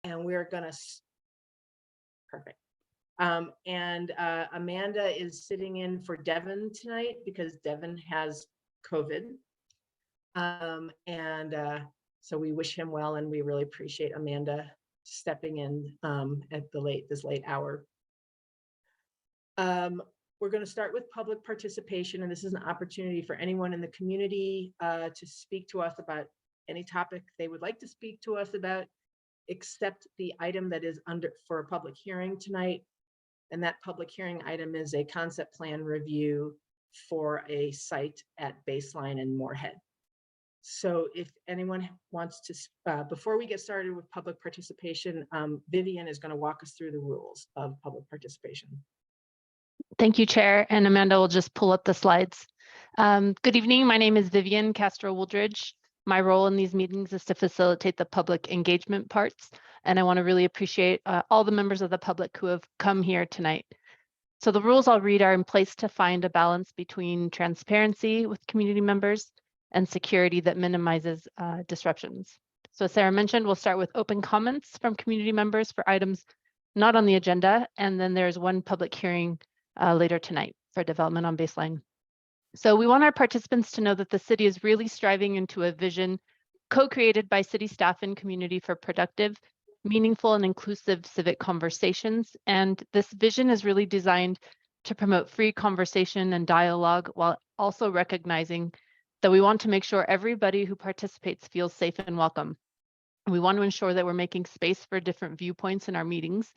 and we're gonna, perfect. And Amanda is sitting in for Devin tonight because Devin has COVID. So we wish him well, and we really appreciate Amanda stepping in at this late hour. We're going to start with public participation, and this is an opportunity for anyone in the community to speak to us about any topic they would like to speak to us about, except the item that is under for a public hearing tonight. And that public hearing item is a concept plan review for a site at Baseline and Moorhead. So if anyone wants to, before we get started with public participation, Vivian is going to walk us through the rules of public participation. Thank you, Chair. And Amanda will just pull up the slides. Good evening. My name is Vivian Castro-Wooldridge. My role in these meetings is to facilitate the public engagement parts. And I want to really appreciate all the members of the public who have come here tonight. So the rules I'll read are in place to find a balance between transparency with community members and security that minimizes disruptions. So as Sarah mentioned, we'll start with open comments from community members for items not on the agenda. And then there's one public hearing later tonight for development on Baseline. So we want our participants to know that the city is really striving into a vision co-created by city staff and community for productive, meaningful, and inclusive civic conversations. And this vision is really designed to promote free conversation and dialogue while also recognizing that we want to make sure everybody who participates feels safe and welcome. We want to ensure that we're making space for different viewpoints in our meetings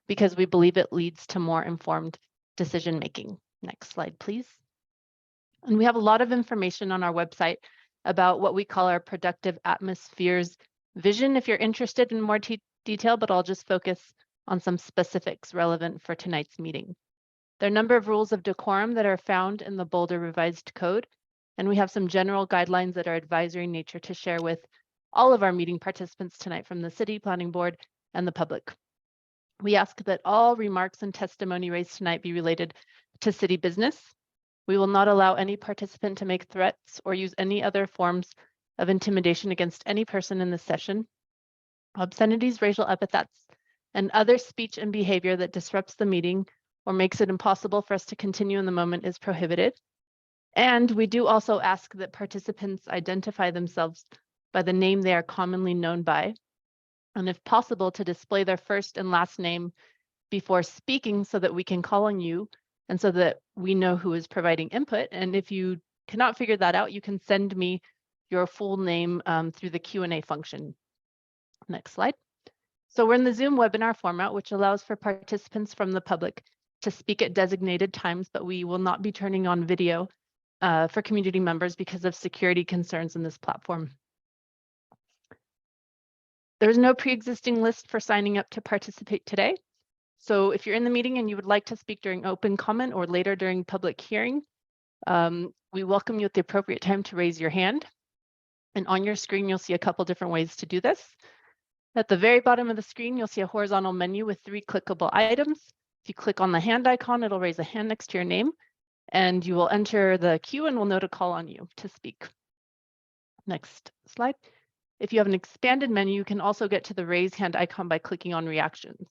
because we believe it leads to more informed decision making. Next slide, please. And we have a lot of information on our website about what we call our productive atmospheres vision if you're interested in more detail, but I'll just focus on some specifics relevant for tonight's meeting. There are a number of rules of decorum that are found in the Boulder Revised Code, and we have some general guidelines that are advisory in nature to share with all of our meeting participants tonight from the City Planning Board and the public. We ask that all remarks and testimony raised tonight be related to city business. We will not allow any participant to make threats or use any other forms of intimidation against any person in this session. Obscenities, racial epithets, and other speech and behavior that disrupts the meeting or makes it impossible for us to continue in the moment is prohibited. And we do also ask that participants identify themselves by the name they are commonly known by, and if possible, to display their first and last name before speaking so that we can call on you and so that we know who is providing input. And if you cannot figure that out, you can send me your full name through the Q&A function. Next slide. So we're in the Zoom webinar format, which allows for participants from the public to speak at designated times, but we will not be turning on video for community members because of security concerns in this platform. There's no pre-existing list for signing up to participate today. So if you're in the meeting and you would like to speak during open comment or later during public hearing, we welcome you at the appropriate time to raise your hand. And on your screen, you'll see a couple different ways to do this. At the very bottom of the screen, you'll see a horizontal menu with 3 clickable items. If you click on the hand icon, it'll raise a hand next to your name, and you will enter the queue and we'll know to call on you to speak. Next slide. If you have an expanded menu, you can also get to the raise hand icon by clicking on reactions.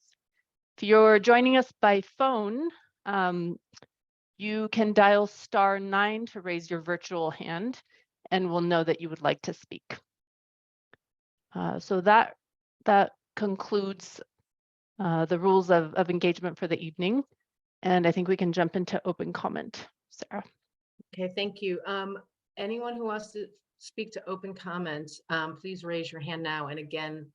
If you're joining us by phone, you can dial *9 to raise your virtual hand, and we'll know that you would like to speak. So that concludes the rules of engagement for the evening, and I think we can jump into open comment. Sarah. Okay, thank you. Anyone who wants to speak to open comments, please raise your hand now. And again,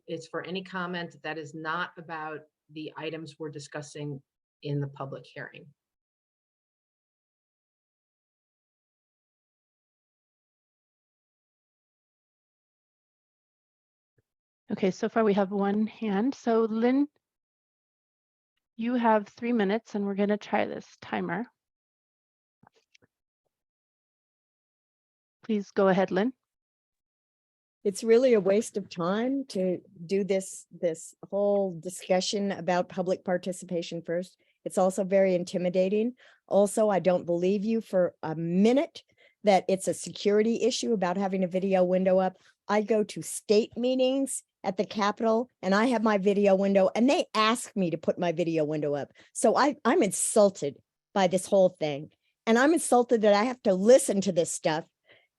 it's for any comment that is not about the items we're discussing in the public hearing. Okay, so far we have one hand. So Lynn, you have 3 minutes and we're going to try this timer. Please go ahead, Lynn. It's really a waste of time to do this whole discussion about public participation first. It's also very intimidating. Also, I don't believe you for a minute that it's a security issue about having a video window up. I go to state meetings at the Capitol and I have my video window and they ask me to put my video window up. So I'm insulted by this whole thing. And I'm insulted that I have to listen to this stuff.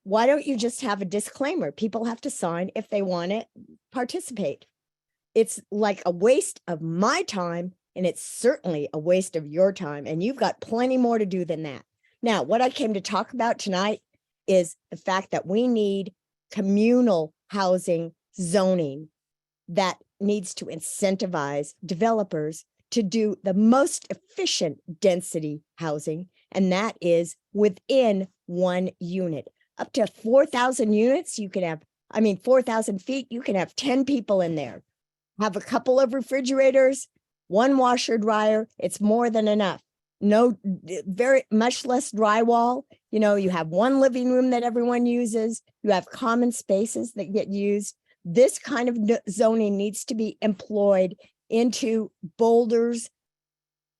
Why don't you just have a disclaimer? People have to sign if they want to participate. It's like a waste of my time, and it's certainly a waste of your time. And you've got plenty more to do than that. Now, what I came to talk about tonight is the fact that we need communal housing zoning that needs to incentivize developers to do the most efficient density housing, and that is within one unit. Up to 4,000 units, you can have, 4,000 feet, you can have 10 people in there. Have a couple of refrigerators, one washer dryer, it's more than enough. No, very much less drywall. You know, you have one living room that everyone uses. You have common spaces that get used. This kind of zoning needs to be employed into Boulder's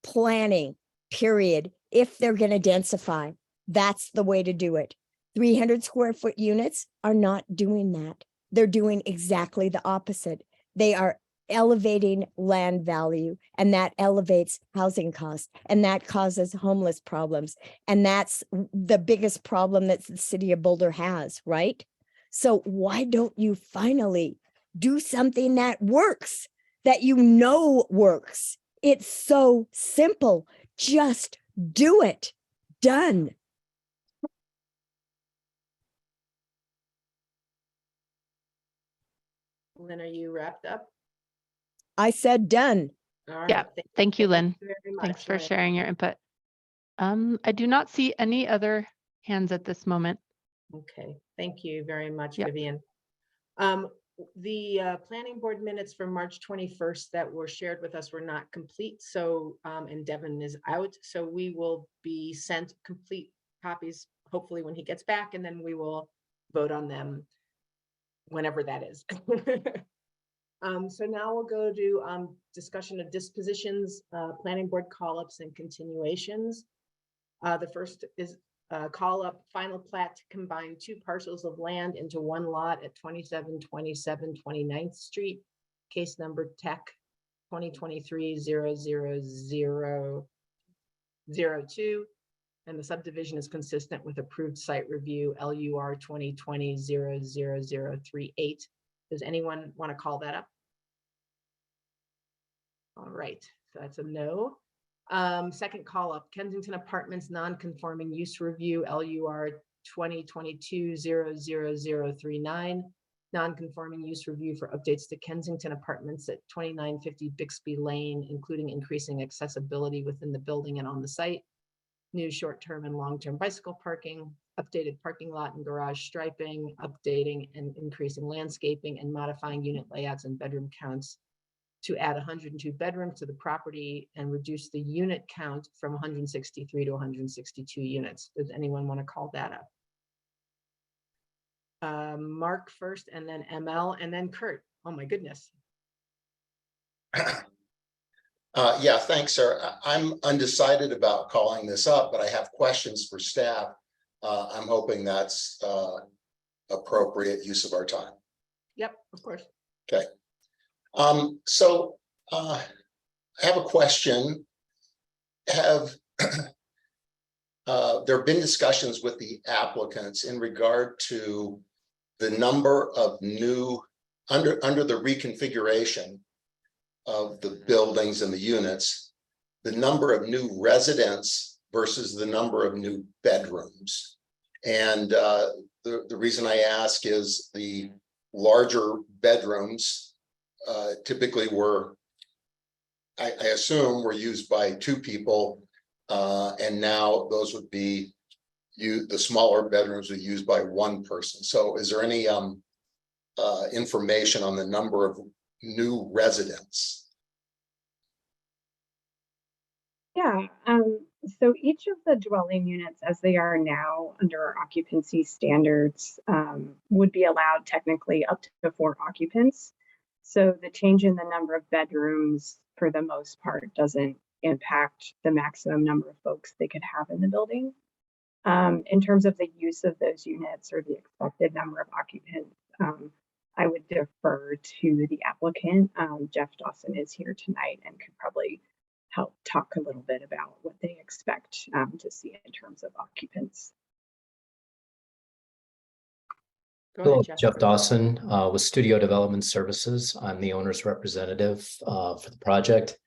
planning, period, if they're going to densify. That's the way to do it. 300 square foot units are not doing that. They're doing exactly the opposite. They are elevating land value, and that elevates housing costs, and that causes homeless problems. And that's the biggest problem that the city of Boulder has, right? So why don't you finally do something that works, that you know works? It's so simple. Just do it. Done. Lynn, are you wrapped up? I said done. All right. Yeah, thank you, Lynn. Thanks for Lynn. sharing your input. I do not see any other hands at this moment. Okay, thank you very much, Yep. Vivian. The planning board minutes from March 21st that were shared with us were not complete. So, and Devin is out. So we will be sent complete copies, hopefully when he gets back, and then we will vote on them whenever that is. So now we'll go to discussion of dispositions, planning board call-ups and continuations. The first is call up final plat to combine two parcels of land into one lot at 2727 29th Street, case number TEC 2023-00002. And the subdivision is consistent with approved site review LUR 2020-00038. Does anyone want to call that up? All right, so that's a no. Second call up, Kensington Apartments non-conforming use review LUR 2022-00039. Non-conforming use review for updates to Kensington Apartments at 2950 Bixby Lane, including increasing accessibility within the building and on the site. New short-term and long-term bicycle parking, updated parking lot and garage striping, updating and increasing landscaping, and modifying unit layouts and bedroom counts to add 102 bedrooms to the property and reduce the unit count from 163 to 162 units. Does anyone want to call that up? Mark first, and then ML, and then Kurt. Oh my goodness. Yeah, thanks, sir. I'm undecided about calling this up, but I have questions for staff. I'm hoping that's appropriate use of our time. Yep, of course. Okay. So I have a question. Have there been discussions with the applicants in regard to the number of new under the reconfiguration of the buildings and the units, the number of new residents versus the number of new bedrooms? And the reason I ask is the larger bedrooms typically were, I assume, were used by two people, and now those would be the smaller bedrooms are used by one person. So is there any information on the number of new residents? Yeah, so each of the dwelling units as they are now under our occupancy standards would be allowed technically up to 4 occupants. So the change in the number of bedrooms for the most part doesn't impact the maximum number of folks they could have in the building. In terms of the use of those units or the expected number of occupants, I would defer to the applicant. Jeff Dawson is here tonight and could probably help talk a little bit about what they expect to see in terms of occupants. Go Hello, ahead, Jeff. Jeff Dawson with Studio Development Services. I'm the owner's representative for the project.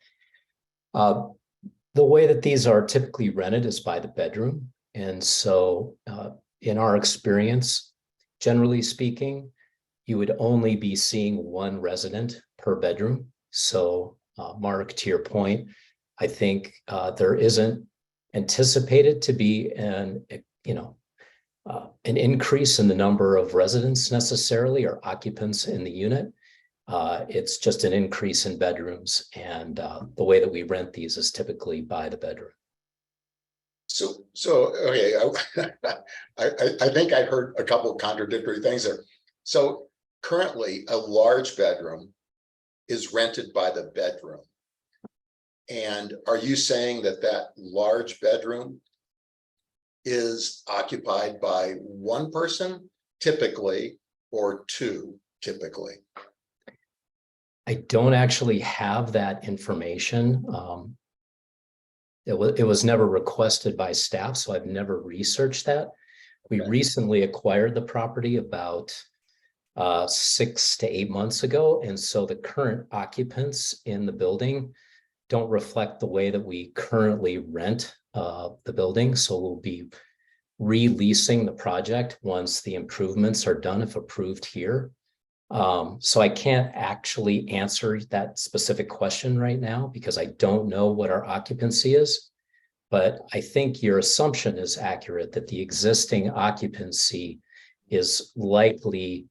The way that these are typically rented is by the bedroom. And so in our experience, generally speaking, you would only be seeing one resident per bedroom. So Mark, to your point, I think there isn't anticipated to be an increase in the number of residents necessarily or occupants in the unit. It's just an increase in bedrooms, and the way that we rent these is typically by the bedroom. So okay, I think I heard a couple of contradictory things there. So currently, a large bedroom is rented by the bedroom. And are you saying that that large bedroom is occupied by one person typically, or two typically? I don't actually have that information. It was never requested by staff, so I've never researched that. We Okay. recently acquired the property about 6 to 8 months ago, and so the current occupants in the building don't reflect the way that we currently rent the building. So we'll be releasing the project once the improvements are done, if approved here. So I can't actually answer that specific question right now because I don't know what our occupancy is. But I think your assumption is accurate that the existing occupancy is likely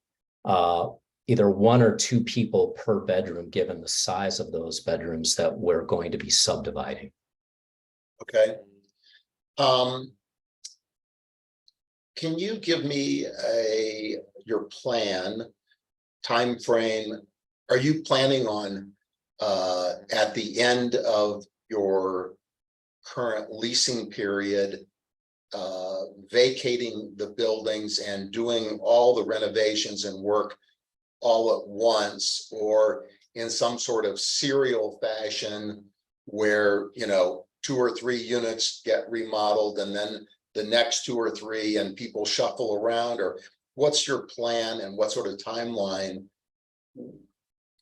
either one or two people per bedroom, given the size of those bedrooms that we're going to be subdividing. Okay. Can you give me your plan, time frame? Are you planning on at the end of your current leasing period vacating the buildings and doing all the renovations and work all at once, or in some sort of serial fashion where, you know, 2 or 3 units get remodeled and then the next 2 or 3 and people shuffle around? Or what's your plan and what sort of timeline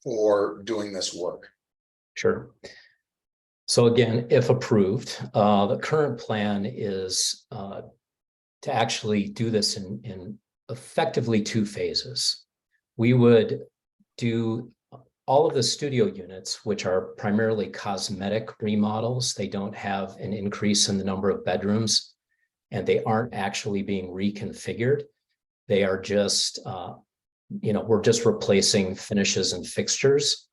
for doing this work? Sure. So again, if approved, the current plan is to actually do this in effectively 2 phases. We would do all of the studio units, which are primarily cosmetic remodels. They don't have an increase in the number of bedrooms, and they aren't actually being reconfigured. They are just, we're just replacing finishes and fixtures.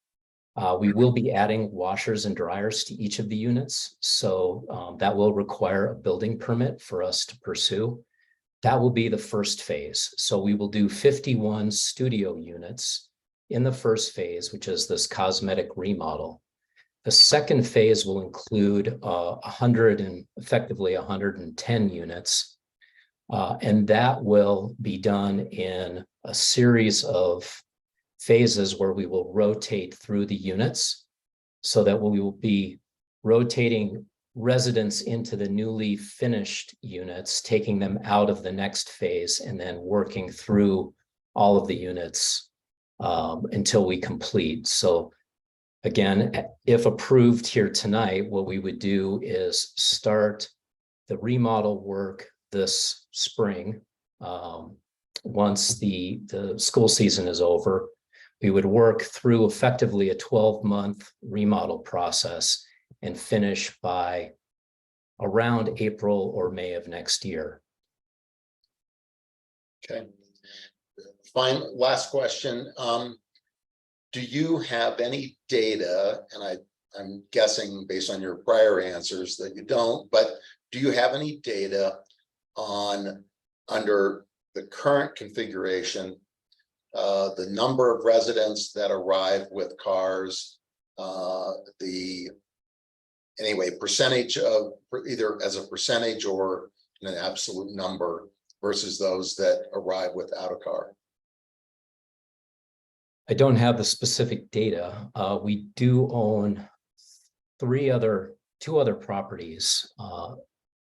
We will be adding washers and dryers to each of the units. So that will require a building permit for us to pursue. That will be the first phase. So we will do 51 studio units in the first phase, which is this cosmetic remodel. The second phase will include 110 units. And that will be done in a series of phases where we will rotate through the units so that we will be rotating residents into the newly finished units, taking them out of the next phase, and then working through all of the units until we complete. So again, if approved here tonight, what we would do is start the remodel work this spring. Once the school season is over, we would work through effectively a 12-month remodel process and finish by around April or May of next year. Okay. Fine. Last question. Do you have any data, and I'm guessing based on your prior answers that you don't, but do you have any data on, under the current configuration, the number of residents that arrive with cars, percentage of, either as a percentage or an absolute number versus those that arrive without a car? I don't have the specific data. We do own two other properties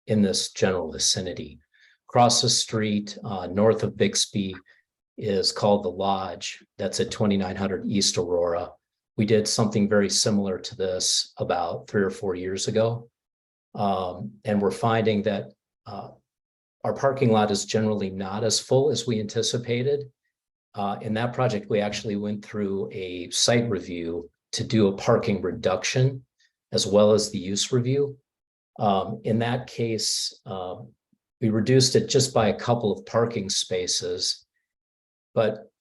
in this general vicinity. Across the street, north of Bixby, is called The Lodge. That's at 2900 East Aurora. We did something very similar to this about 3 or 4 years ago. And we're finding that our parking lot is generally not as full as we anticipated. In that project, we actually went through a site review to do a parking reduction as well as the use review. In that case, we reduced it just by a couple of parking spaces. But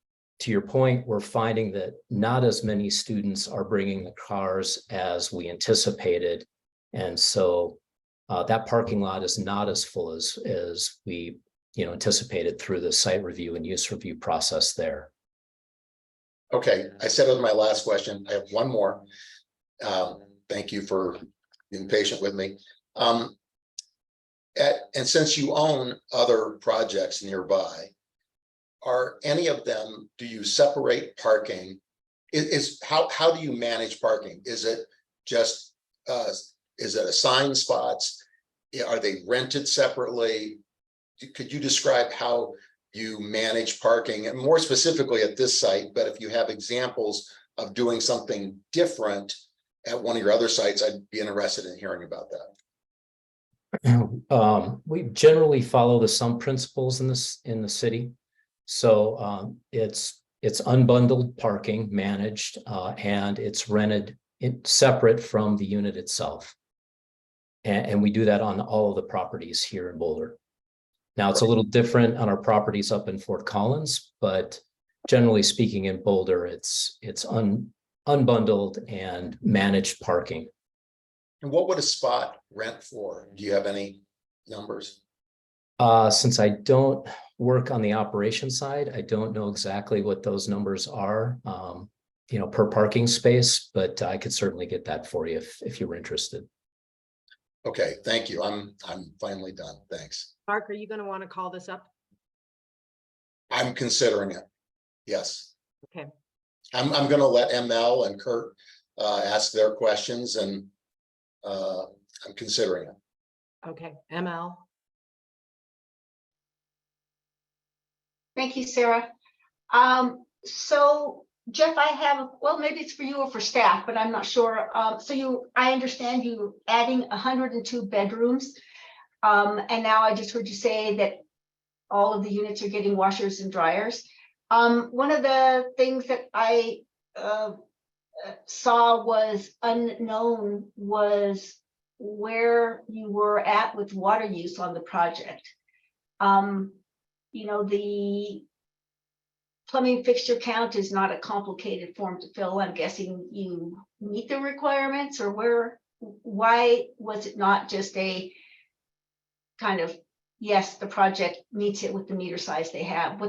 to your point, we're finding that not as many students are bringing the cars as we anticipated. And so that parking lot is not as full as we anticipated through the site review and use review process there. Okay, I said it was my last question. I have one more. Thank you for being patient with me. And since you own other projects nearby, are any of them, do you separate parking? How do you manage parking? Is it just, is it assigned spots? Are they rented separately? Could you describe how you manage parking, and more specifically at this site, but if you have examples of doing something different at one of your other sites, I'd be interested in hearing about that. We generally follow the sum principles in the city. So it's unbundled parking managed and it's rented separate from the unit itself. And we do that on all of the properties here in Boulder. Now it's a little different on our properties up in Fort Collins, but generally speaking in Boulder, it's unbundled and managed parking. And what would a spot rent for? Do you have any numbers? Since I don't work on the operation side, I don't know exactly what those numbers are, per parking space, but I could certainly get that for you if you were interested. Okay, thank you. I'm finally done. Thanks. Mark, are you going to want to call this up? I'm considering it. Yes. Okay. I'm going to let ML and Kurt ask their questions, and I'm considering it. Okay, ML. Thank you, Sarah. So Jeff, I have, well, maybe it's for you or for staff, but I'm not sure. I understand you adding 102 bedrooms. And now I just heard you say that all of the units are getting washers and dryers. One of the things that I saw was unknown was where you were at with water use on the project. The plumbing fixture count is not a complicated form to fill. I'm guessing you meet the requirements, or why was it not just a kind of, yes, the project meets it with the meter size they have?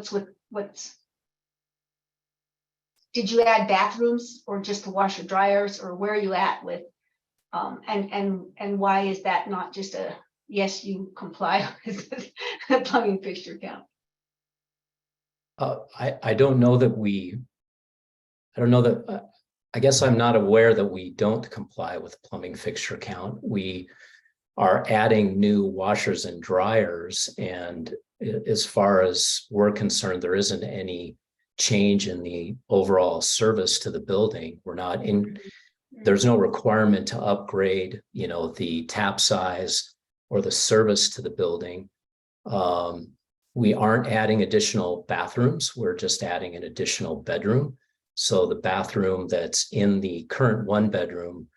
Did you add bathrooms or just the washer dryers, or where are you at with, and why is that not just a, yes, you comply with the plumbing fixture count? I don't know that I guess I'm not aware that we don't comply with plumbing fixture count. We are adding new washers and dryers, and as far as we're concerned, there isn't any change in the overall service to the building. There's no requirement to upgrade, the tap size or the service to the building. We aren't adding additional bathrooms. We're just adding an additional bedroom. So the bathroom that's in the current 1-bedroom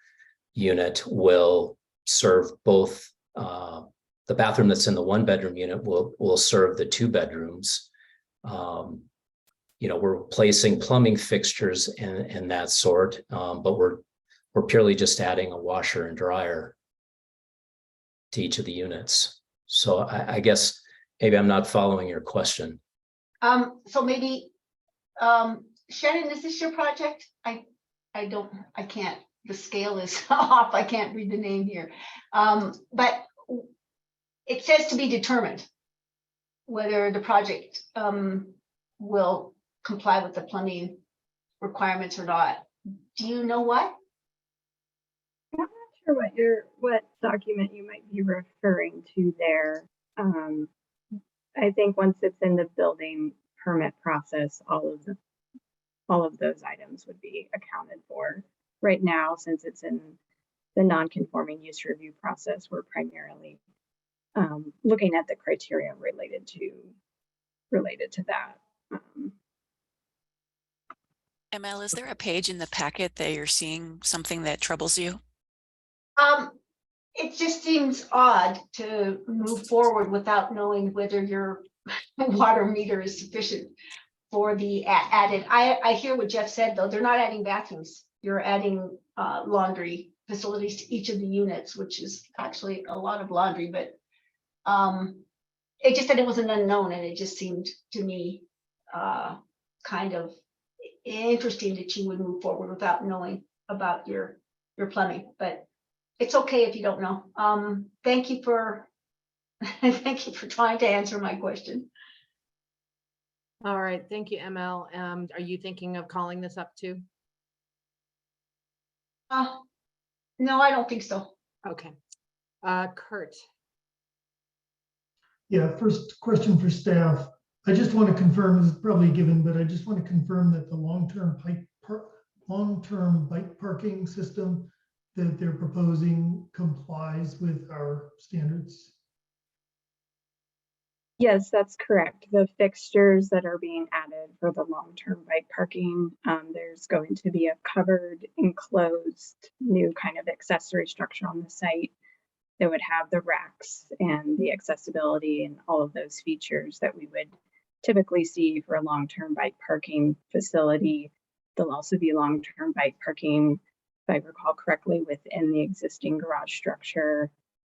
unit will serve both. The bathroom that's in the 1-bedroom unit will serve the 2 bedrooms. We're replacing plumbing fixtures and that sort, but we're purely just adding a washer and dryer to each of the units. So I guess maybe I'm not following your question. So maybe, Shannon, is this your project? I can't, the scale is off. I can't read the name here. But it says to be determined whether the project will comply with the plumbing requirements or not. Do you know what? I'm not sure what document you might be referring to there. I think once it's in the building permit process, all of those items would be accounted for. Right now, since it's in the non-conforming use review process, we're primarily looking at the criteria related to that. ML, is there a page in the packet that you're seeing something that troubles you? It just seems odd to move forward without knowing whether your water meter is sufficient for the added. I hear what Jeff said, though. They're not adding bathrooms. You're adding laundry facilities to each of the units, which is actually a lot of laundry, but it just said it was an unknown, and it just seemed to me kind of interesting that you would move forward without knowing about your plumbing, but it's okay if you don't know. Thank you for thank you for trying to answer my question. All right, thank you, ML. Are you thinking of calling this up too? No, I don't think so. Okay. Kurt. Yeah, first question for staff. I just want to confirm, this is probably given, but I just want to confirm that the long-term bike parking system that they're proposing complies with our standards. Yes, that's correct. The fixtures that are being added for the long-term bike parking, there's going to be a covered, enclosed, new kind of accessory structure on the site that would have the racks and the accessibility and all of those features that we would typically see for a long-term bike parking facility. There'll also be long-term bike parking, if I recall correctly, within the existing garage structure,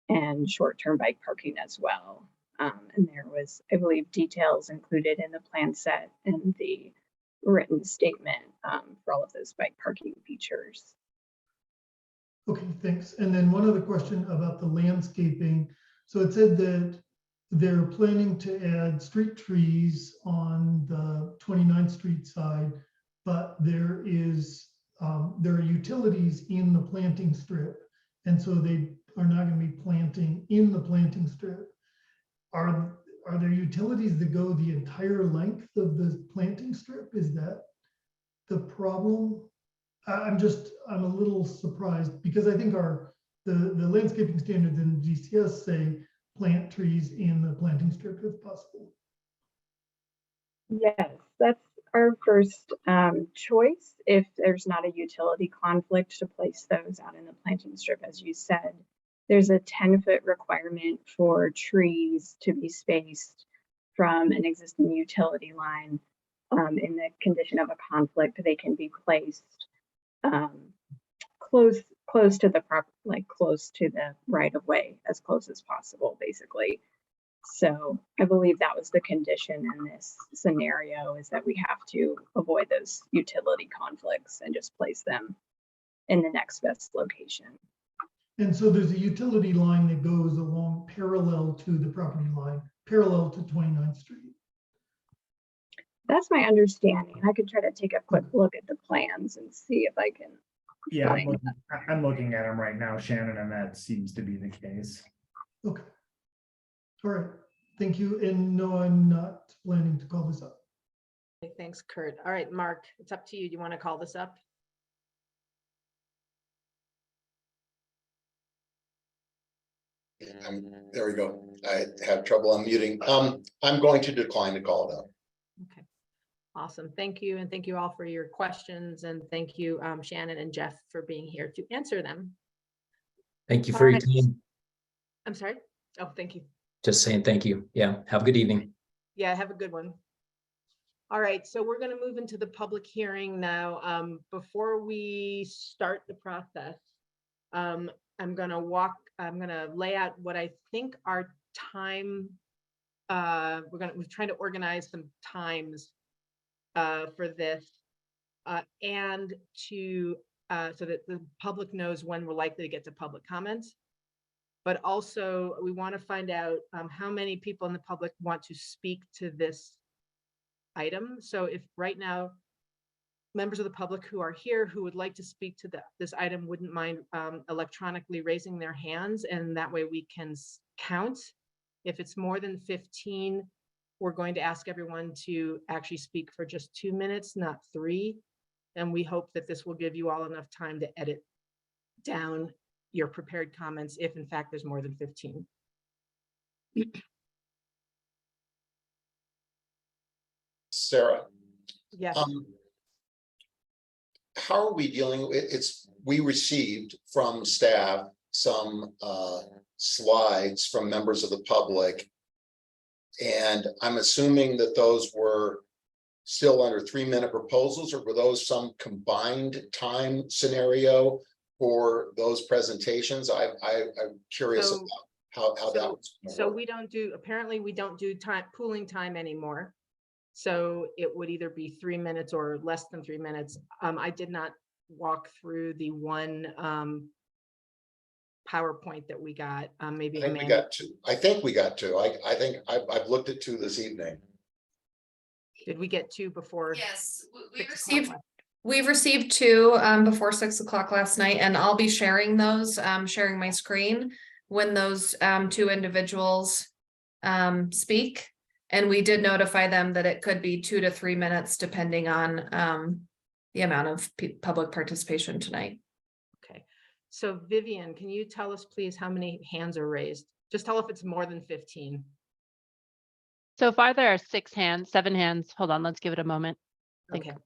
and short-term bike parking as well. And there was, I believe, details included in the plan set and the written statement for all of those bike parking features. Okay, thanks. And then one other question about the landscaping. So it said that they're planning to add street trees on the 29th Street side, but there are utilities in the planting strip, and so they are not going to be planting in the planting strip. Are there utilities that go the entire length of the planting strip? Is that the problem? I'm a little surprised, because I think the landscaping standards in GCS say plant trees in the planting strip if possible. Yes, that's our first choice. If there's not a utility conflict, to place those out in the planting strip, as you said. There's a 10-foot requirement for trees to be spaced from an existing utility line. In the condition of a conflict, they can be placed close to the close to the right of way, as close as possible, basically. So I believe that was the condition in this scenario, is that we have to avoid those utility conflicts and just place them in the next best location. And so there's a utility line that goes along parallel to the property line, parallel to 29th Street. That's my understanding. I could try to take a quick look at the plans and see if I can. Yeah, I'm looking at them right now, Shannon, and that seems to be the case. Okay. All right. Thank you. And no, I'm not planning to call this up. Okay, thanks, Kurt. All right, Mark, it's up to you. Do you want to call this up? There we go. I have trouble unmuting. I'm going to decline to call it up. Okay, awesome. Thank you. And thank you all for your questions. And thank you, Shannon and Jeff, for being here to answer them. Thank you for your Alright. time. I'm sorry. Oh, thank you. Just saying thank you. Yeah, have a good evening. Yeah, have a good one. All right, so we're going to move into the public hearing now. Before we start the process, I'm going to lay out what I think our time, we're trying to organize some times for this and to, so that the public knows when we're likely to get to public comments. But also we want to find out how many people in the public want to speak to this item. So if right now members of the public who are here who would like to speak to this item wouldn't mind electronically raising their hands, and that way we can count. If it's more than 15, we're going to ask everyone to actually speak for just 2 minutes, not 3. And we hope that this will give you all enough time to edit down your prepared comments if in fact there's more than 15. Sarah, Yes. how are we dealing with we received from staff some slides from members of the public. And I'm assuming that those were still under 3-minute proposals, or were those some combined time scenario for those presentations? I'm curious So- about how that was. gonna So work. we don't do, apparently we don't do time pooling time anymore. So it would either be 3 minutes or less than 3 minutes. I did not walk through the one PowerPoint that we got. Maybe I think we Amanda, got 2. I think we got 2. I think I've looked at 2 this evening. did we get 2 before? Yes, we 6 o'clock received, last- we've received 2 before 6 o'clock last night, and I'll be sharing those, sharing my screen when those 2 individuals speak. And we did notify them that it could be 2 to 3 minutes depending on the amount of public participation tonight. Okay. So Vivian, can you tell us please how many hands are raised? Just tell if it's more than 15. So far, there are 6 hands, 7 hands. Hold on, let's give it a moment. Think. Okay.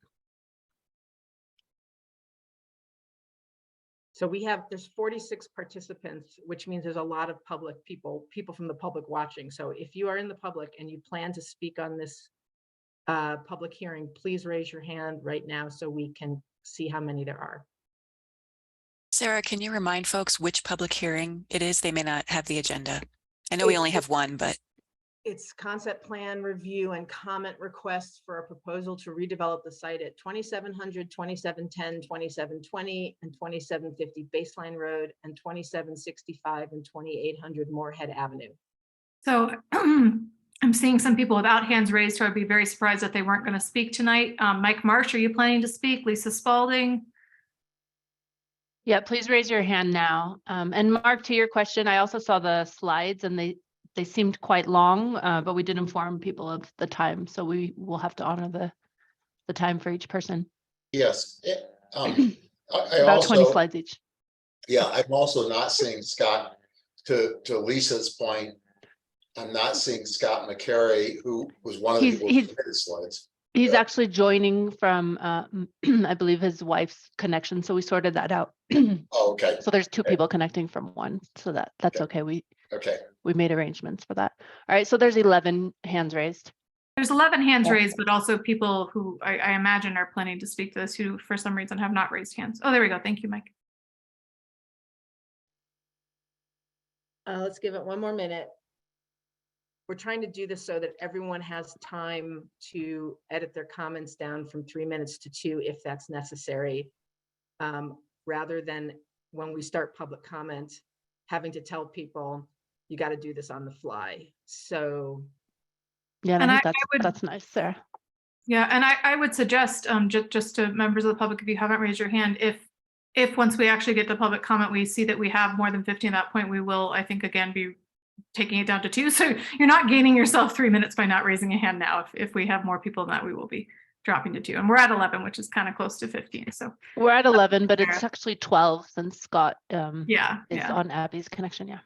So there's 46 participants, which means there's a lot of public people from the public watching. So if you are in the public and you plan to speak on this public hearing, please raise your hand right now so we can see how many there are. Sarah, can you remind folks which public hearing it is? They may not have the agenda. I know we only have one, but It's concept plan review and comment requests for a proposal to redevelop the site at 2700, 2710, 2720, and 2750 Baseline Road, and 2765 and 2800 Moorhead Avenue. So I'm seeing some people without hands raised, so I'd be very surprised if they weren't going to speak tonight. Mike Marsh, are you planning to speak? Lisa Spalding? Yeah, please raise your hand now. And Mark, to your question, I also saw the slides and they seemed quite long, but we did inform people of the time. So we will have to honor the time for each person. Yes. I About 20 also, slides each. yeah, I'm also not seeing Scott, to Lisa's point, I'm not seeing Scott McCary, who was one of the people who submitted slides. He's Yeah. actually joining from, I believe, his wife's connection. So we sorted that out. Oh, okay, So there's 2 Okay. people connecting from one. So that's okay. okay. We made arrangements for that. All right. So there's 11 hands raised. There's 11 hands Yeah. raised, but also people who I imagine are planning to speak to this who for some reason have not raised hands. Oh, there we go. Thank you, Mike. Let's give it one more minute. We're trying to do this so that everyone has time to edit their comments down from 3 minutes to 2 if that's necessary. Rather than when we start public comment, having to tell people, you got to do this on the fly. So Yeah, And I I think would- that's nice, Sarah. Yeah, and I would suggest just to members of the public, if you haven't raised your hand, if once we actually get to public comment, we see that we have more than 15 at that point, we will, I think, again, be taking it down to 2. So you're not gaining yourself 3 minutes by not raising a hand now. If we have more people than that, we will be dropping to 2. And we're at 11, which is kind of close to 15. So We're at 11, but fair. it's actually 12 since Scott yeah, is yeah, on Abby's connection. Yeah.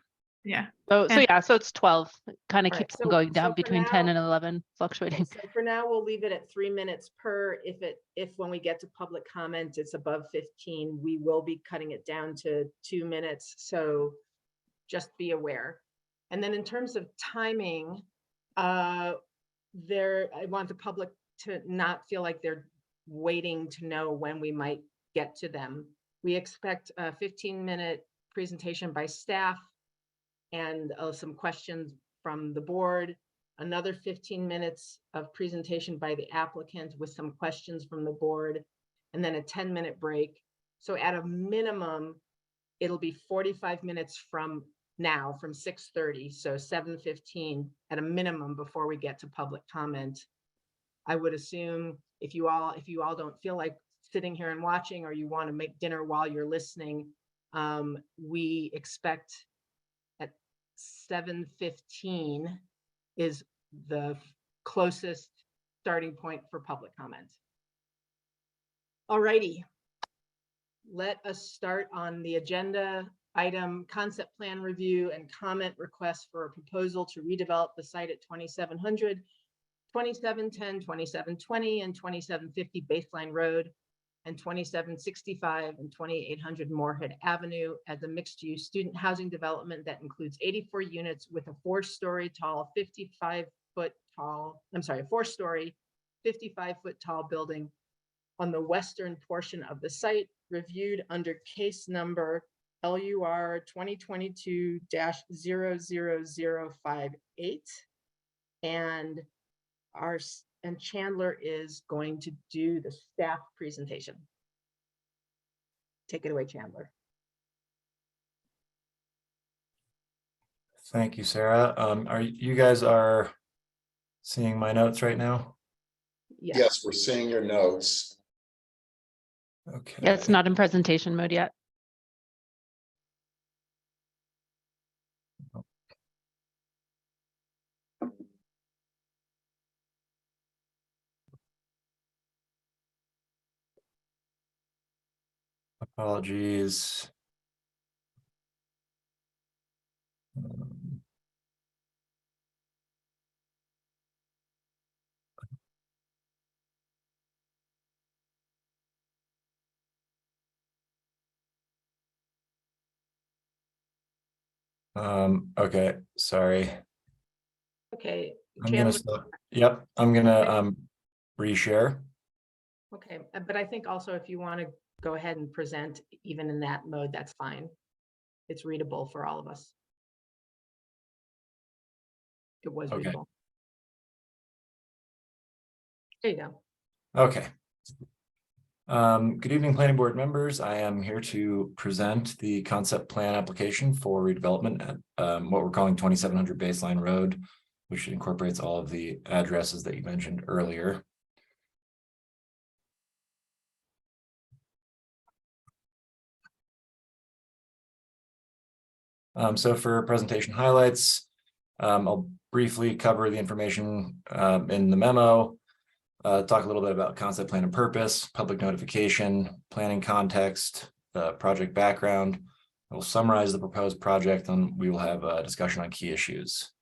yeah. So And- yeah, so it's 12. It kind of All right, keeps them so- going so down for between 10 now- and 11, fluctuating. So for now, we'll leave it at 3 minutes per. If when we get to public comment, it's above 15, we will be cutting it down to 2 minutes. So just be aware. And then in terms of timing, I want the public to not feel like they're waiting to know when we might get to them. We expect a 15-minute presentation by staff and some questions from the board, another 15 minutes of presentation by the applicant with some questions from the board, and then a 10-minute break. So at a minimum, it'll be 45 minutes from now, from 6:30, so 7:15 at a minimum before we get to public comment. I would assume if you all don't feel like sitting here and watching, or you want to make dinner while you're listening, we expect at 7:15 is the closest starting point for public comment. All righty. Let us start on the agenda item, concept plan review and comment request for a proposal to redevelop the site at 2700, 2710, 2720, and 2750 Baseline Road, and 2765 and 2800 Moorhead Avenue as a mixed-use student housing development that includes 84 units with a four-story, 55-foot tall building on the western portion of the site, reviewed under case number LUR 2022-00058. And Chandler is going to do the staff presentation. Take it away, Chandler. Thank you, Sarah. You guys are seeing my notes right now? Yes, we're seeing your notes. Okay. Yeah, it's not in presentation mode yet. Apologies. Okay, sorry. Okay. I'm gonna stop. Yep, I'm gonna reshare. Okay, but I think also if you want to go ahead and present even in that mode, that's fine. It's readable for all of us. It was Okay. readable. There you go. Okay. Good evening, planning board members. I am here to present the concept plan application for redevelopment at what we're calling 2700 Baseline Road, which incorporates all of the addresses that you mentioned earlier. So for presentation highlights, I'll briefly cover the information in the memo, talk a little bit about concept plan and purpose, public notification, planning context, project background. I will summarize the proposed project, and we will have a discussion on key issues.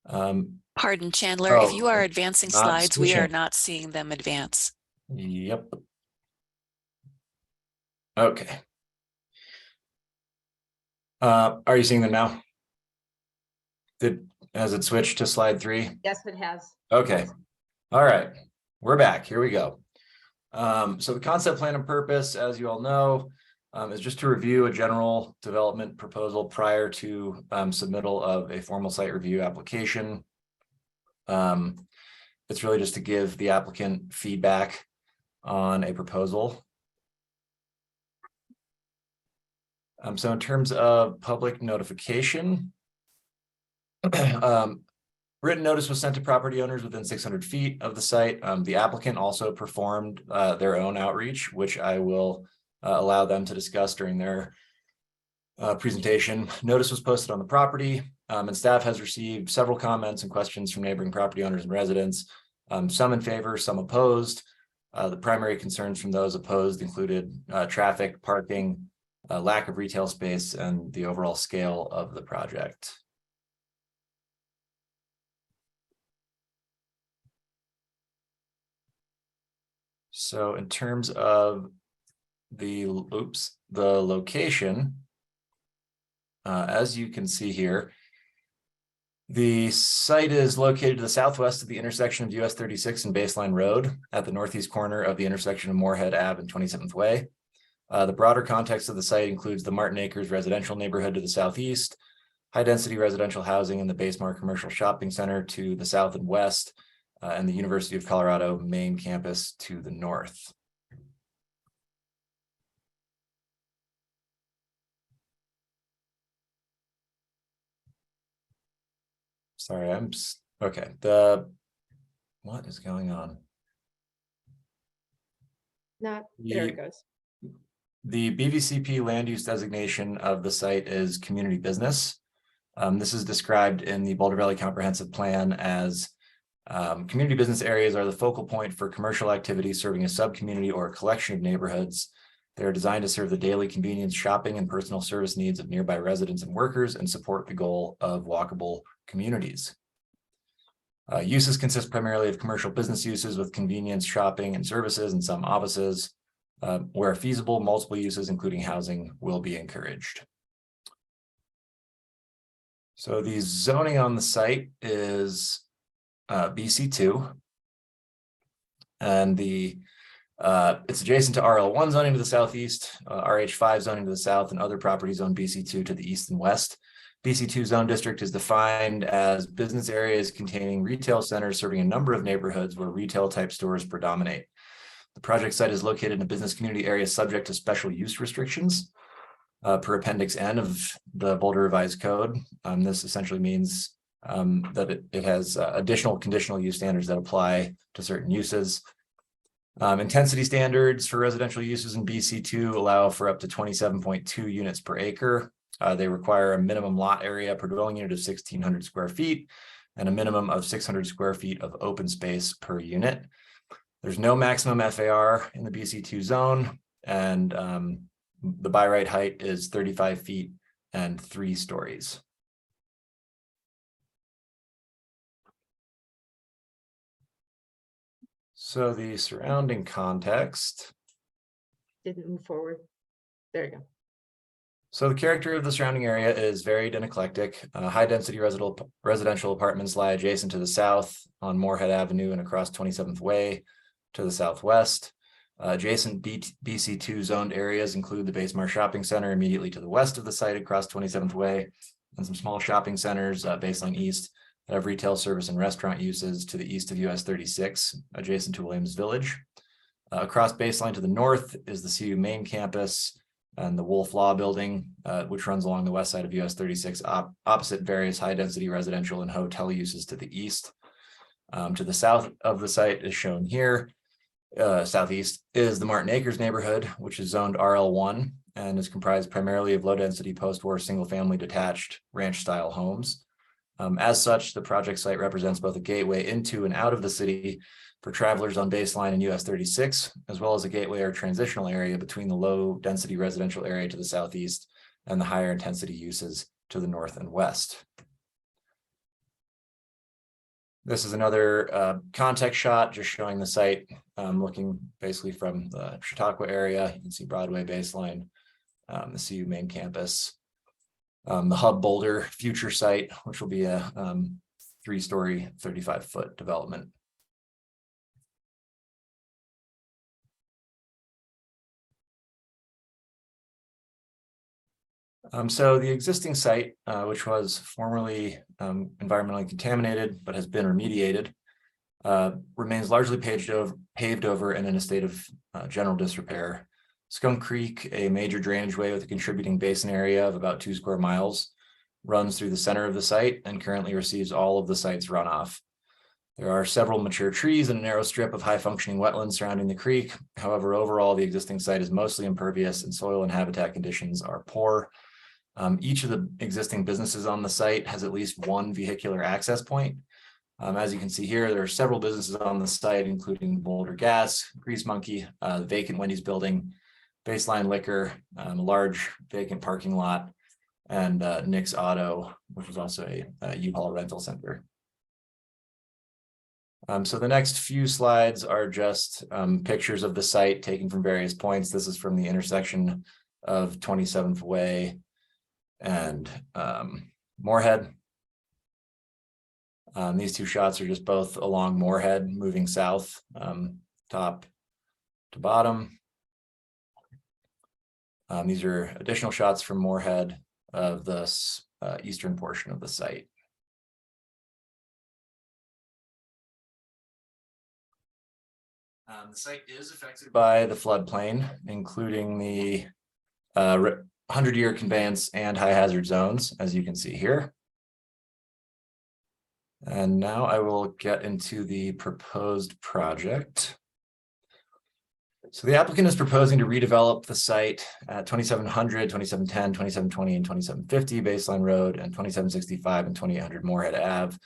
Pardon, Chandler, if you are advancing not slides, we are switching. not seeing them advance. Yep. Okay. Are you seeing them now? Has it switched to slide 3? Yes, it has. Okay. All right. We're back. Here we go. So the concept plan and purpose, as you all know, is just to review a general development proposal prior to submittal of a formal site review application. It's really just to give the applicant feedback on a proposal. So in terms of public notification, written notice was sent to property owners within 600 feet of the site. The applicant also performed their own outreach, which I will allow them to discuss during their presentation. Notice was posted on the property, and staff has received several comments and questions from neighboring property owners and residents, some in favor, some opposed. The primary concerns from those opposed included traffic, parking, lack of retail space, and the overall scale of the project. So in terms of the location, as you can see here, the site is located to the southwest of the intersection of US 36 and Baseline Road at the northeast corner of the intersection of Moorhead Ave and 27th Way. The broader context of the site includes the Martin Acres residential neighborhood to the southeast, high-density residential housing in the Basemar Commercial Shopping Center to the south and west, and the University of Colorado main campus to the north. Sorry, okay. What is going on? Not, there it goes. The BVCP land use designation of the site is community business. This is described in the Boulder Valley Comprehensive Plan as community business areas are the focal point for commercial activity serving a sub-community or a collection of neighborhoods. They are designed to serve the daily convenience, shopping, and personal service needs of nearby residents and workers and support the goal of walkable communities. Uses consist primarily of commercial business uses with convenience, shopping, and services, and some offices. Where feasible, multiple uses, including housing, will be encouraged. So the zoning on the site is BC2. And it's adjacent to RL1 zoning to the southeast, RH5 zoning to the south, and other properties on BC2 to the east and west. BC2 zone district is defined as business areas containing retail centers serving a number of neighborhoods where retail type stores predominate. The project site is located in a business community area subject to special use restrictions per Appendix N of the Boulder Revised Code. This essentially means that it has additional conditional use standards that apply to certain uses. Intensity standards for residential uses in BC2 allow for up to 27.2 units per acre. They require a minimum lot area per dwelling unit of 1,600 square feet and a minimum of 600 square feet of open space per unit. There's no maximum FAR in the BC2 zone, and the by right height is 35 feet and 3 stories. So the surrounding context. Didn't move forward. There you go. So the character of the surrounding area is varied and eclectic. High density residential apartments lie adjacent to the south on Moorhead Avenue and across 27th Way to the southwest. Adjacent BC2 zoned areas include the Basemar Shopping Center immediately to the west of the site across 27th Way, and some small shopping centers, Baseline East, that have retail service and restaurant uses to the east of US 36, adjacent to Williams Village. Across Baseline to the north is the CU main campus and the Wolf Law Building, which runs along the west side of US 36, opposite various high-density residential and hotel uses to the east. To the south of the site is shown here. Southeast is the Martin Acres neighborhood, which is zoned RL1 and is comprised primarily of low-density post-war single-family detached ranch-style homes. As such, the project site represents both a gateway into and out of the city for travelers on Baseline and US 36, as well as a gateway or transitional area between the low-density residential area to the southeast and the higher intensity uses to the north and west. This is another context shot just showing the site, looking basically from the Chautauqua area. You can see Broadway, Baseline, the CU main campus, the Hub Boulder future site, which will be a 3-story, 35-foot development. So the existing site, which was formerly environmentally contaminated but has been remediated, remains largely paved over and in a state of general disrepair. Skunk Creek, a major drainage way with a contributing basin area of about 2 square miles, runs through the center of the site and currently receives all of the site's runoff. There are several mature trees and a narrow strip of high-functioning wetlands surrounding the creek. However, overall, the existing site is mostly impervious and soil and habitat conditions are poor. Each of the existing businesses on the site has at least one vehicular access point. As you can see here, there are several businesses on the site, including Boulder Gas, Grease Monkey, the vacant Wendy's building, Baseline Liquor, a large vacant parking lot, and Nick's Auto, which is also a U-Haul rental center. So the next few slides are just pictures of the site taken from various points. This is from the intersection of 27th Way and Moorhead. These two shots are just both along Moorhead, moving south, top to bottom. These are additional shots from Moorhead of the eastern portion of the site. The site is affected by the floodplain, including the 100-year conveyance and high hazard zones, as you can see here. And now I will get into the proposed project. So the applicant is proposing to redevelop the site at 2700, 2710, 2720, and 2750 Baseline Road and 2765 and 2800 Moorhead Ave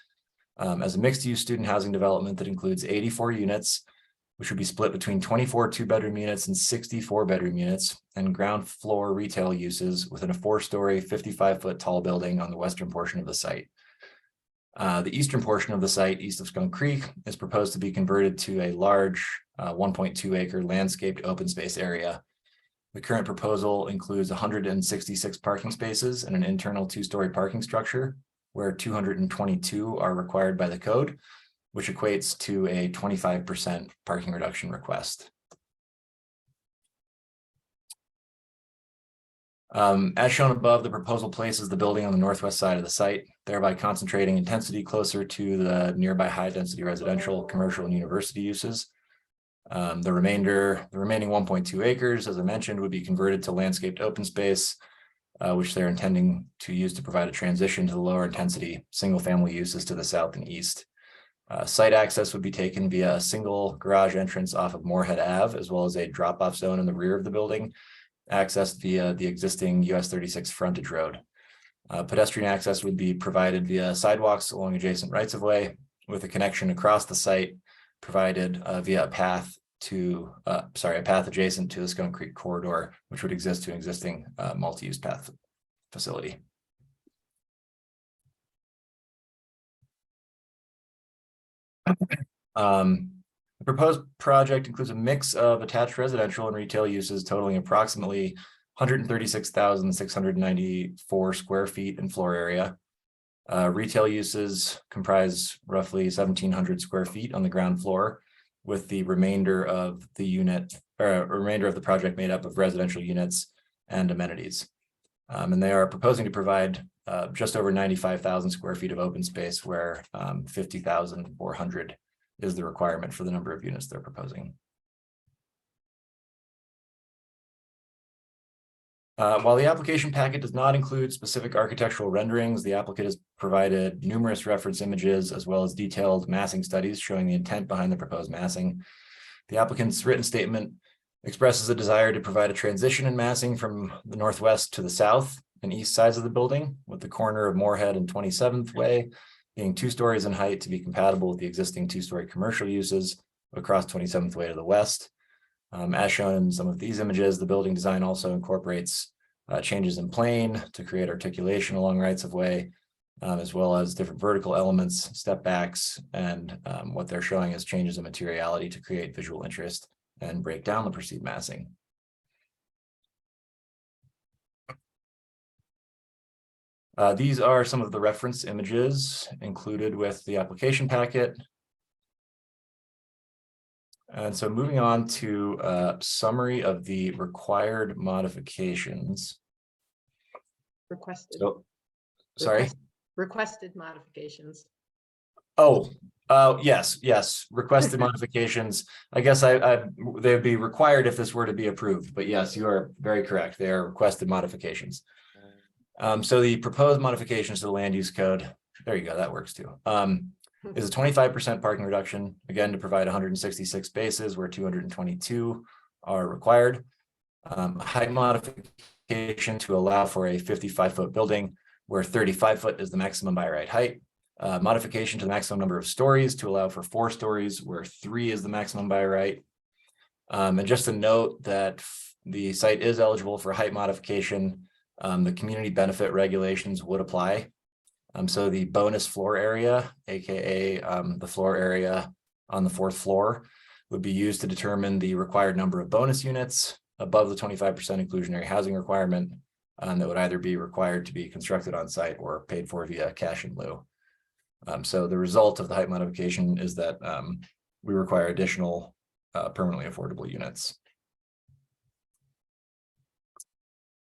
as a mixed-use student housing development that includes 84 units, which would be split between 24 two-bedroom units and 64 bedroom units, and ground floor retail uses within a 4-story, 55-foot tall building on the western portion of the site. The eastern portion of the site, east of Skunk Creek, is proposed to be converted to a large 1.2-acre landscaped open space area. The current proposal includes 166 parking spaces and an internal 2-story parking structure, where 222 are required by the code, which equates to a 25% parking reduction request. As shown above, the proposal places the building on the northwest side of the site, thereby concentrating intensity closer to the nearby high-density residential, commercial, and university uses. The remaining 1.2 acres, as I mentioned, would be converted to landscaped open space, which they're intending to use to provide a transition to the lower intensity single-family uses to the south and east. Site access would be taken via a single garage entrance off of Moorhead Ave, as well as a drop-off zone in the rear of the building, accessed via the existing US 36 frontage road. Pedestrian access would be provided via sidewalks along adjacent rights-of-way, with a connection across the site provided via a path adjacent to the Skunk Creek corridor, which would exist to an existing multi-use path facility. The proposed project includes a mix of attached residential and retail uses totaling approximately 136,694 square feet in floor area. Retail uses comprise roughly 1,700 square feet on the ground floor, with the remainder of the project made up of residential units and amenities. And they are proposing to provide just over 95,000 square feet of open space, where 50,400 is the requirement for the number of units they're proposing. While the application packet does not include specific architectural renderings, the applicant has provided numerous reference images as well as detailed massing studies showing the intent behind the proposed massing. The applicant's written statement expresses a desire to provide a transition in massing from the northwest to the south and east sides of the building, with the corner of Moorhead and 27th Way being 2 stories in height to be compatible with the existing 2-story commercial uses across 27th Way to the west. As shown in some of these images, the building design also incorporates changes in plane to create articulation along rights of way, as well as different vertical elements, step backs, and what they're showing is changes in materiality to create visual interest and break down the perceived massing. These are some of the reference images included with the application packet. And so moving on to a summary of the required modifications. Requested. So, sorry? Requested modifications. Oh, yes, requested modifications. I guess they'd be required if this were to be approved, but yes, you are very correct. They are requested modifications. So the proposed modifications to the land use code, there you go, that works too. Is a 25% parking reduction, again, to provide 166 spaces where 222 are required. Height modification to allow for a 55-foot building where 35-foot is the maximum by right height. Modification to the maximum number of stories to allow for 4 stories where 3 is the maximum by right. And just to note that the site is eligible for height modification. The community benefit regulations would apply. So the bonus floor area, AKA the floor area on the 4th floor, would be used to determine the required number of bonus units above the 25% inclusionary housing requirement that would either be required to be constructed on site or paid for via cash in lieu. So the result of the height modification is that we require additional permanently affordable units.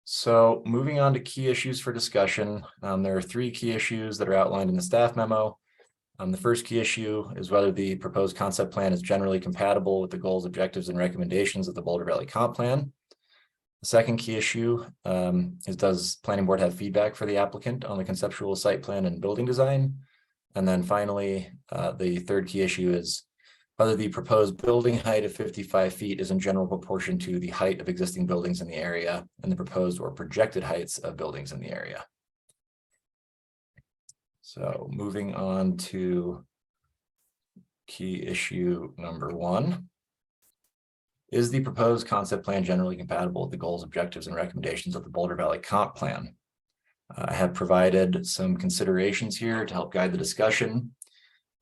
So moving on to key issues for discussion, there are 3 key issues that are outlined in the staff memo. The first key issue is whether the proposed concept plan is generally compatible with the goals, objectives, and recommendations of the Boulder Valley Comp Plan. The second key issue is, does planning board have feedback for the applicant on the conceptual site plan and building design? And then finally, the third key issue is, whether the proposed building height of 55 feet is in general proportion to the height of existing buildings in the area and the proposed or projected heights of buildings in the area. So moving on to key issue number 1. Is the proposed concept plan generally compatible with the goals, objectives, and recommendations of the Boulder Valley Comp Plan? I have provided some considerations here to help guide the discussion.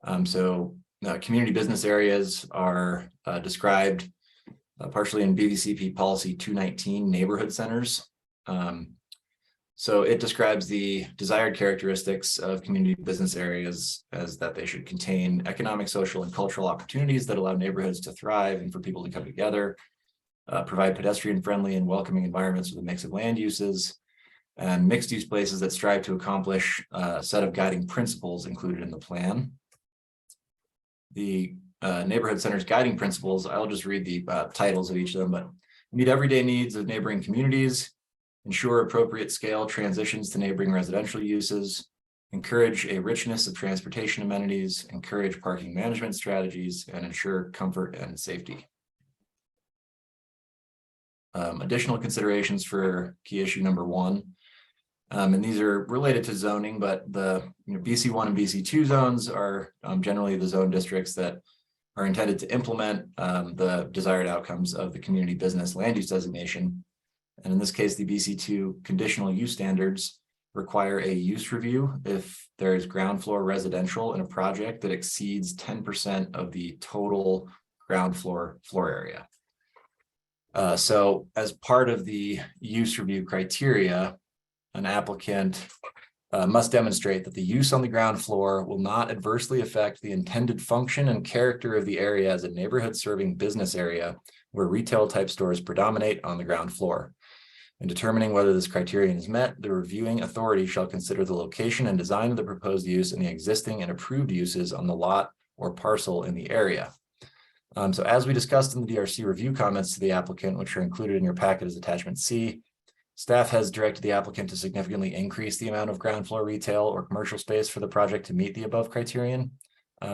Community business areas are described partially in BVCP policy 219 neighborhood centers. So it describes the desired characteristics of community business areas as that they should contain economic, social, and cultural opportunities that allow neighborhoods to thrive and for people to come together, provide pedestrian-friendly and welcoming environments with a mix of land uses, and mixed-use places that strive to accomplish a set of guiding principles included in the plan. The neighborhood center's guiding principles, I'll just read the titles of each of them, but meet everyday needs of neighboring communities, ensure appropriate scale transitions to neighboring residential uses, encourage a richness of transportation amenities, encourage parking management strategies, and ensure comfort and safety. Additional considerations for key issue number 1. And these are related to zoning, but the BC1 and BC2 zones are generally the zone districts that are intended to implement the desired outcomes of the community business land use designation. And in this case, the BC2 conditional use standards require a use review if there is ground floor residential in a project that exceeds 10% of the total ground floor area. So as part of the use review criteria, an applicant must demonstrate that the use on the ground floor will not adversely affect the intended function and character of the area as a neighborhood serving business area where retail type stores predominate on the ground floor. In determining whether this criterion is met, the reviewing authority shall consider the location and design of the proposed use and the existing and approved uses on the lot or parcel in the area. So as we discussed in the DRC review comments to the applicant, which are included in your packet as attachment C, staff has directed the applicant to significantly increase the amount of ground floor retail or commercial space for the project to meet the above criterion.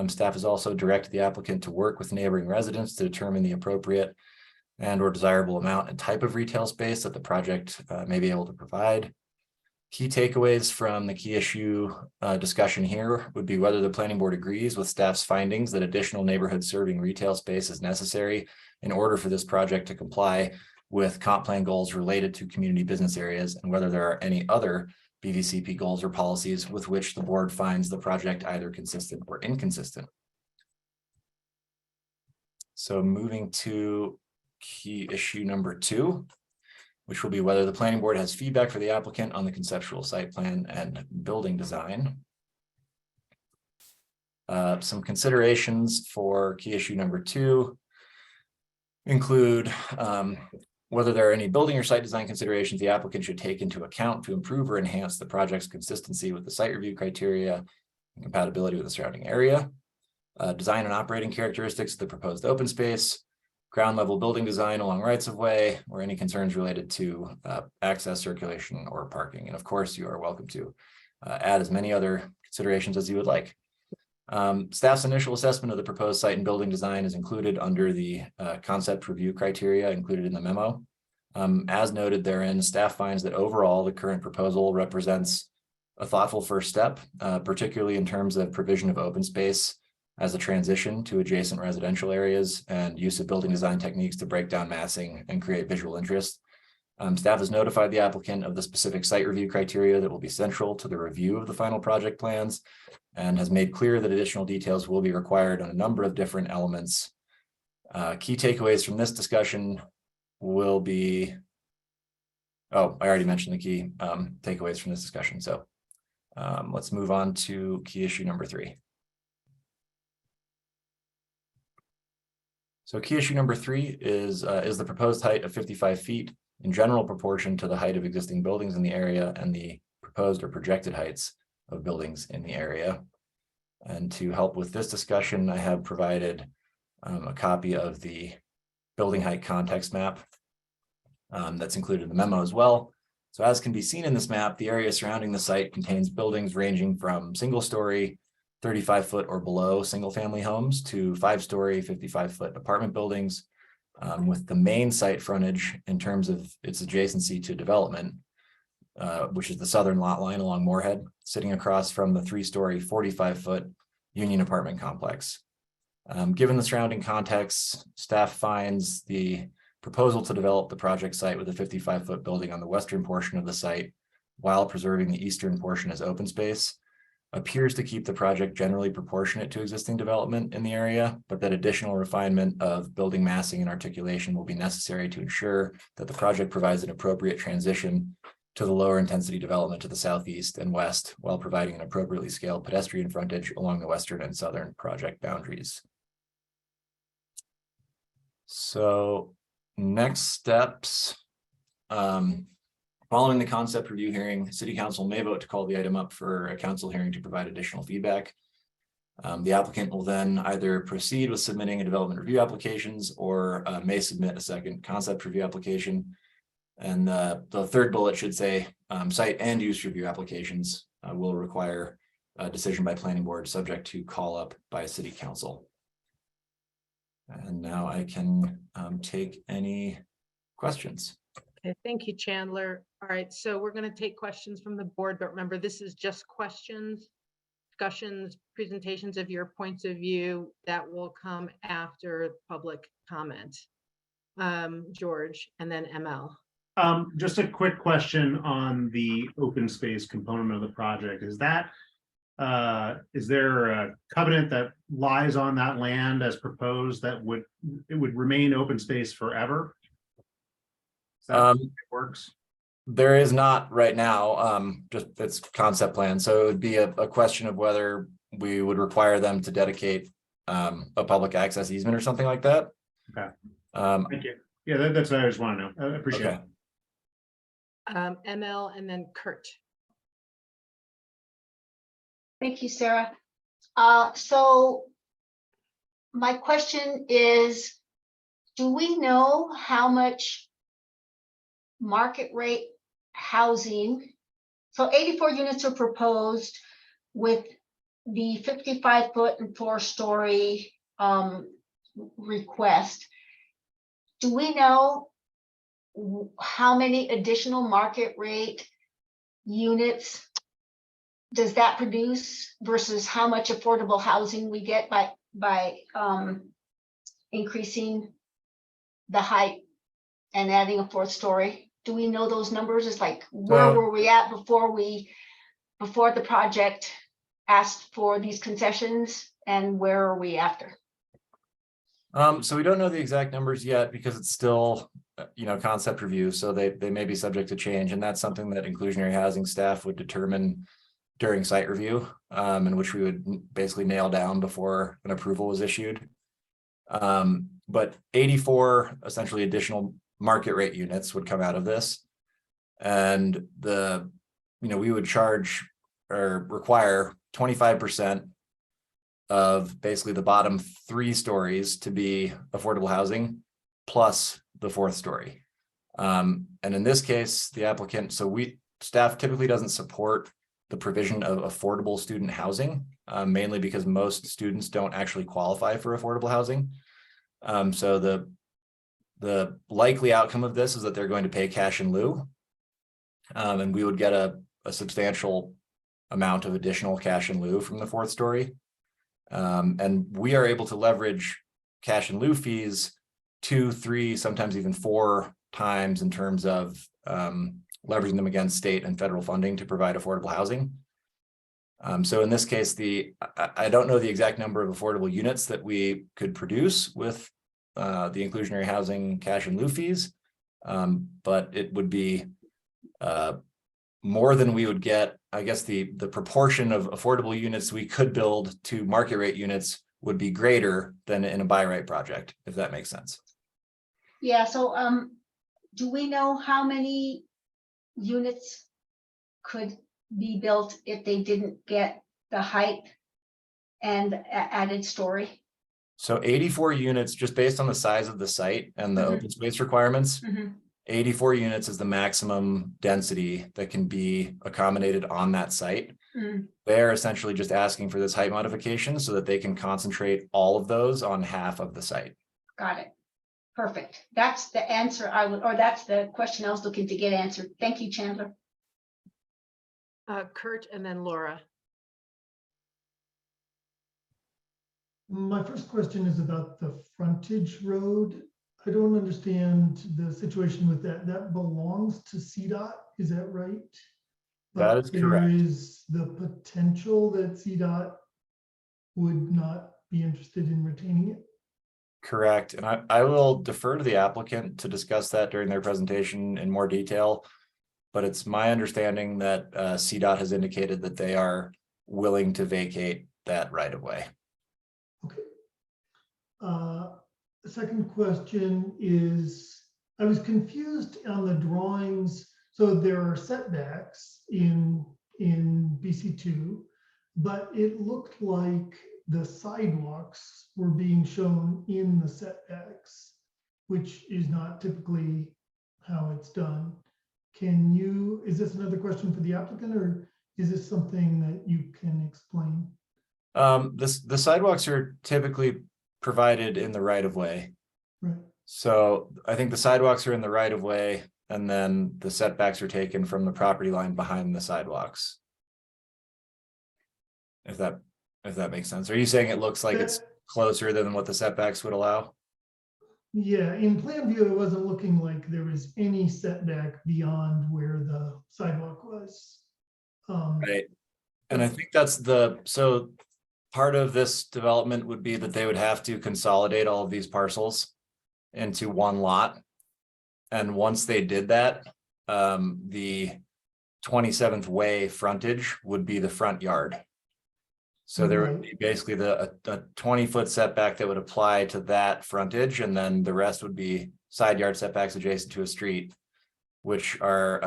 Staff has also directed the applicant to work with neighboring residents to determine the appropriate and or desirable amount and type of retail space that the project may be able to provide. Key takeaways from the key issue discussion here would be whether the planning board agrees with staff's findings that additional neighborhood serving retail space is necessary in order for this project to comply with comp plan goals related to community business areas, and whether there are any other BVCP goals or policies with which the board finds the project either consistent or inconsistent. So moving to key issue number 2, which will be whether the planning board has feedback for the applicant on the conceptual site plan and building design. Some considerations for key issue number 2 include whether there are any building or site design considerations the applicant should take into account to improve or enhance the project's consistency with the site review criteria and compatibility with the surrounding area, design and operating characteristics of the proposed open space, ground level building design along rights of way, or any concerns related to access, circulation, or parking. And of course, you are welcome to add as many other considerations as you would like. Staff's initial assessment of the proposed site and building design is included under the concept review criteria included in the memo. As noted therein, staff finds that overall the current proposal represents a thoughtful first step, particularly in terms of provision of open space as a transition to adjacent residential areas and use of building design techniques to break down massing and create visual interest. Staff has notified the applicant of the specific site review criteria that will be central to the review of the final project plans, and has made clear that additional details will be required on a number of different elements. Key takeaways from this discussion will be, oh, I already mentioned the key takeaways from this discussion. So let's move on to key issue number 3. So key issue number 3 is the proposed height of 55 feet in general proportion to the height of existing buildings in the area and the proposed or projected heights of buildings in the area. And to help with this discussion, I have provided a copy of the building height context map that's included in the memo as well. So as can be seen in this map, the area surrounding the site contains buildings ranging from single story 35-foot or below single-family homes to 5-story, 55-foot apartment buildings, with the main site frontage in terms of its adjacency to development, which is the southern lot line along Moorhead, sitting across from the 3-story, 45-foot Union apartment complex. Given the surrounding context, staff finds the proposal to develop the project site with a 55-foot building on the western portion of the site while preserving the eastern portion as open space appears to keep the project generally proportionate to existing development in the area, but that additional refinement of building massing and articulation will be necessary to ensure that the project provides an appropriate transition to the lower intensity development to the southeast and west while providing an appropriately scaled pedestrian frontage along the western and southern project boundaries. So next steps, following the concept review hearing, City Council may vote to call the item up for a council hearing to provide additional feedback. The applicant will then either proceed with submitting a development review applications or may submit a second concept review application. And the third bullet should say site and use review applications will require a decision by planning board subject to call up by City Council. And now I can take any questions. Okay, thank you, Chandler. All right, so we're going to take questions from the board, but remember, this is just questions, discussions, presentations of your points of view that will come after public comment. George, and then ML. Just a quick question on the open space component of the project. Is that, is there a covenant that lies on that land as proposed that would remain open space forever? Is that how it works? There is not right now, just it's concept plan. So it would be a question of whether we would require them to dedicate a public access easement or something like that. Okay. Thank you. Yeah, that's what I just want to know. I appreciate it. ML and then Kurt. Thank you, Sarah. So my question is, do we know how much market rate housing? So 84 units are proposed with the 55-foot and 4-story request. Do we know how many additional market rate units does that produce versus how much affordable housing we get by increasing the height and adding a 4th story? Do we know those numbers? It's like, where were we at before the project asked for these concessions, and where are we after? So we don't know the exact numbers yet because it's still, concept review. So they may be subject to change, and that's something that inclusionary housing staff would determine during site review, in which we would basically nail down before an approval was issued. But 84 essentially additional market rate units would come out of this, and we would charge or require 25% of basically the bottom 3 stories to be affordable housing plus the 4th story. And in this case, the applicant, staff typically doesn't support the provision of affordable student housing, mainly because most students don't actually qualify for affordable housing. So the likely outcome of this is that they're going to pay cash in lieu, and we would get a substantial amount of additional cash in lieu from the 4th story. And we are able to leverage cash in lieu fees 2, 3, sometimes even 4 times in terms of leveraging them against state and federal funding to provide affordable housing. So in this case, I don't know the exact number of affordable units that we could produce with the inclusionary housing cash in lieu fees, but it would be more than we would get. I guess the proportion of affordable units we could build to market rate units would be greater than in a buy right project, if that makes sense. Yeah, so do we know how many units could be built if they didn't get the height and added story? So 84 units, just based on the size of the site and the open space requirements, 84 units is the maximum density that can be accommodated on that site. They're essentially just asking for this height modification so that they can concentrate all of those on half of the site. Got it. Perfect. That's the answer that's the question I was looking to get answered. Thank you, Chandler. Kurt and then Laura. My first question is about the frontage road. I don't understand the situation with that. That belongs to CDOT, is that right? That is But correct. there is the potential that CDOT would not be interested in retaining it. Correct. And I will defer to the applicant to discuss that during their presentation in more detail. But it's my understanding that CDOT has indicated that they are willing to vacate that right of way. Okay. The second question is, I was confused on the drawings. So there are setbacks in BC2, but it looked like the sidewalks were being shown in the setbacks, which is not typically how it's done. Is this another question for the applicant, or is this something that you can explain? The sidewalks are typically provided in the right of way. Right. So I think the sidewalks are in the right of way, and then the setbacks are taken from the property line behind the sidewalks. If that makes sense. Are you saying it looks like it's closer than what the setbacks would allow? Yeah, in plan view, it wasn't looking like there was any setback beyond where the sidewalk was. Right. And I think so part of this development would be that they would have to consolidate all of these parcels into one lot. And once they did that, the 27th Way frontage would be the front yard. So there would be basically a 20-foot setback that would apply to that frontage, and then the rest would be side yard setbacks adjacent to a street, which are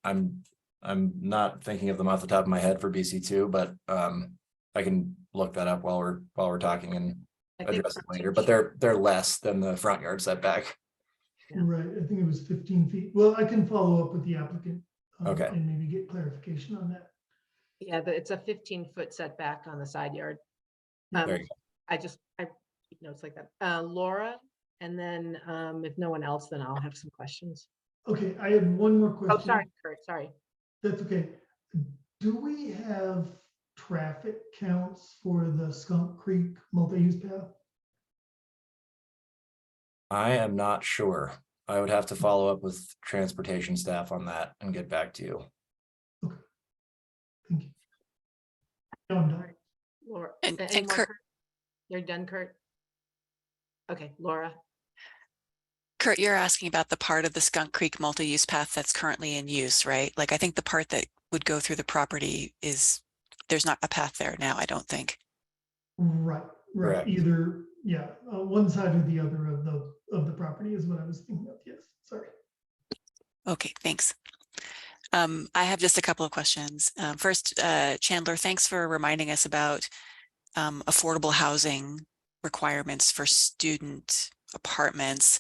I'm not thinking of them off the top of my head for BC2, but I can look that up while we're talking and address it later. But they're less than the front yard setback. Right, I think it was 15 feet. Well, I can follow up with the applicant. Okay. And maybe get clarification on that. Yeah, it's a 15-foot setback on the side yard. There you go. I keep notes like that. Laura, and then if no one else, then I'll have some questions. Okay, I had one more question. Oh, sorry, Kurt, sorry. That's okay. Do we have traffic counts for the Skunk Creek multi-use path? I am not sure. I would have to follow up with transportation staff on that and get back to you. Thank you. No, I'm done. Laura, And any more, Kurt, you're done, Kurt? Okay, Laura. Kurt, you're asking about the part of the Skunk Creek multi-use path that's currently in use, right? Like, I think the part that would go through the property there's not a path there now, I don't think. Right. Correct. Either, yeah, one side or the other of the property is what I was thinking of. Yes, sorry. Okay, thanks. I have just a couple of questions. First, Chandler, thanks for reminding us about affordable housing requirements for student apartments.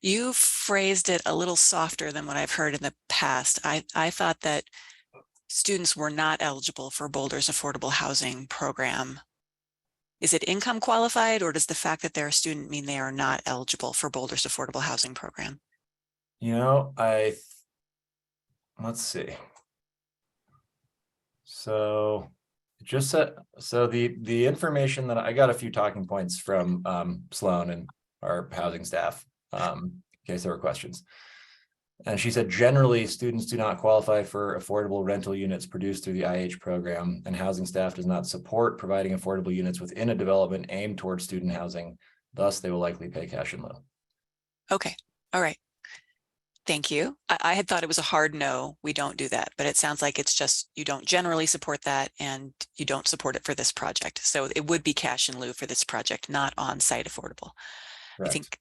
You phrased it a little softer than what I've heard in the past. I thought that students were not eligible for Boulder's affordable housing program. Is it income qualified, or does the fact that they're a student mean they are not eligible for Boulder's affordable housing program? Let's see. So just the information that I got, a few talking points from Sloan and our housing staff, in case there were questions. And she said, generally, students do not qualify for affordable rental units produced through the IH program, and housing staff does not support providing affordable units within a development aimed towards student housing. Thus, they will likely pay cash in lieu. Okay, all right. Thank you. I had thought it was a hard no, we don't do that, but it sounds like it's just you don't generally support that and you don't support it for this project. So it would be cash in lieu for this project, not on-site affordable. Correct. I think,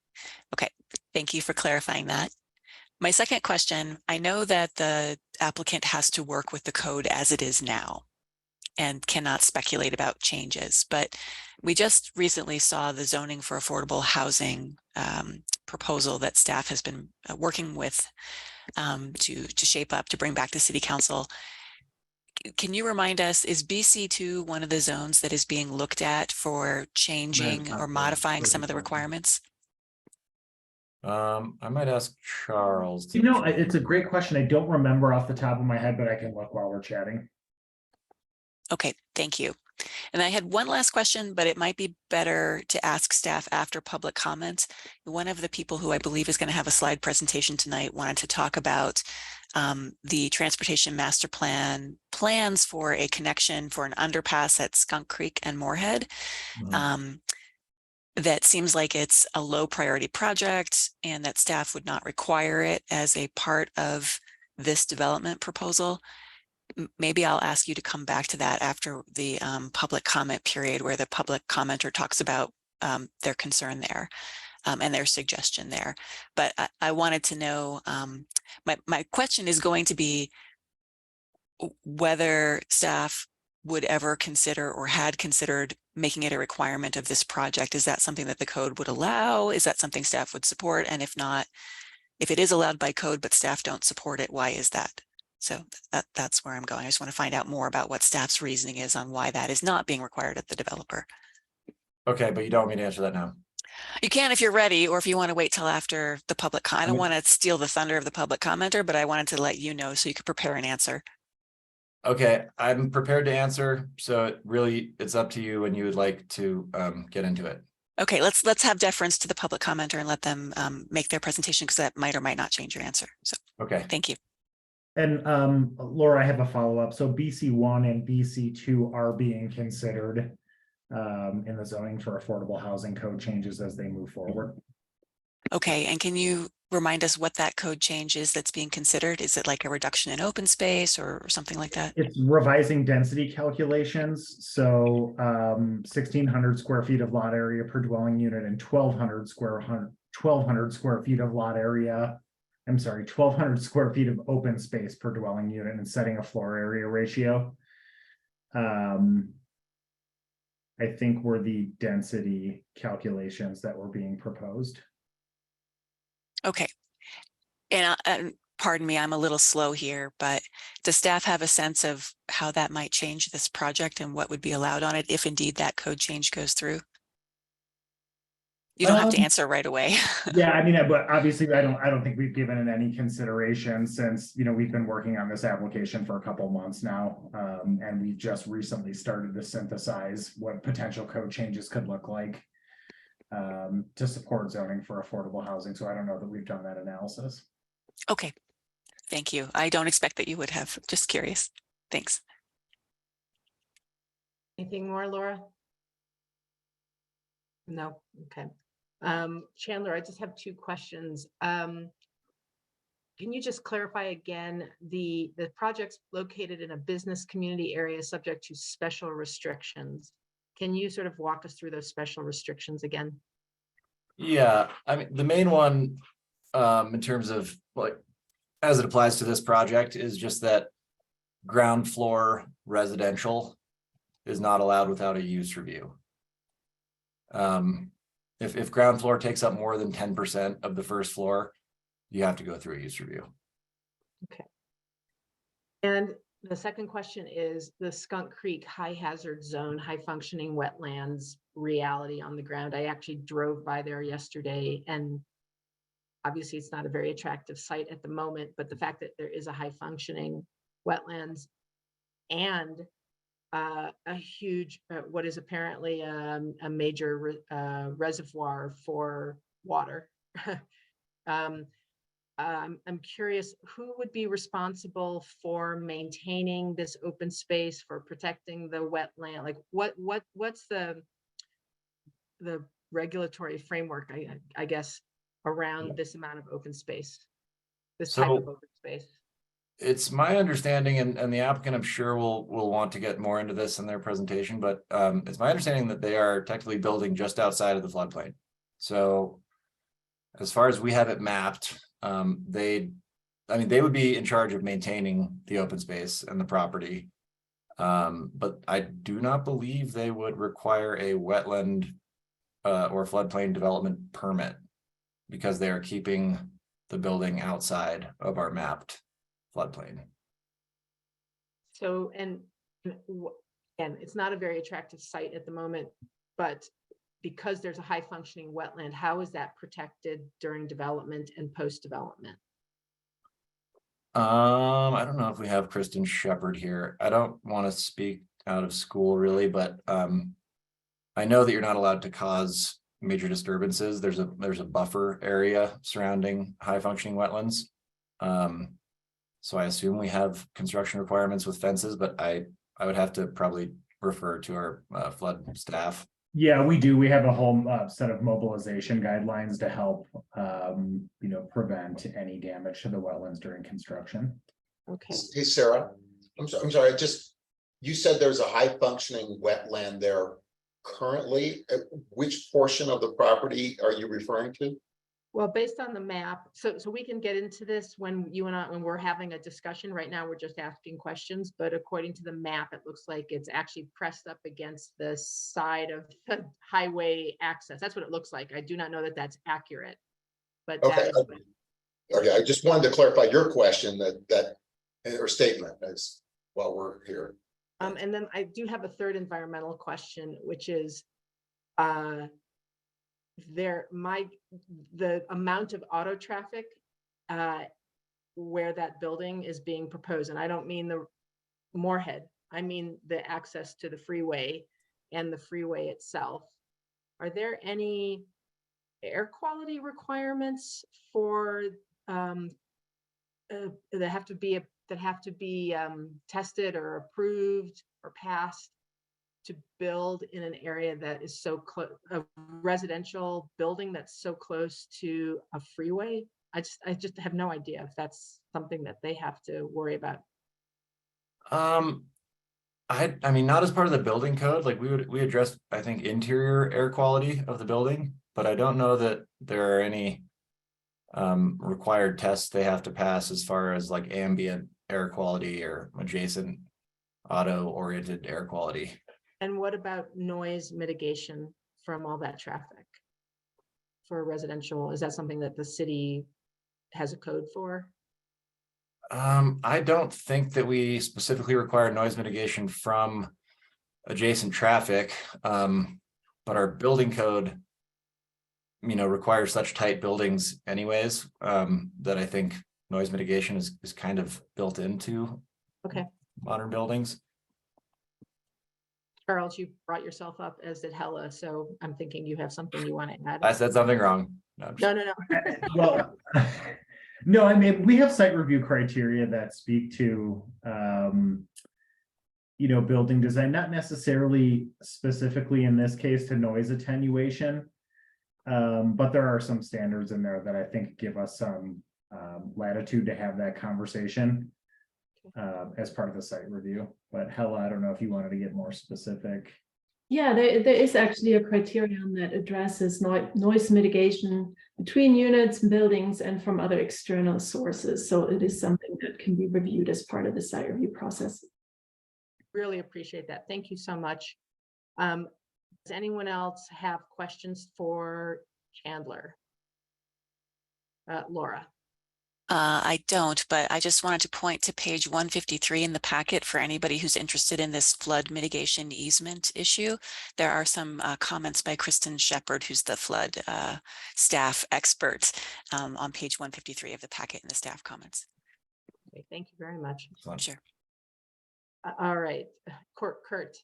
okay, thank you for clarifying that. My second question, I know that the applicant has to work with the code as it is now. and cannot speculate about changes. But we just recently saw the zoning for affordable housing proposal that staff has been working with to shape up, to bring back to City Council. Can you remind us, is BC2 one of the zones that is being looked at for changing or modifying some of the requirements? I might ask Charles. You know, it's a great question. I don't remember off the top of my head, but I can look while we're chatting. Okay, thank you. And I had one last question, but it might be better to ask staff after public comment. One of the people who I believe is going to have a slide presentation tonight wanted to talk about the transportation master plan plans for a connection for an underpass at Skunk Creek and Moorhead. That seems like it's a low priority project and that staff would not require it as a part of this development proposal. Maybe I'll ask you to come back to that after the public comment period, where the public commenter talks about their concern there and their suggestion there. But I wanted to know, my question is going to be whether staff would ever consider or had considered making it a requirement of this project. Is that something that the code would allow? Is that something staff would support? And if not, if it is allowed by code, but staff don't support it, why is that? So that's where I'm going. I just want to find out more about what staff's reasoning is on why that is not being required of the developer. Okay, but you don't want me to answer that now. You can if you're ready, or if you want to wait till after the public. I don't want to steal the thunder of the public commenter, but I wanted to let you know so you could prepare an answer. Okay, I'm prepared to answer. So it's up to you when you would like to get into it. Okay, let's have deference to the public commenter and let them make their presentation, because that might or might not change your answer. So, okay, thank you. And Laura, I have a follow-up. So BC1 and BC2 are being considered in the zoning for affordable housing code changes as they move forward. Okay, and can you remind us what that code change is that's being considered? Is it like a reduction in open space or something like that? It's revising density calculations. So 1,600 square feet of lot area per dwelling unit and 1,200 square feet of lot area. I'm sorry, 1,200 square feet of open space per dwelling unit, and setting a floor area ratio. I think were the density calculations that were being proposed. Okay. And pardon me, I'm a little slow here, but does staff have a sense of how that might change this project and what would be allowed on it if indeed that code change goes through? You don't have to answer right away. Yeah, I mean, but obviously I don't think we've given it any consideration since, we've been working on this application for a couple months now. And we just recently started to synthesize what potential code changes could look like to support zoning for affordable housing. So I don't know that we've done that analysis. Okay, thank you. I don't expect that you would have, just curious. Thanks. Anything more, Laura? No, okay. Chandler, I just have two questions. Can you just clarify again, the project's located in a business community area subject to special restrictions? Can you sort of walk us through those special restrictions again? Yeah, I mean, the main one in terms of like, as it applies to this project, is just that ground floor residential is not allowed without a use review. If ground floor takes up more than 10% of the first floor, you have to go through a use review. Okay. And the second question is the Skunk Creek high hazard zone, high functioning wetlands reality on the ground. I actually drove by there yesterday, and obviously it's not a very attractive site at the moment, but the fact that there is a high functioning wetlands and a huge, what is apparently a major reservoir for water. I'm curious, who would be responsible for maintaining this open space, for protecting the wetland? Like what's the regulatory framework, I guess, around this amount of open space, this type of open space? It's my understanding, and the applicant, I'm sure will want to get more into this in their presentation, but it's my understanding that they are technically building just outside of the floodplain. So as far as we have it mapped, they would be in charge of maintaining the open space and the property. But I do not believe they would require a wetland or floodplain development permit because they are keeping the building outside of our mapped floodplain. So, and it's not a very attractive site at the moment, but because there's a high functioning wetland, how is that protected during development and post-development? I don't know if we have Kristen Shepherd here. I don't want to speak out of school really, but I know that you're not allowed to cause major disturbances. There's a buffer area surrounding high functioning wetlands. So I assume we have construction requirements with fences, but I would have to probably refer to our flood staff. Yeah, we do. We have a whole set of mobilization guidelines to help, prevent any damage to the wetlands during construction. Okay. Hey, Sarah, I'm sorry, you said there's a high functioning wetland there currently. Which portion of the property are you referring to? Well, based on the map, so we can get into this when when we're having a discussion. Right now, we're just asking questions, but according to the map, it looks like it's actually pressed up against the side of the highway access. That's what it looks like. I do not know that that's accurate, but Okay. Okay, I just wanted to clarify your question or statement as while we're here. And then I do have a third environmental question, which is the amount of auto traffic where that building is being proposed, and I don't mean the Moorhead, I mean the access to the freeway and the freeway itself. Are there any air quality requirements for that have to be tested or approved or passed to build in an area that is so close, a residential building that's so close to a freeway? I just have no idea if that's something that they have to worry about. I mean, not as part of the building code. Like we address, I think, interior air quality of the building, but I don't know that there are any required tests they have to pass as far as like ambient air quality or adjacent auto-oriented air quality. And what about noise mitigation from all that traffic for residential? Is that something that the city has a code for? I don't think that we specifically require noise mitigation from adjacent traffic, but our building code, requires such tight buildings anyways, that I think noise mitigation is kind of built into modern buildings. Charles, you brought yourself up, as did Hella, so I'm thinking you have something you want to add. I said something wrong. No. Well, no, I mean, we have site review criteria that speak to, building design, not necessarily specifically in this case to noise attenuation. But there are some standards in there that I think give us some latitude to have that conversation as part of the site review. But Hella, I don't know if you wanted to get more specific. Yeah, there is actually a criterion that addresses noise mitigation between units, buildings, and from other external sources. So it is something that can be reviewed as part of the site review process. Really appreciate that. Thank you so much. Does anyone else have questions for Chandler? Laura. I don't, but I just wanted to point to page 153 in the packet for anybody who's interested in this flood mitigation easement issue. There are some comments by Kristen Shepherd, who's the flood staff expert, on page 153 of the packet in the staff comments. Okay, thank you very much. Sure. All right, Kurt.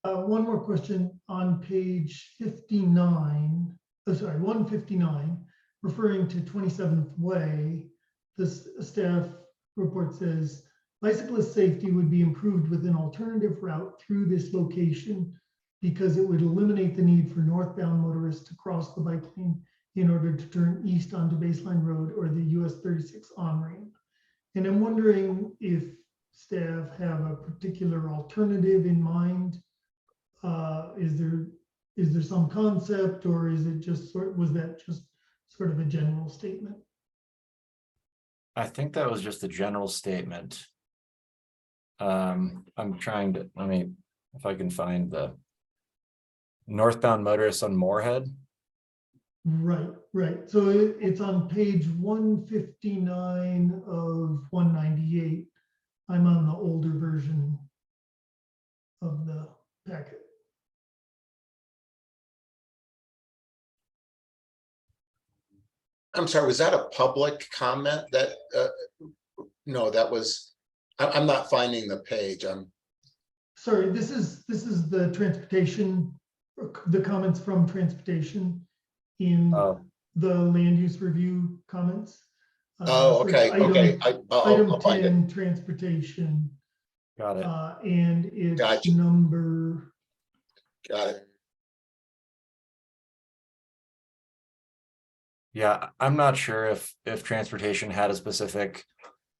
One more question on page 59. 159, referring to 27th Way, this staff report says bicyclist safety would be improved with an alternative route through this location because it would eliminate the need for northbound motorists to cross the bike lane in order to turn east onto Baseline Road or the US 36 on-ramp. And I'm wondering if staff have a particular alternative in mind. Is there some concept, or is it just was that just sort of a general statement? I think that was just a general statement. I'm trying to, let me, if I can find the northbound motorists on Moorhead. Right. So it's on page 159 of 198. I'm on the older version of the packet. I'm sorry, was that a public comment that, no, that was, I'm not finding the page. Sorry, this is the transportation, the comments from transportation in the land use review comments. Oh, So it's okay, okay. Item I'll find it. 10, transportation. Got it. And it's Gotcha. number. Got it. Yeah, I'm not sure if transportation had a specific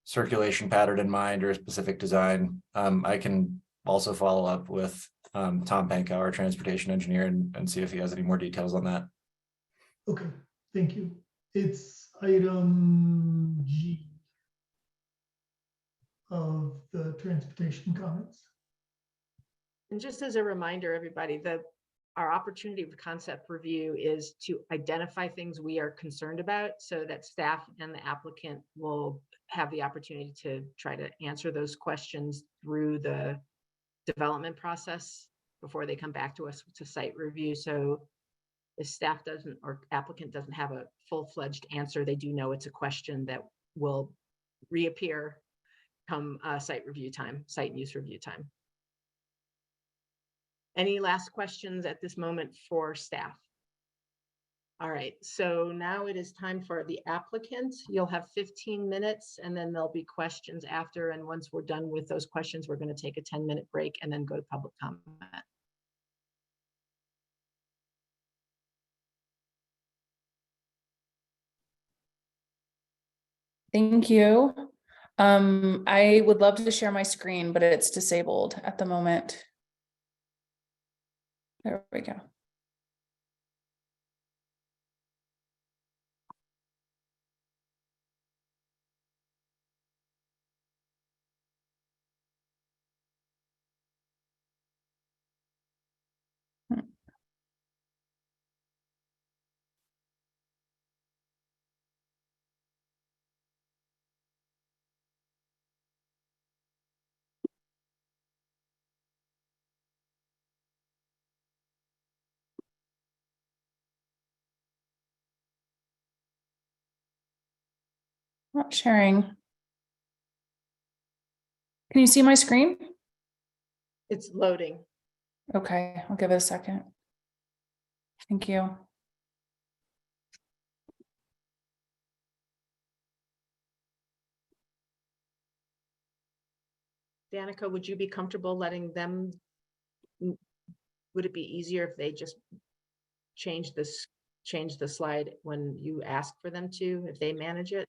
circulation pattern in mind or a specific design. I can also follow up with Tom Pankow, our transportation engineer, and see if he has any more details on that. Okay, thank you. It's item G of the transportation comments. And just as a reminder, everybody, our opportunity for concept review is to identify things we are concerned about so that staff and the applicant will have the opportunity to try to answer those questions through the development process before they come back to us to site review. So if staff doesn't or applicant doesn't have a full-fledged answer, they do know it's a question that will reappear come site review time, site and use review time. Any last questions at this moment for staff? All right, so now it is time for the applicant. You'll have 15 minutes and then there'll be questions after. And once we're done with those questions, we're going to take a 10-minute break and then go to public comment. Thank you. I would love to share my screen, but it's disabled at the moment. There we go. Not sharing. Can you see my screen? It's loading. Okay, I'll give it a second. Thank you. Danica, would you be comfortable letting them, would it be easier if they just change the slide when you ask for them to, if they manage it?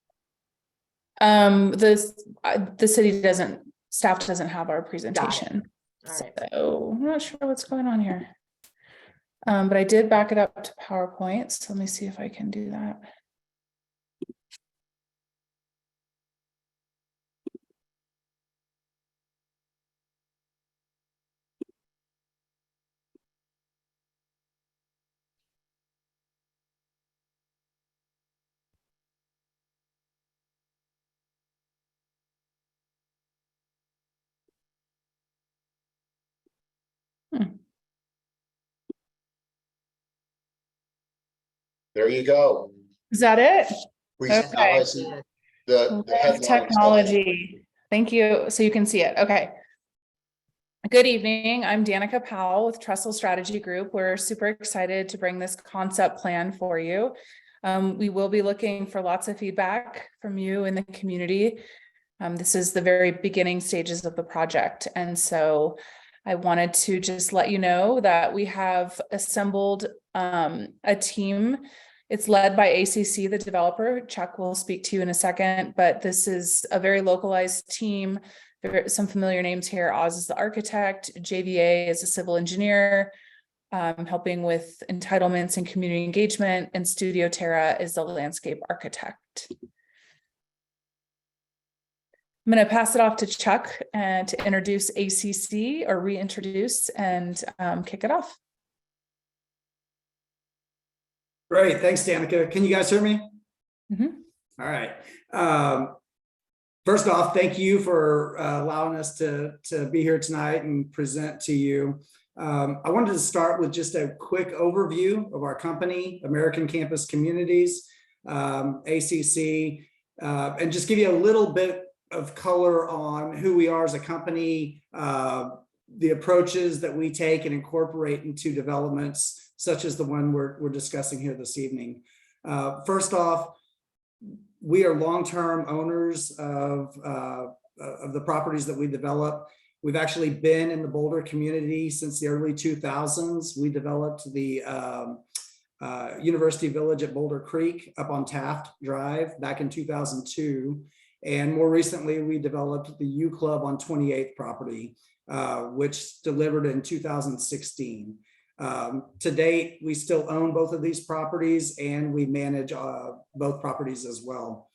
The city staff doesn't have our presentation. All right. So I'm not sure what's going on here. But I did back it up to PowerPoint. So let me see if I can do that. There you go. Is that it? Now I see the headline. Technology. Thank you. So you can see it. Okay. Good evening. I'm Danica Powell with Trestle Strategy Group. We're super excited to bring this concept plan for you. We will be looking for lots of feedback from you in the community. This is the very beginning stages of the project. And so I wanted to just let you know that we have assembled a team. It's led by ACC, the developer. Chuck will speak to you in a second, but this is a very localized team. There are some familiar names here. Oz is the architect, JVA is a civil engineer, helping with entitlements and community engagement, and Studio Terra is the landscape architect. I'm going to pass it off to Chuck and to introduce ACC or reintroduce and kick it off. Great, thanks, Danica. Can you guys hear me? Mhm. All right. First off, thank you for allowing us to be here tonight and present to you. I wanted to start with just a quick overview of our company, American Campus Communities, ACC, and just give you a little bit of color on who we are as a company, the approaches that we take and incorporate into developments such as the one we're discussing here this evening. First off, we are long-term owners of the properties that we develop. We've actually been in the Boulder community since the early 2000s. We developed the University Village at Boulder Creek up on Taft Drive back in 2002. And more recently, we developed the U Club on 28th property, which delivered in 2016. To date, we still own both of these properties and we manage both properties as well.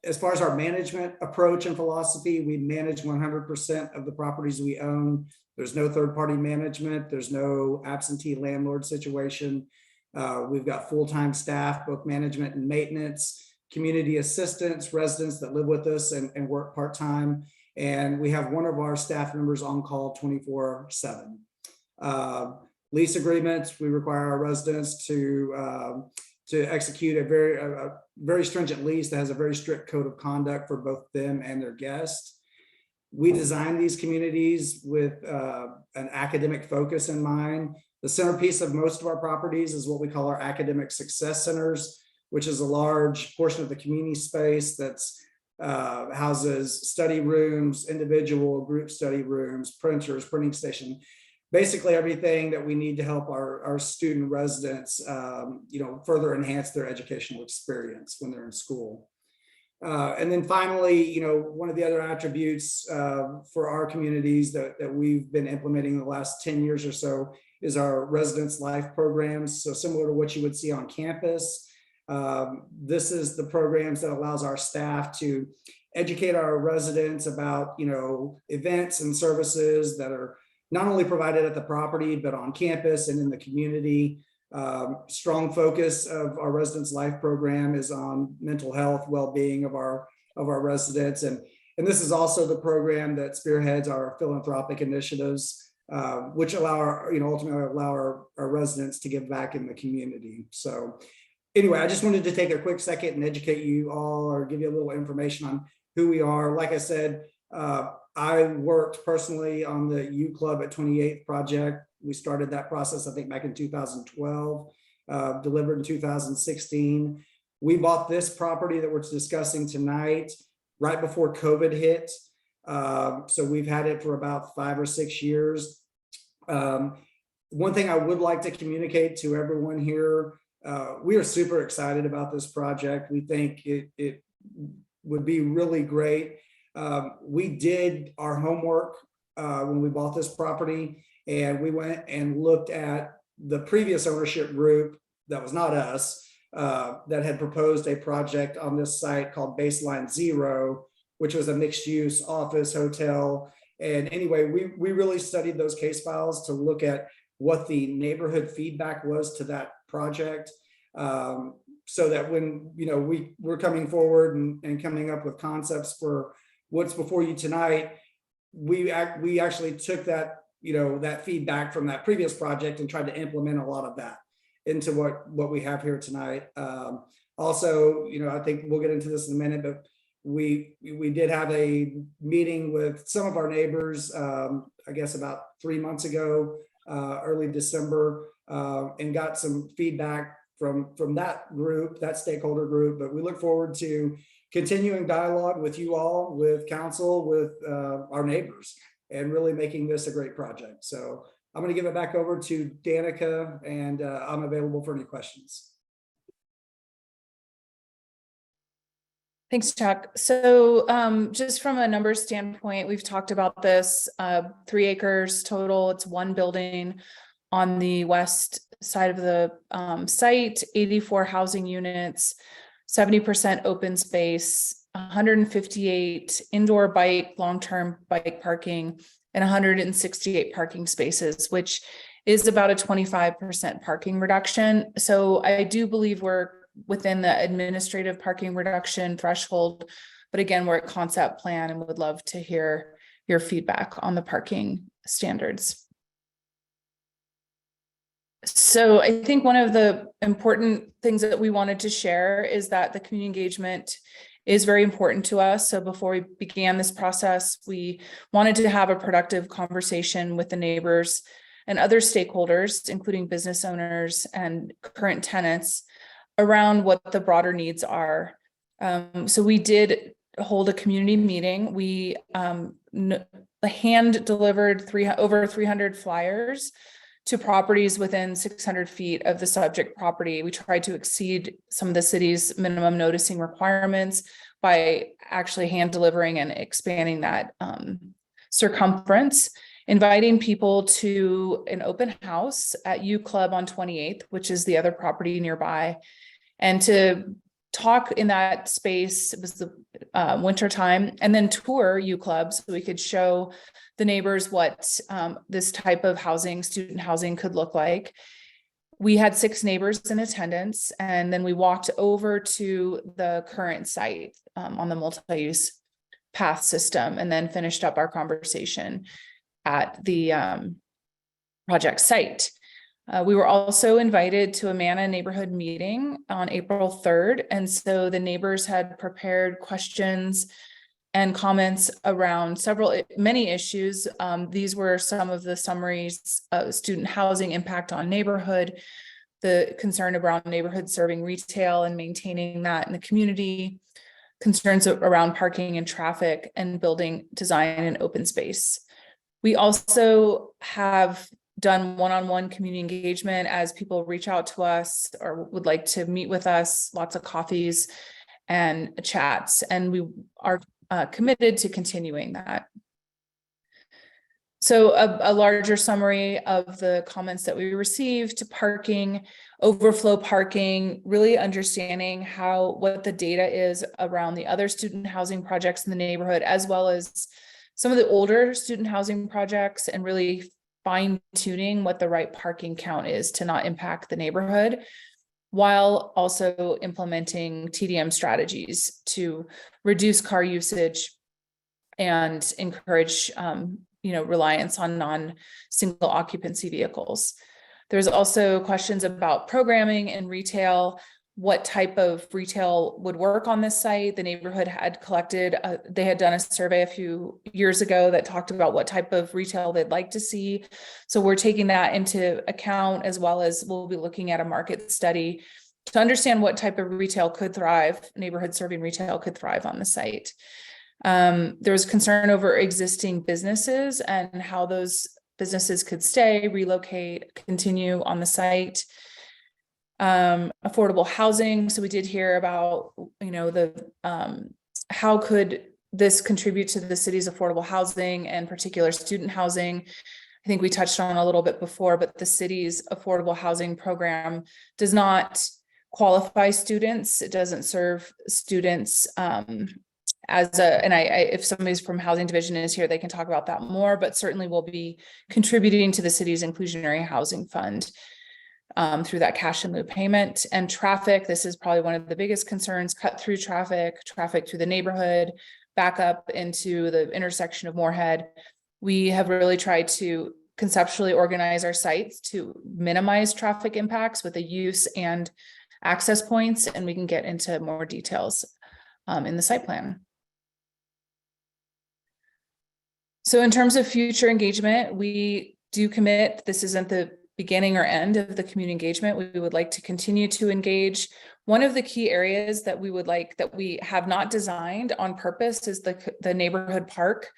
As far as our management approach and philosophy, we manage 100% of the properties we own. There's no third-party management. There's no absentee landlord situation. We've got full-time staff, both management and maintenance, community assistants, residents that live with us and work part-time. And we have one of our staff members on call 24/7. Lease agreements, we require our residents to execute a very stringent lease that has a very strict code of conduct for both them and their guests. We design these communities with an academic focus in mind. The centerpiece of most of our properties is what we call our academic success centers, which is a large portion of the community space that's houses study rooms, individual group study rooms, printers, printing station, basically everything that we need to help our student residents, further enhance their educational experience when they're in school. And then finally, one of the other attributes for our communities that we've been implementing the last 10 years or so is our Residence Life programs. So similar to what you would see on campus, this is the programs that allows our staff to educate our residents about, events and services that are not only provided at the property, but on campus and in the community. Strong focus of our Residence Life program is on mental health, well-being of our residents. And this is also the program that spearheads our philanthropic initiatives, which ultimately allow our residents to give back in the community. So anyway, I just wanted to take a quick second and educate you all or give you a little information on who we are. Like I said, I worked personally on the U Club at 28th project. We started that process, I think, back in 2012, delivered in 2016. We bought this property that we're discussing tonight right before COVID hit. So we've had it for about 5 or 6 years. One thing I would like to communicate to everyone here, we are super excited about this project. We think it would be really great. We did our homework when we bought this property, and we went and looked at the previous ownership group that was not us, that had proposed a project on this site called Baseline Zero, which was a mixed-use office hotel. And anyway, we really studied those case files to look at what the neighborhood feedback was to that project, so that when we're coming forward and coming up with concepts for what's before you tonight, we actually took that that feedback from that previous project and tried to implement a lot of that into what we have here tonight. Also, I think we'll get into this in a minute, but we did have a meeting with some of our neighbors, I guess about 3 months ago, early December, and got some feedback from that group, that stakeholder group. But we look forward to continuing dialogue with you all, with council, with our neighbors, and really making this a great project. So I'm going to give it back over to Danica, and I'm available for any questions. Thanks, Chuck. So just from a numbers standpoint, we've talked about this 3 acres total. It's 1 building on the west side of the site, 84 housing units, 70% open space, 158 indoor bike, long-term bike parking, and 168 parking spaces, which is about a 25% parking reduction. So I do believe we're within the administrative parking reduction threshold. But again, we're at concept plan and would love to hear your feedback on the parking standards. So I think one of the important things that we wanted to share is that the community engagement is very important to us. So before we began this process, we wanted to have a productive conversation with the neighbors and other stakeholders, including business owners and current tenants, around what the broader needs are. So we did hold a community meeting. We hand delivered over 300 flyers to properties within 600 feet of the subject property. We tried to exceed some of the city's minimum noticing requirements by actually hand delivering and expanding that circumference, inviting people to an open house at U Club on 28th, which is the other property nearby, and to talk in that space. It was the winter time, and then tour U Club so we could show the neighbors what this type of housing, student housing, could look like. We had 6 neighbors in attendance, and then we walked over to the current site on the multi-use path system, and then finished up our conversation at the project site. We were also invited to a Amana neighborhood meeting on April 3rd. And so the neighbors had prepared questions and comments around many issues. These were some of the summaries of student housing impact on neighborhood, the concern around neighborhood serving retail and maintaining that in the community, concerns around parking and traffic, and building design and open space. We also have done one-on-one community engagement as people reach out to us or would like to meet with us, lots of coffees and chats, and we are committed to continuing that. So a larger summary of the comments that we received: parking, overflow parking, really understanding what the data is around the other student housing projects in the neighborhood, as well as some of the older student housing projects, and really fine-tuning what the right parking count is to not impact the neighborhood, while also implementing TDM strategies to reduce car usage and encourage reliance on non-single occupancy vehicles. There's also questions about programming and retail. What type of retail would work on this site? The neighborhood had collected, they had done a survey a few years ago that talked about what type of retail they'd like to see. So we're taking that into account, as well as we'll be looking at a market study to understand what type of retail could thrive, neighborhood serving retail could thrive on the site. There's concern over existing businesses and how those businesses could stay, relocate, continue on the site. Affordable housing. So we did hear about, how could this contribute to the city's affordable housing and particular student housing? I think we touched on a little bit before, but the city's affordable housing program does not qualify students. It doesn't serve students if somebody's from housing division is here, they can talk about that more, but certainly will be contributing to the city's inclusionary housing fund through that cash in lieu payment. And traffic, this is probably one of the biggest concerns: cut through traffic through the neighborhood, back up into the intersection of Moorhead. We have really tried to conceptually organize our sites to minimize traffic impacts with the use and access points, and we can get into more details in the site plan. So in terms of future engagement, we do commit, this isn't the beginning or end of the community engagement. We would like to continue to engage. One of the key areas that we have not designed on purpose is the neighborhood park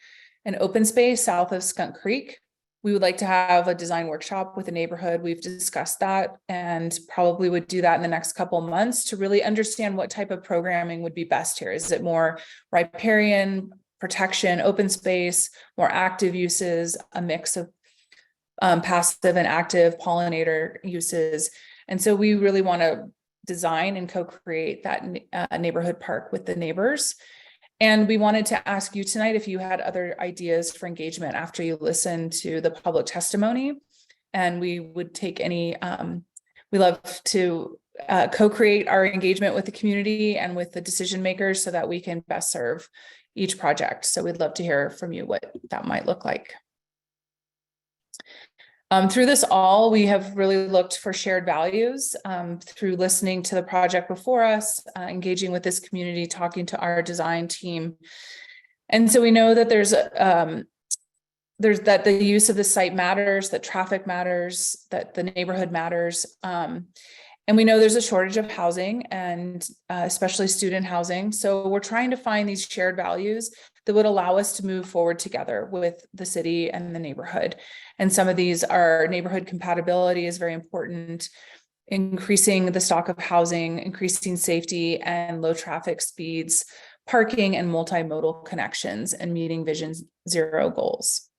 and open space south of Skunk Creek. We would like to have a design workshop with the neighborhood. We've discussed that and probably would do that in the next couple of months to really understand what type of programming would be best here. Is it more riparian protection, open space, more active uses, a mix of passive and active pollinator uses? And so we really want to design and co-create that neighborhood park with the neighbors. And we wanted to ask you tonight if you had other ideas for engagement after you listened to the public testimony. And we would take any, we love to co-create our engagement with the community and with the decision makers so that we can best serve each project. So we'd love to hear from you what that might look like. Through this all, we have really looked for shared values through listening to the project before us, engaging with this community, talking to our design team. And so we know that there's that the use of the site matters, that traffic matters, that the neighborhood matters. And we know there's a shortage of housing and especially student housing. So we're trying to find these shared values that would allow us to move forward together with the city and the neighborhood. And some of these are neighborhood compatibility is very important, increasing the stock of housing, increasing safety and low traffic speeds, parking and multimodal connections, and meeting Vision Zero goals.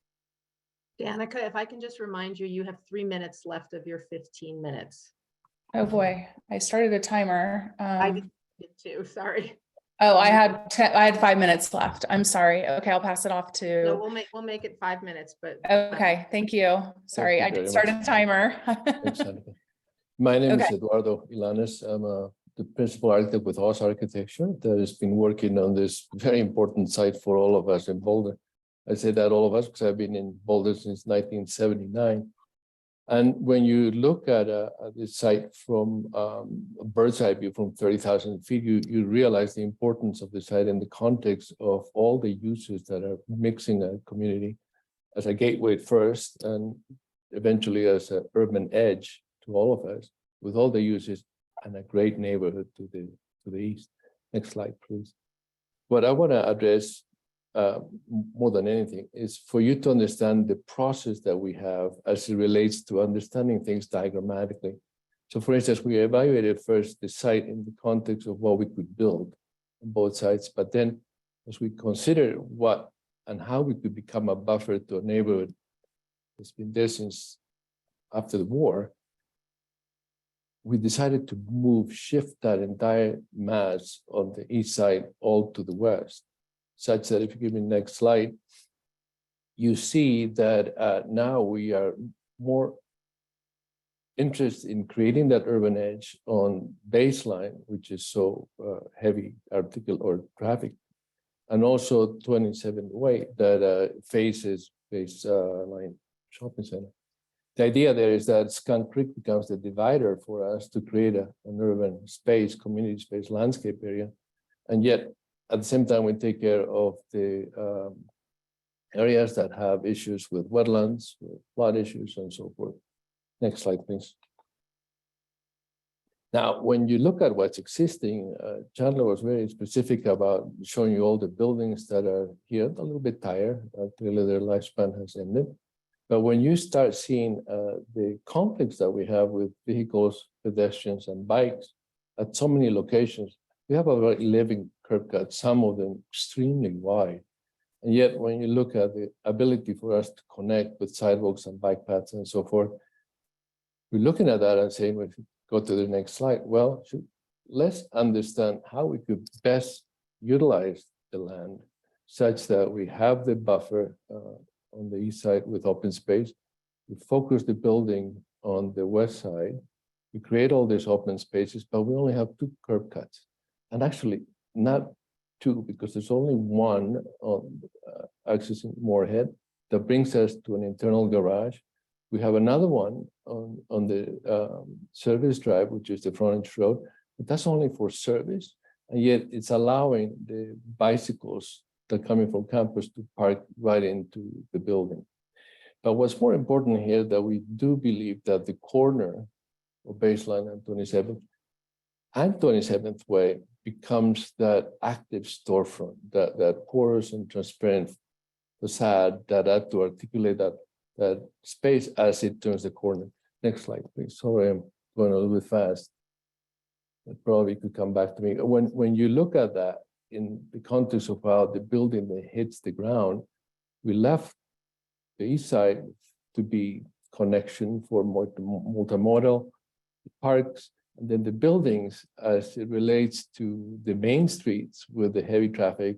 Danica, if I can just remind you, you have 3 minutes left of your 15 minutes. Oh boy, I started a timer. I did too, sorry. Oh, I had 5 minutes left. I'm sorry. Okay, I'll pass it off to. No, we'll make it 5 minutes, but. Okay, thank you. Sorry, you I very did start a timer. Thanks, Danica. My name is Okay. Eduardo Ilanes. I'm the principal architect with Oz Architecture that has been working on this very important site for all of us in Boulder. I say that all of us because I've been in Boulder since 1979. And when you look at this site from a bird's eye view from 30,000 feet, you realize the importance of the site in the context of all the uses that are mixing a community as a gateway first, and eventually as an urban edge to all of us, with all the uses and a great neighborhood to the east. Next slide, please. What I want to address more than anything is for you to understand the process that we have as it relates to understanding things diagrammatically. So for instance, we evaluated first the site in the context of what we could build on both sides, but then as we consider what and how we could become a buffer to a neighborhood that's been there since after the war, we decided to shift that entire mass on the east side all to the west, such that if you give me the next slide, you see that now we are more interested in creating that urban edge on baseline, which is so heavy or traffic, and also 27th Way that faces Baseline Shopping Center. The idea there is that Skunk Creek becomes the divider for us to create an urban space, community space, landscape area, and yet at the same time, we take care of the areas that have issues with wetlands, with flood issues, and so forth. Next slide, please. Now, when you look at what's existing, Chandler was very specific about showing you all the buildings that are here, a little bit tired. Clearly, their lifespan has ended. But when you start seeing the conflicts that we have with vehicles, pedestrians, and bikes at so many locations, we have about 11 curb cuts, some of them extremely wide. And yet, when you look at the ability for us to connect with sidewalks and bike paths and so forth, we're looking at that and saying, well, if you go to the next slide, well, let's understand how we could best utilize the land such that we have the buffer on the east side with open space. We focus the building on the west side. We create all these open spaces, but we only have 2 curb cuts. And actually, not 2, because there's only one on accessing Moorhead that brings us to an internal garage. We have another one on the service drive, which is the frontage road, but that's only for service. And yet it's allowing the bicycles that are coming from campus to park right into the building. But what's more important here that we do believe that the corner of Baseline and 27th and 27th Way becomes that active storefront, that porous and transparent facade that had to articulate that space as it turns the corner. Next slide, please. Sorry, I'm going a little bit fast. It probably could come back to me. When you look at that in the context of how the building hits the ground, we left the east side to be connection for multimodal parks, and then the buildings as it relates to the main streets with the heavy traffic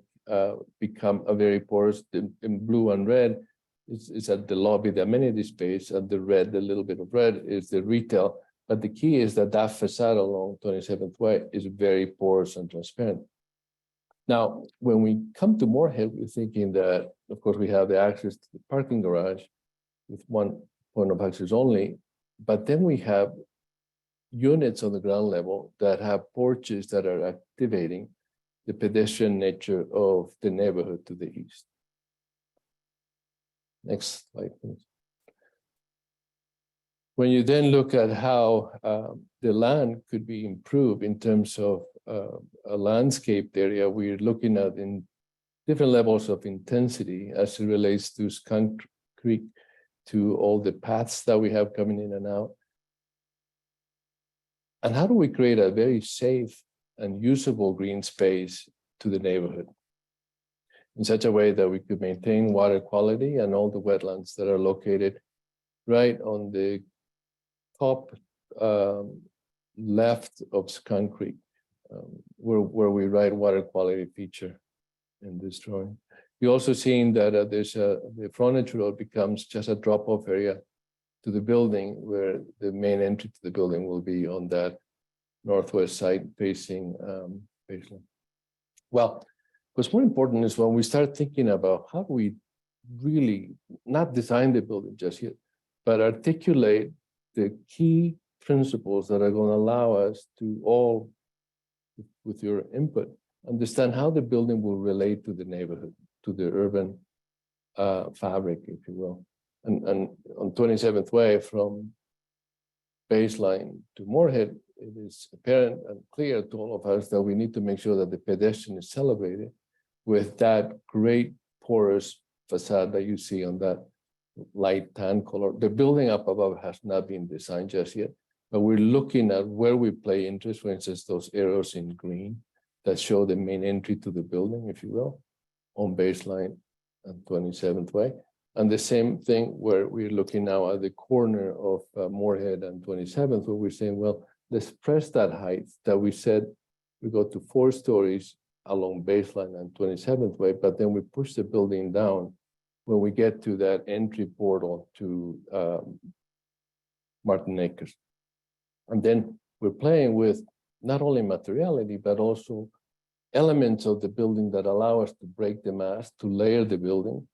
become a very porous. In blue and red is at the lobby, the amenity space, and the red, the little bit of red is the retail. But the key is that that facade along 27th Way is very porous and transparent. Now, when we come to Moorhead, we're thinking that, of course, we have the access to the parking garage with one point of access only, but then we have units on the ground level that have porches that are activating the pedestrian nature of the neighborhood to the east. Next slide, please. When you then look at how the land could be improved in terms of a landscaped area, we're looking at in different levels of intensity as it relates to Skunk Creek, to all the paths that we have coming in and out. And how do we create a very safe and usable green space to the neighborhood in such a way that we could maintain water quality and all the wetlands that are located right on the top left of Skunk Creek, where we write water quality feature in this drawing. You're also seeing that the frontage road becomes just a drop-off area to the building, where the main entry to the building will be on that northwest side facing Baseline. Well, what's more important is when we start thinking about how do we really not design the building just yet, but articulate the key principles that are going to allow us to all, with your input, understand how the building will relate to the neighborhood, to the urban fabric, if you will. And on 27th Way, from Baseline to Moorhead, it is apparent and clear to all of us that we need to make sure that the pedestrian is celebrated with that great porous facade that you see on that light tan color. The building up above has not been designed just yet, but we're looking at where we play interest, for instance, those arrows in green that show the main entry to the building, if you will, on Baseline and 27th Way. And the same thing where we're looking now at the corner of Moorhead and 27th, where we're saying, well, let's press that height that we said we go to 4 stories along Baseline and 27th Way, but then we push the building down when we get to that entry portal to Martin Acres. And then we're playing with not only materiality, but also elements of the building that allow us to break the mass, to layer the building,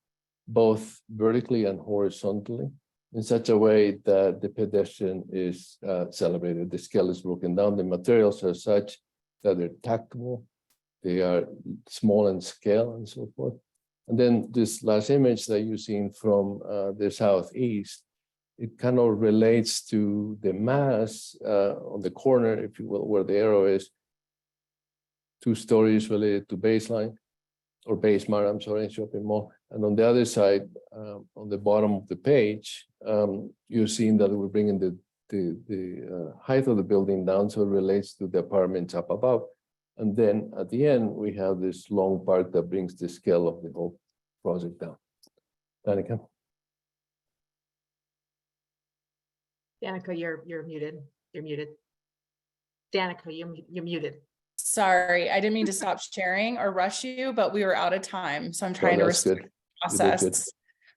both vertically and horizontally, in such a way that the pedestrian is celebrated. The scale is broken down. The materials are such that they're tactile, they are small in scale, and so forth. And then this last image that you've seen from the southeast, it kind of relates to the mass on the corner, if you will, where the arrow is, 2 stories related to Baseline, or Basemar, I'm sorry, shopping mall. And on the other side, on the bottom of the page, you're seeing that we're bringing the height of the building down, so it relates to the apartments up above. And then at the end, we have this long part that brings the scale of the whole project down. Danica? Danica, you're muted. You're muted. Danica, you're muted. Sorry, I didn't mean to stop sharing or rush you, but we were out of time. So I'm trying to respect the process.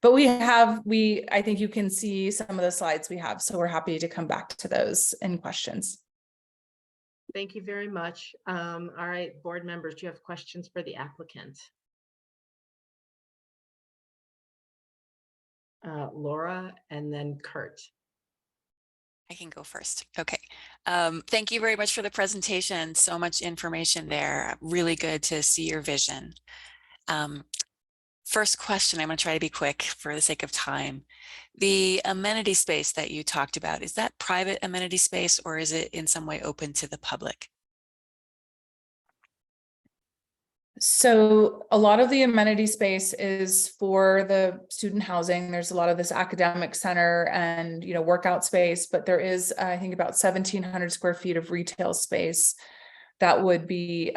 But I think you can see some of the slides we have. So we're happy to come back to those in questions. Thank you very much. All right, board members, do you have questions for the applicant? Laura and then Kurt. I can go first. Okay. Thank you very much for the presentation. So much information there. Really good to see your vision. First question, I'm going to try to be quick for the sake of time. The amenity space that you talked about, is that private amenity space or is it in some way open to the public? So a lot of the amenity space is for the student housing. There's a lot of this academic center and, workout space, but there is, I think, about 1,700 square feet of retail space that would be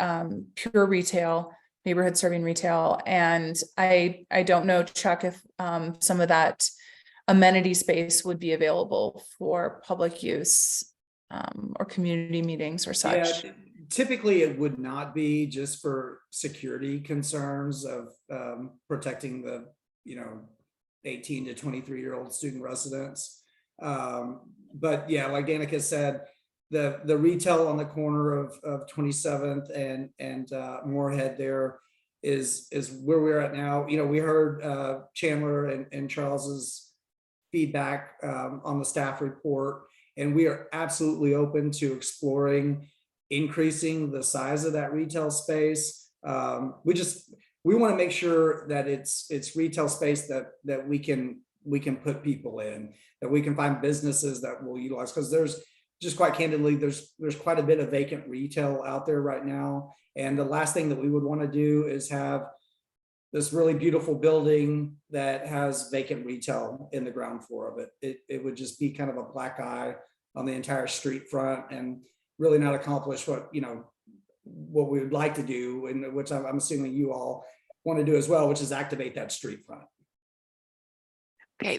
pure retail, neighborhood serving retail. And I don't know, Chuck, if some of that amenity space would be available for public use or community meetings or such. Yeah, typically it would not be, just for security concerns of protecting the, 18 to 23-year-old student residents. But yeah, like Danica said, the retail on the corner of 27th and Moorhead there is where we're at now. We heard Chandler and Charles's feedback on the staff report, and we are absolutely open to exploring increasing the size of that retail space. We want to make sure that it's retail space that we can put people in, that we can find businesses that will utilize, because there's just, quite candidly, there's quite a bit of vacant retail out there right now. And the last thing that we would want to do is have this really beautiful building that has vacant retail in the ground floor of it. It would just be kind of a black eye on the entire street front, and really not accomplish what we would like to do, and which I'm assuming you all want to do as well, which is activate that street front. Okay,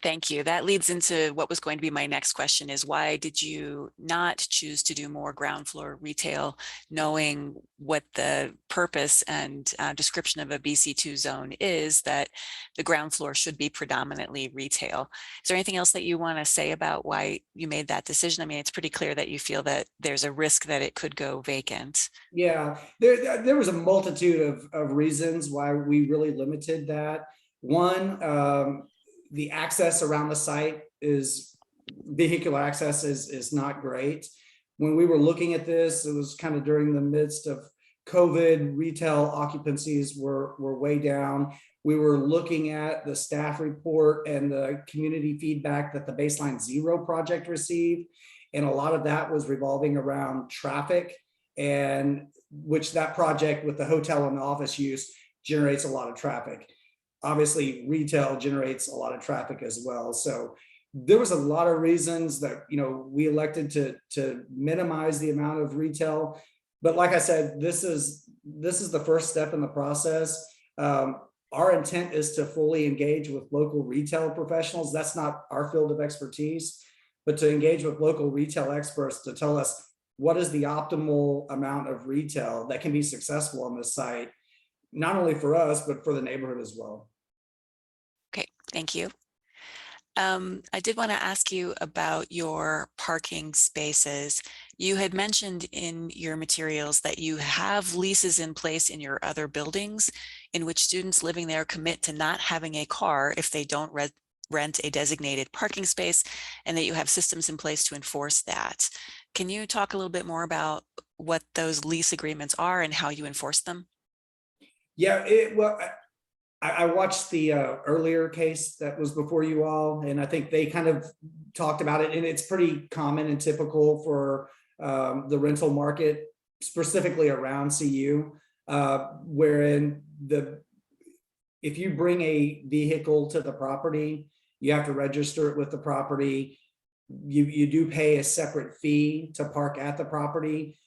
thank you. That leads into what was going to be my next question, is why did you not choose to do more ground floor retail, knowing what the purpose and description of a BC2 zone is, that the ground floor should be predominantly retail? Is there anything else that you want to say about why you made that decision? I mean, it's pretty clear that you feel that there's a risk that it could go vacant. Yeah, there was a multitude of reasons why we really limited that. One, the access around the site vehicular access is not great. When we were looking at this, it was kind of during the midst of COVID. Retail occupancies were way down. We were looking at the staff report and the community feedback that the Baseline Zero project received, and a lot of that was revolving around traffic, and which that project with the hotel and the office use generates a lot of traffic. Obviously, retail generates a lot of traffic as well. So there was a lot of reasons that we elected to minimize the amount of retail. But like I said, this is the first step in the process. Our intent is to fully engage with local retail professionals. That's not our field of expertise, but to engage with local retail experts to tell us what is the optimal amount of retail that can be successful on this site, not only for us, but for the neighborhood as well. Okay, thank you. I did want to ask you about your parking spaces. You had mentioned in your materials that you have leases in place in your other buildings in which students living there commit to not having a car if they don't rent a designated parking space, and that you have systems in place to enforce that. Can you talk a little bit more about what those lease agreements are and how you enforce them? Yeah, I watched the earlier case that was before you all, and I think they kind of talked about it, and it's pretty common and typical for the rental market, specifically around CU, wherein if you bring a vehicle to the property, you have to register it with the property. You do pay a separate fee to park at the property.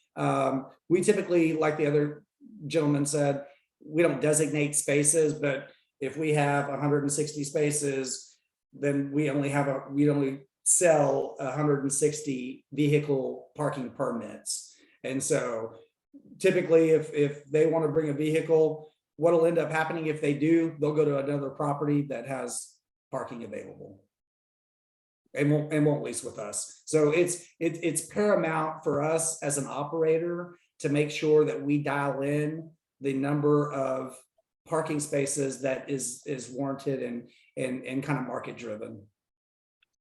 We typically, like the other gentleman said, we don't designate spaces, but if we have 160 spaces, then we only sell 160 vehicle parking permits. And so typically if they want to bring a vehicle, what'll end up happening if they do, they'll go to another property that has parking available and won't lease with us. So it's paramount for us as an operator to make sure that we dial in the number of parking spaces that is warranted and kind of market driven.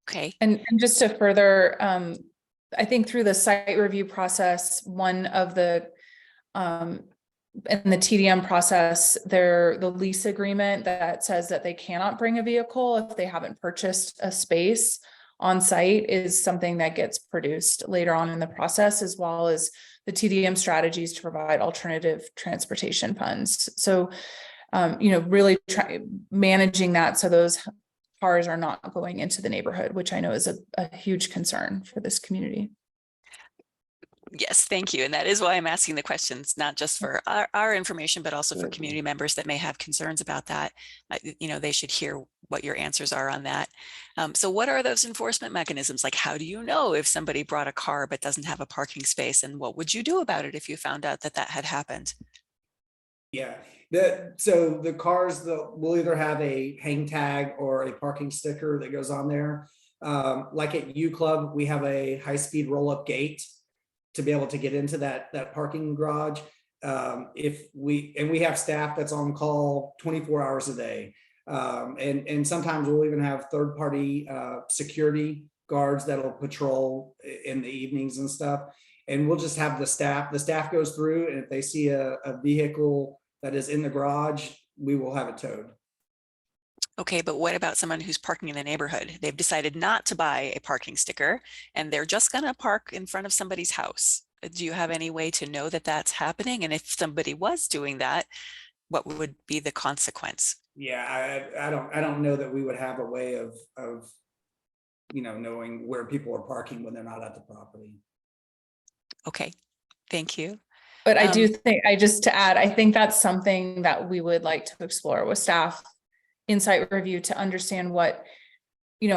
Okay. And just to further, I think through the site review process, one of the in the TDM process, the lease agreement that says that they cannot bring a vehicle if they haven't purchased a space on site is something that gets produced later on in the process, as well as the TDM strategies to provide alternative transportation funds. So, really managing that so those cars are not going into the neighborhood, which I know is a huge concern for this community. Yes, thank you. And that is why I'm asking the questions, not just for our information, but also for community members that may have concerns about that. You know, they should hear what your answers are on that. So what are those enforcement mechanisms? Like, how do you know if somebody brought a car but doesn't have a parking space? And what would you do about it if you found out that that had happened? Yeah, so the cars will either have a hang tag or a parking sticker that goes on there. Like at U Club, we have a high-speed roll-up gate to be able to get into that parking garage. We have staff that's on call 24 hours a day. And sometimes we'll even have third-party security guards that'll patrol in the evenings and stuff. And we'll just have the staff goes through, and if they see a vehicle that is in the garage, we will have it towed. Okay, but what about someone who's parking in the neighborhood? They've decided not to buy a parking sticker and they're just going to park in front of somebody's house. Do you have any way to know that that's happening? And if somebody was doing that, what would be the consequence? Yeah, I don't know that we would have a way of knowing where people are parking when they're not at the property. Okay, thank you. But I do think, to add, I think that's something that we would like to explore with staff insight review to understand what,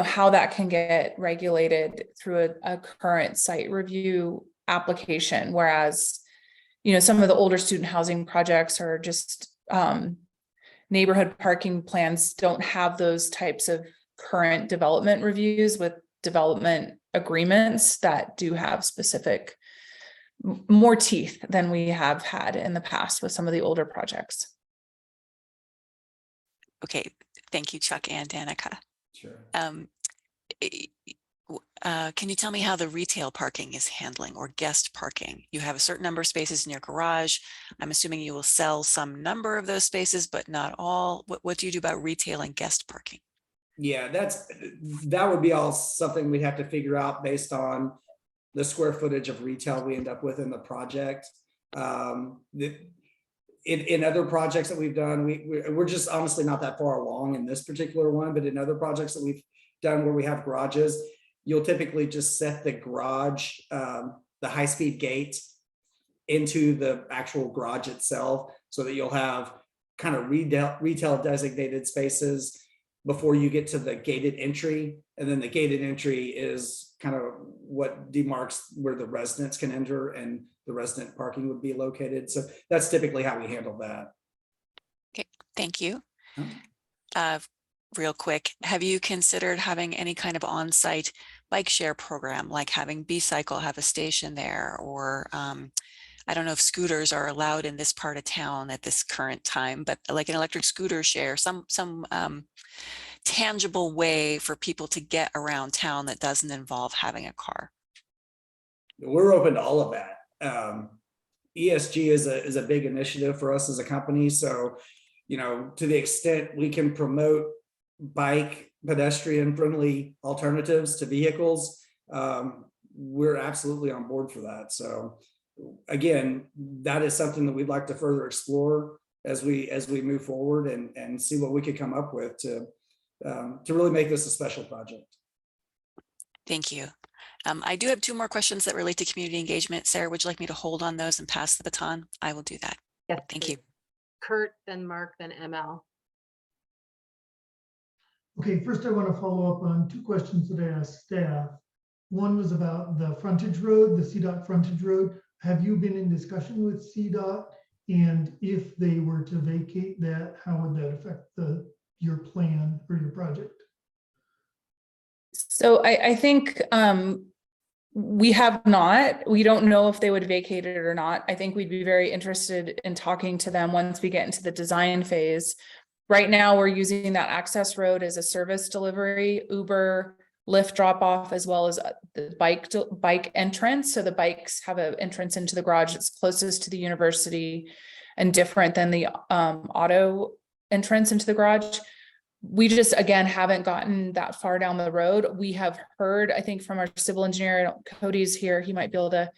how that can get regulated through a current site review application. Whereas, some of the older student housing projects or just neighborhood parking plans don't have those types of current development reviews with development agreements that do have specific more teeth than we have had in the past with some of the older projects. Okay, thank you, Chuck and Danica. Sure. Can you tell me how the retail parking is handling or guest parking? You have a certain number of spaces in your garage. I'm assuming you will sell some number of those spaces, but not all. What do you do about retail and guest parking? Yeah, that would be all something we'd have to figure out based on the square footage of retail we end up with in the project. In other projects that we've done, we're just honestly not that far along in this particular one, but in other projects that we've done where we have garages, you'll typically just set the garage, the high-speed gate into the actual garage itself so that you'll have kind of retail designated spaces before you get to the gated entry. And then the gated entry is kind of what demarks where the residents can enter and the resident parking would be located. So that's typically how we handle that. Okay, thank you. Real quick, have you considered having any kind of on-site bike share program, like having B-Cycle have a station there, or I don't know if scooters are allowed in this part of town at this current time, but like an electric scooter share, some tangible way for people to get around town that doesn't involve having a car? We're open to all of that. ESG is a big initiative for us as a company. So, to the extent we can promote bike, pedestrian friendly alternatives to vehicles, we're absolutely on board for that. So again, that is something that we'd like to further explore as we move forward and see what we could come up with to really make this a special project. Thank you. I do have two more questions that relate to community engagement. Sarah, would you like me to hold on those and pass the baton? I will do that. Yes, thank you. Kurt, then Mark, then ML. Okay, first I want to follow up on two questions that I asked staff. One was about the frontage road, the CDOT frontage road. Have you been in discussion with CDOT? And if they were to vacate that, how would that affect your plan or your project? So I think we have not. We don't know if they would vacate it or not. I think we'd be very interested in talking to them once we get into the design phase. Right now, we're using that access road as a service delivery, Uber, Lyft drop off, as well as the bike entrance. So the bikes have an entrance into the garage that's closest to the university and different than the auto entrance into the garage. We just, again, haven't gotten that far down the road. We have heard, I think, from our civil engineer, Cody's here, he might be able to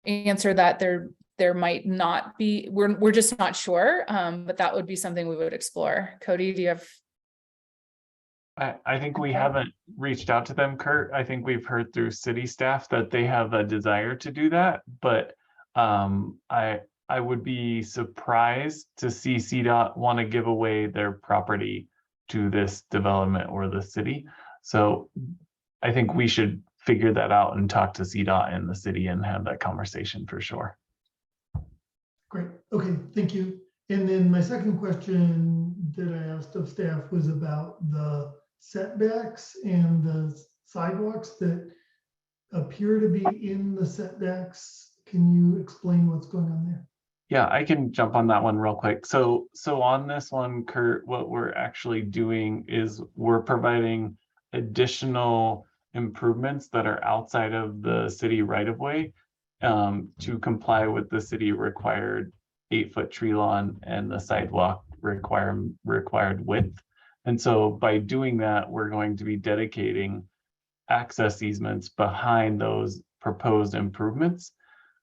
answer that there might not be, we're just not sure, but that would be something we would explore. Cody, do you have? I think we haven't reached out to them, Kurt. I think we've heard through city staff that they have a desire to do that, but I would be surprised to see CDOT want to give away their property to this development or the city. So I think we should figure that out and talk to CDOT and the city and have that conversation for sure. Great. Okay, thank you. And then my second question that I asked of staff was about the setbacks and the sidewalks that appear to be in the setbacks. Can you explain what's going on there? Yeah, I can jump on that one real quick. So on this one, Kurt, what we're actually doing is we're providing additional improvements that are outside of the city right of way to comply with the city required 8-foot tree lawn and the sidewalk required width. And so by doing that, we're going to be dedicating access easements behind those proposed improvements.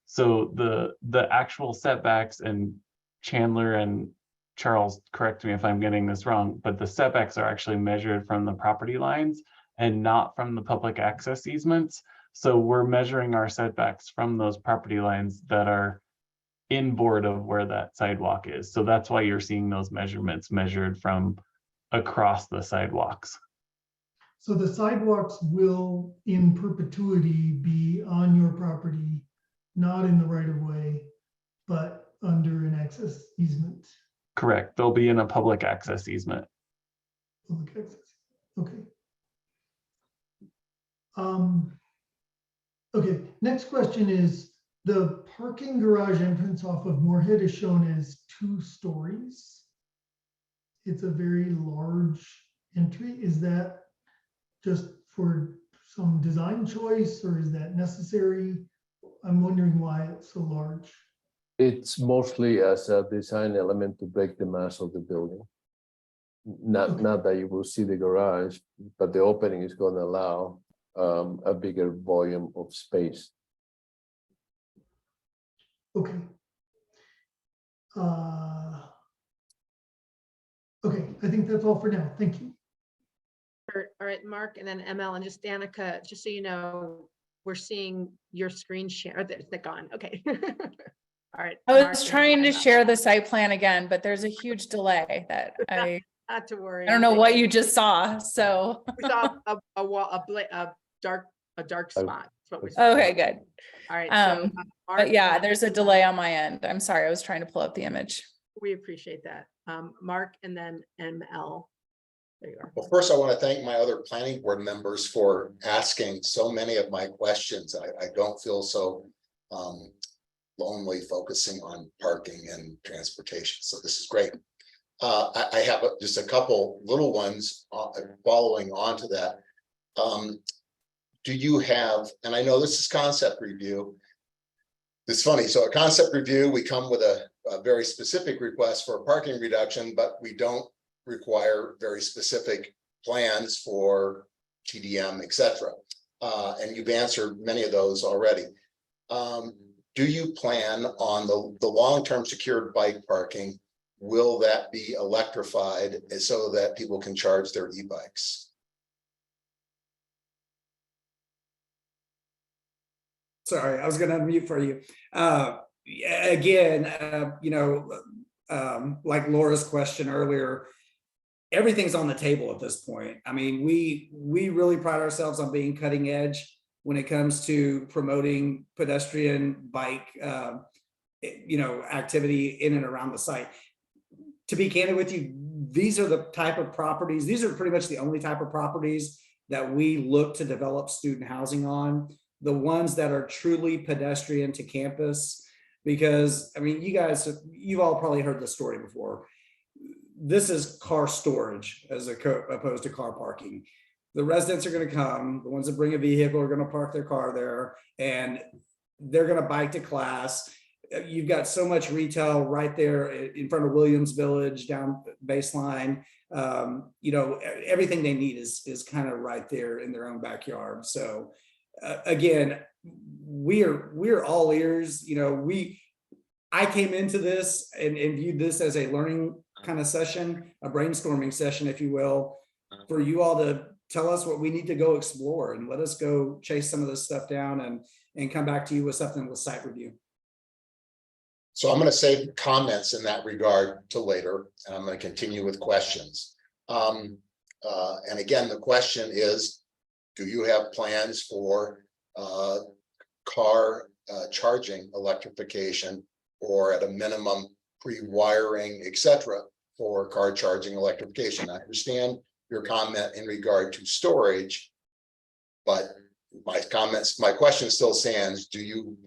So the actual setbacks, and Chandler and Charles, correct me if I'm getting this wrong, but the setbacks are actually measured from the property lines and not from the public access easements. So we're measuring our setbacks from those property lines that are inboard of where that sidewalk is. So that's why you're seeing those measurements measured from across the sidewalks. So the sidewalks will in perpetuity be on your property, not in the right of way, but under an access easement. Correct. They'll be in a public access easement. Public access. Okay. Okay, next question is, the parking garage entrance off of Moorhead is shown as 2 stories. It's a very large entry. Is that just for some design choice, or is that necessary? I'm wondering why it's so large. It's mostly as a design element to break the mass of the building. Not that you will see the garage, but the opening is going to allow a bigger volume of space. Okay. Okay, I think that's all for now. Thank you. All right, Mark, and then ML, and just Danica, just so you know, we're seeing your screen share. They're gone. Okay. All right. I Mark, was trying to share the site plan again, but there's a huge delay that not to worry. I don't know what you just saw, so. We saw a wall, a dark spot. That's what we saw. Okay, good. All right. But Mark, yeah, there's a delay on my end. I'm sorry, I was trying to pull up the image. we appreciate that. Mark, and then ML. There you are. Well, first, I want to thank my other planning board members for asking so many of my questions. I don't feel so lonely focusing on parking and transportation. So this is great. I have just a couple little ones following on to that. Do you have, and I know this is concept review. It's funny. So a concept review, we come with a very specific request for a parking reduction, but we don't require very specific plans for TDM, et cetera. And you've answered many of those already. Do you plan on the long-term secured bike parking? Will that be electrified so that people can charge their e-bikes? Sorry, I was going to unmute for you. Again, like Laura's question earlier, everything's on the table at this point. I mean, we really pride ourselves on being cutting edge when it comes to promoting pedestrian bike, activity in and around the site. To be candid with you, these are the type of properties, these are pretty much the only type of properties that we look to develop student housing on, the ones that are truly pedestrian to campus. Because, I mean, you've all probably heard this story before. This is car storage as opposed to car parking. The residents are going to come, the ones that bring a vehicle are going to park their car there, and they're going to bike to class. You've got so much retail right there in front of Williams Village down Baseline. Everything they need is kind of right there in their own backyard. So again, we're all ears. I came into this and viewed this as a learning kind of session, a brainstorming session, if you will. for you all to tell us what we need to go explore and let us go chase some of this stuff down and come back to you with something with site review. So I'm going to save comments in that regard to later, and I'm going to continue with questions. And again, the question is, do you have plans for car charging electrification, or at a minimum pre-wiring, etc., for car charging electrification? I understand your comment in regard to storage, but my question still stands. Are you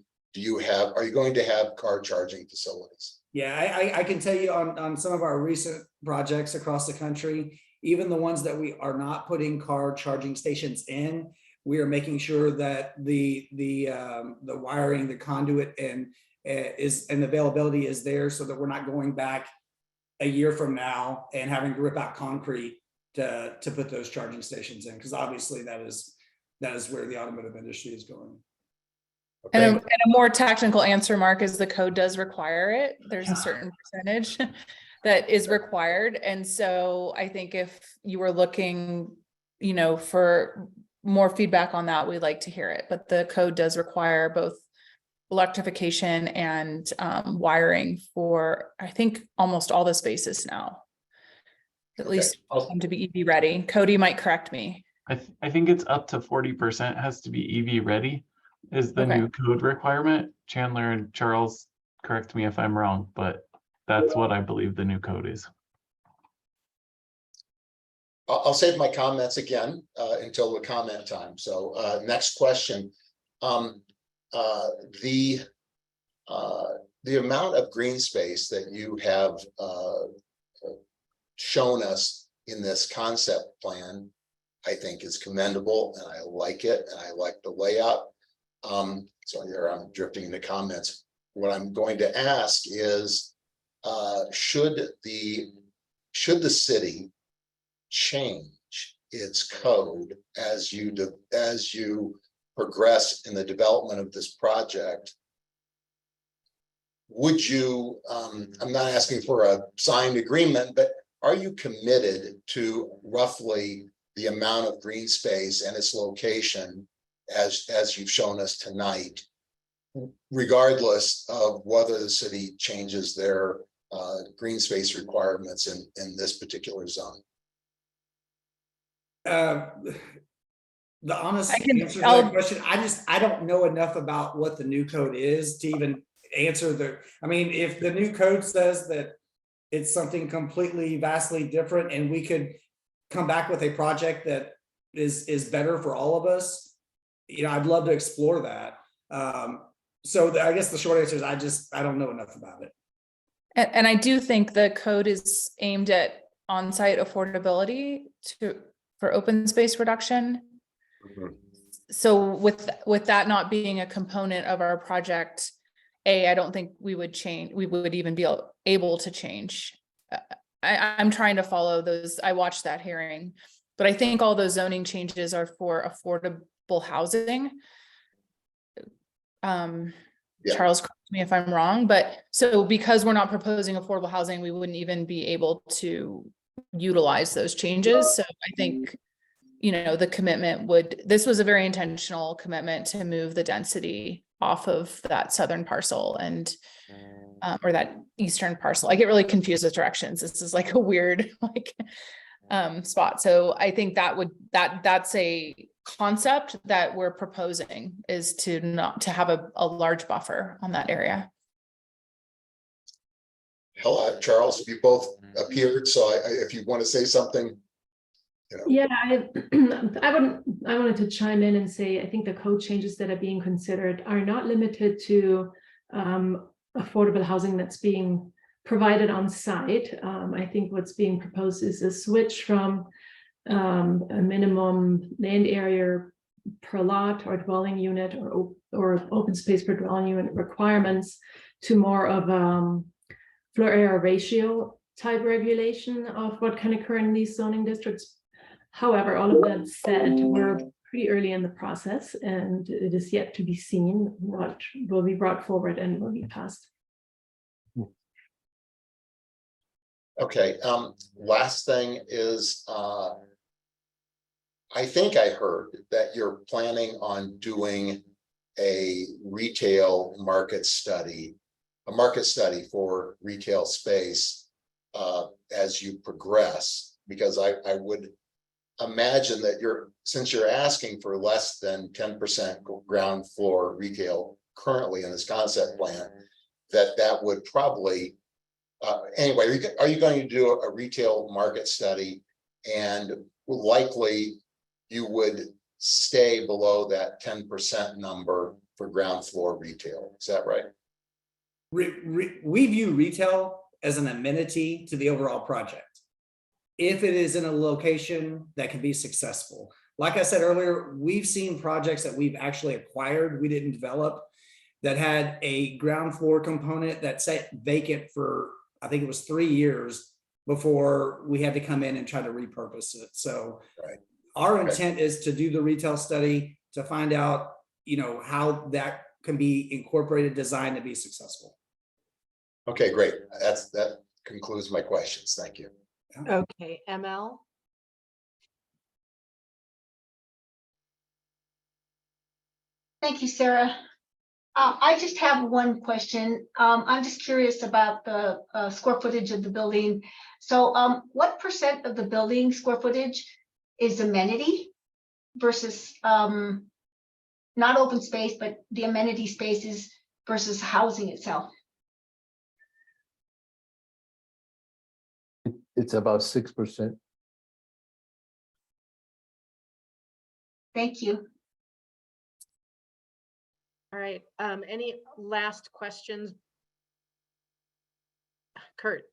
going to have car charging facilities? Yeah, I can tell you on some of our recent projects across the country, even the ones that we are not putting car charging stations in, we are making sure that the wiring, the conduit, and availability is there, so that we're not going back a year from now and having to rip out concrete to put those charging stations in, because obviously that is where the automotive industry is going. Okay. And a more technical answer, Mark, is the code does require it. There's a certain percentage that is required. And so I think if you were looking, for more feedback on that, we'd like to hear it. But the code does require both electrification and wiring for, I think, almost all the spaces now. At least to be EV ready. Cody might correct me. I think it's up to 40% has to be EV ready is the new code requirement. Chandler and Charles, correct me if I'm wrong, but that's what I believe the new code is. I'll save my comments again until the comment time. So next question. The amount of green space that you have shown us in this concept plan, I think is commendable, and I like it, and I like the layout. So here I'm drifting into comments. What I'm going to ask is, should the city change its code as you progress in the development of this project? Would you, I'm not asking for a signed agreement, but are you committed to roughly the amount of green space and its location as you've shown us tonight, regardless of whether the city changes their green space requirements in this particular zone? The honest answer to that question, I don't know enough about what the new code is to even answer if the new code says that it's something completely vastly different, and we could come back with a project that is better for all of us, I'd love to explore that. So I guess the short answer is I don't know enough about it. And I do think the code is aimed at on-site affordability for open space reduction. Mm-hmm. So with that not being a component of our project, I don't think we would even be able to change. I'm trying to follow those. I watched that hearing, but I think all those zoning changes are for affordable housing. Charles, correct me if I'm wrong, but so because we're not proposing affordable housing, we wouldn't even be able to utilize those changes. So I think, the commitment this was a very intentional commitment to move the density off of that southern parcel and or that eastern parcel. I get really confused with directions. This is like a weird spot. So I think that's a concept that we're proposing, is to have a large buffer on that area. Charles, you both appeared, so if you want to say something. Yeah, I wanted to chime in and say, I think the code changes that are being considered are not limited to affordable housing that's being provided on site. I think what's being proposed is a switch from a minimum land area per lot or dwelling unit or open space per dwelling unit requirements to more of floor area ratio type regulation of what can occur in these zoning districts. However, all of that said, we're pretty early in the process, and it is yet to be seen what will be brought forward and will be passed. Okay, last thing is I think I heard that you're planning on doing a retail market study, a market study for retail space as you progress, because I would imagine that since you're asking for less than 10% ground floor retail currently in this concept plan, that would probably, anyway, are you going to do a retail market study, and likely you would stay below that 10% number for ground floor retail? Is that right? We view retail as an amenity to the overall project, if it is in a location that can be successful. Like I said earlier, we've seen projects that we've actually acquired, we didn't develop, that had a ground floor component that sat vacant for, I think it was 3 years before we had to come in and try to repurpose it. So our intent is to do the retail study to find out, how that can be incorporated, designed to be successful. Okay, great. That concludes my questions. Thank you. Okay, ML. Thank you, Sarah. I just have one question. I'm just curious about the square footage of the building. So what percent of the building square footage is amenity versus not open space, but the amenity spaces versus housing itself? It's about 6%. Thank you. All right, any last questions? Kurt.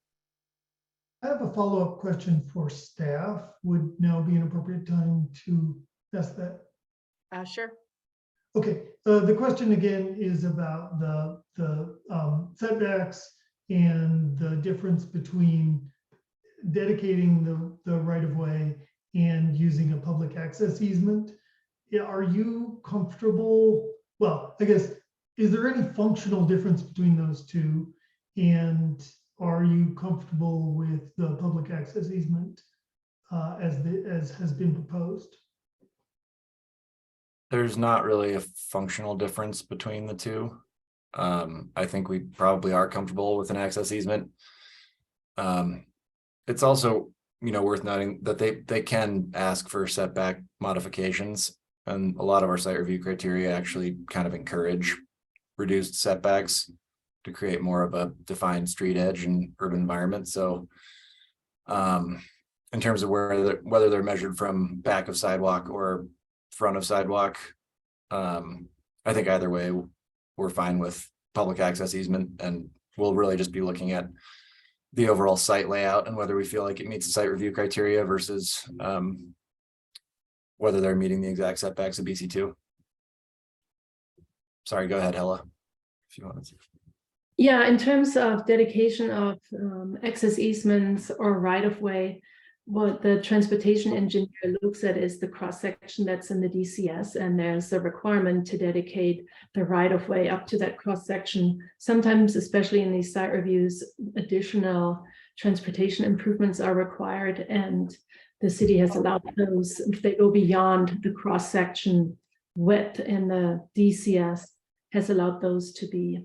I have a follow-up question for staff. Would now be an appropriate time to ask that? Sure. Okay, the question again is about the setbacks and the difference between dedicating the right-of-way and using a public access easement. Are you comfortable? Well, I guess, is there any functional difference between those two? And are you comfortable with the public access easement as has been proposed? There's not really a functional difference between the two. I think we probably are comfortable with an access easement. It's also, worth noting that they can ask for setback modifications, and a lot of our site review criteria actually kind of encourage reduced setbacks to create more of a defined street edge and urban environment. So in terms of whether they're measured from back of sidewalk or front of sidewalk, I think either way we're fine with public access easement, and we'll really just be looking at the overall site layout and whether we feel like it meets the site review criteria versus whether they're meeting the exact setbacks of BC2. Sorry, go ahead, Hella, if you wanted to. Yeah, in terms of dedication of access easements or right-of-way, what the transportation engineer looks at is the cross-section that's in the DCS, and there's a requirement to dedicate the right-of-way up to that cross-section. Sometimes, especially in these site reviews, additional transportation improvements are required, and the city has allowed those if they go beyond the cross-section width in the DCS, has allowed those to be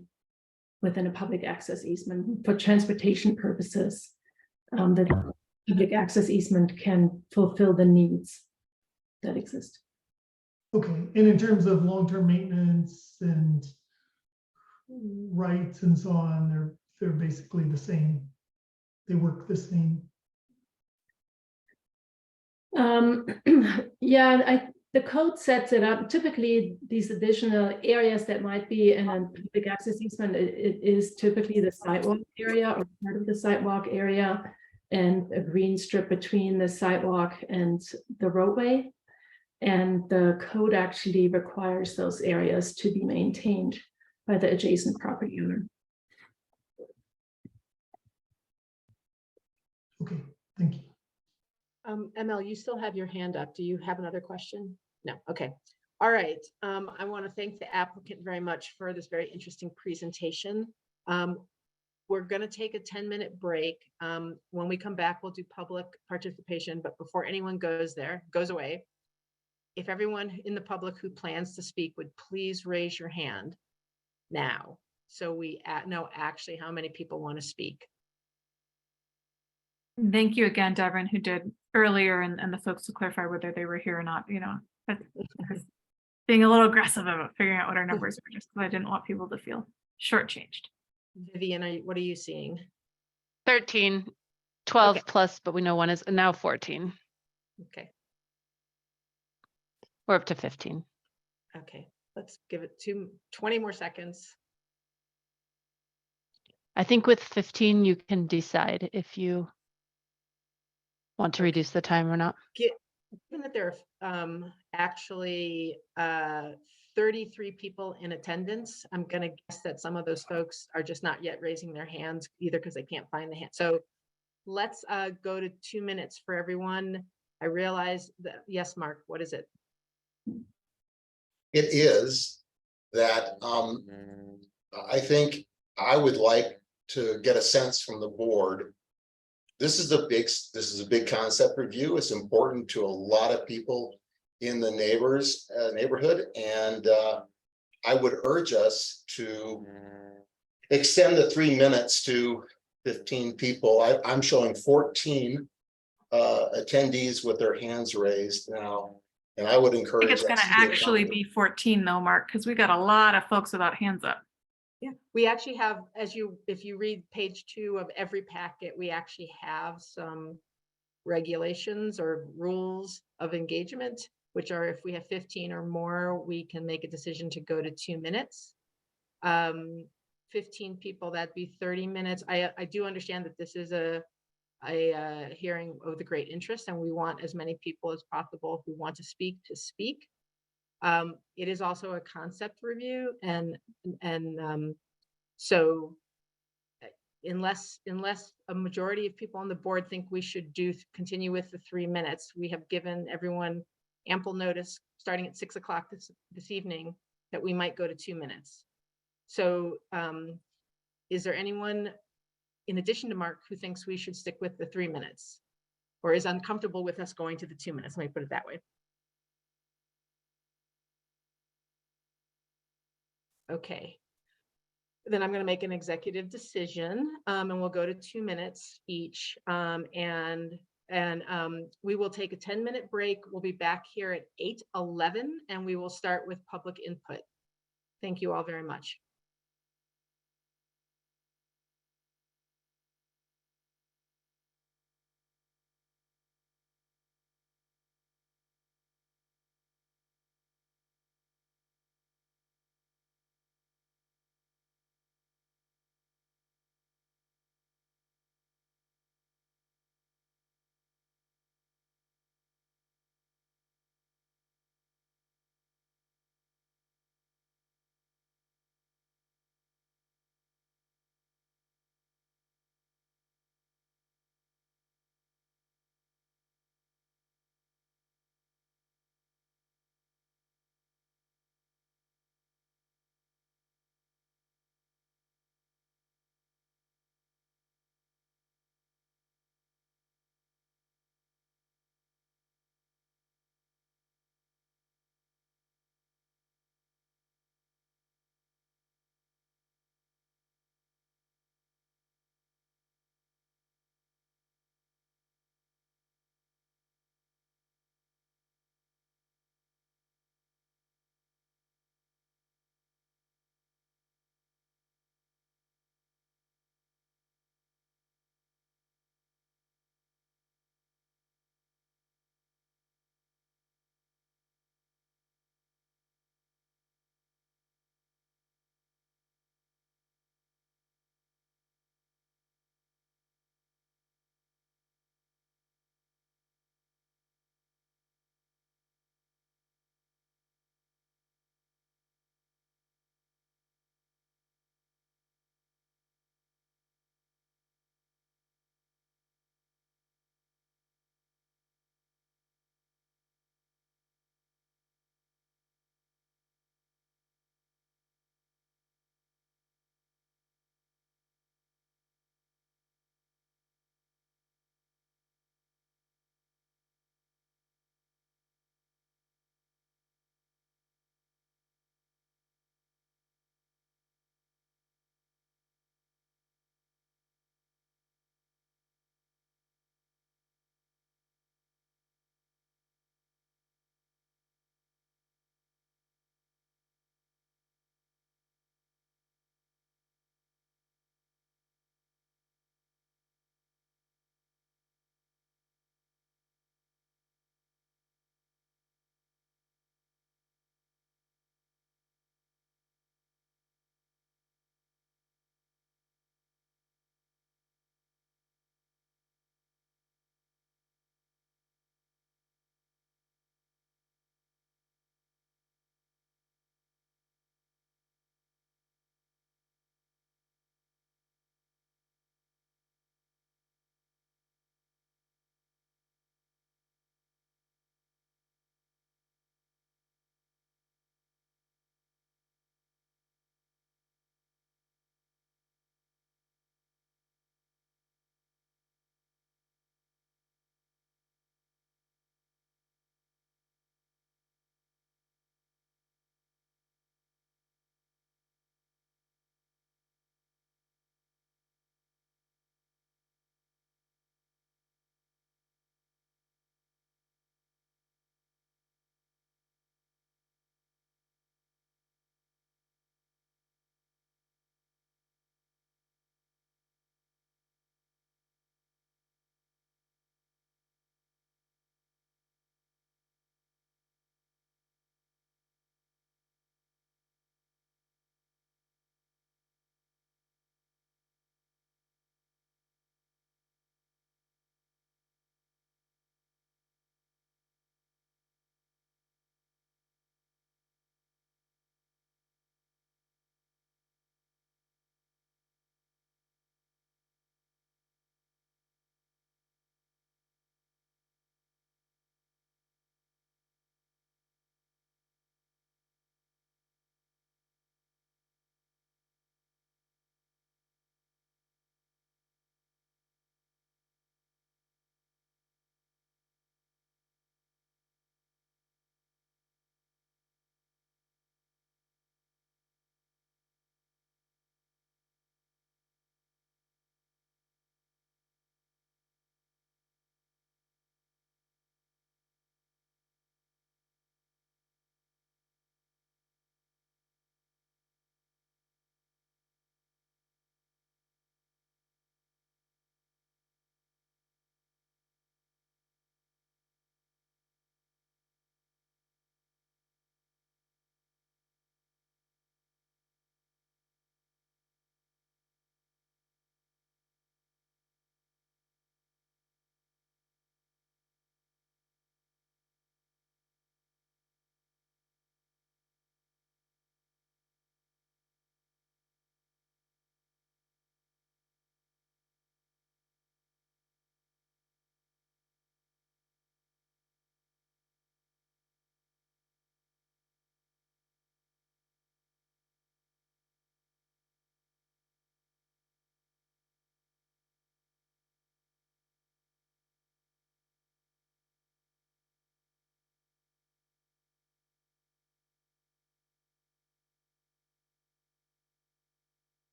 within a public access easement for transportation purposes. The public access easement can fulfill the needs that exist. Okay, and in terms of long-term maintenance and rights and so on, they're basically the same. They work the same. Yeah, the code sets it up. Typically, these additional areas that might be in a public access easement, it is typically the sidewalk area or part of the sidewalk area, and a green strip between the sidewalk and the roadway. And the code actually requires those areas to be maintained by the adjacent property owner. Okay, thank you. ML, you still have your hand up. Do you have another question? No, okay. All right, I want to thank the applicant very much for this very interesting presentation. We're going to take a 10-minute break. When we come back, we'll do public participation, but before anyone goes away, if everyone in the public who plans to speak would please raise your hand now, so we know actually how many people want to speak. Thank you again, Devin, who did earlier, and the folks to clarify whether they were here or not, you know, being a little aggressive about figuring out what our numbers were, just because I didn't want people to feel shortchanged. Vivian, what are you seeing? 13, 12 Okay. plus, but we know one is now 14. Okay, We're up to 15. okay, let's give it 20 more seconds. I think with 15, you can decide if you want to reduce the time or not. Given that there are actually 33 people in attendance, I'm going to guess that some of those folks are just not yet raising their hands, either because they can't find the hand. So let's go to 2 minutes for everyone. I realize that, yes, Mark, what is it? It is that I think I would like to get a sense from the board. This is a big concept review. It's important to a lot of people in the neighborhood, and I would urge us to extend the 3 minutes to 15 people. I'm showing 14 attendees with their hands raised now, and I would I encourage think it's going to us to actually be 14 though, Mark, because we got a lot of folks without hands up. Yeah, we actually have, if you read page 2 of every packet, we actually have some regulations or rules of engagement, which are if we have 15 or more, we can make a decision to go to 2 minutes. 15 people, that'd be 30 minutes. I do understand that this is a hearing of the great interest, and we want as many people as possible who want to speak. It is also a concept review, and so unless a majority of people on the board think we should continue with the 3 minutes, we have given everyone ample notice starting at 6 o'clock this evening that we might go to 2 minutes. So is there anyone in addition to Mark who thinks we should stick with the 3 minutes, or is uncomfortable with us going to the 2 minutes? Let me put it that way. Okay, then I'm going to make an executive decision, and we'll go to 2 minutes each, and we will take a 10-minute break. We'll be back here at 8:11, and we will start with public input. Thank you all very much.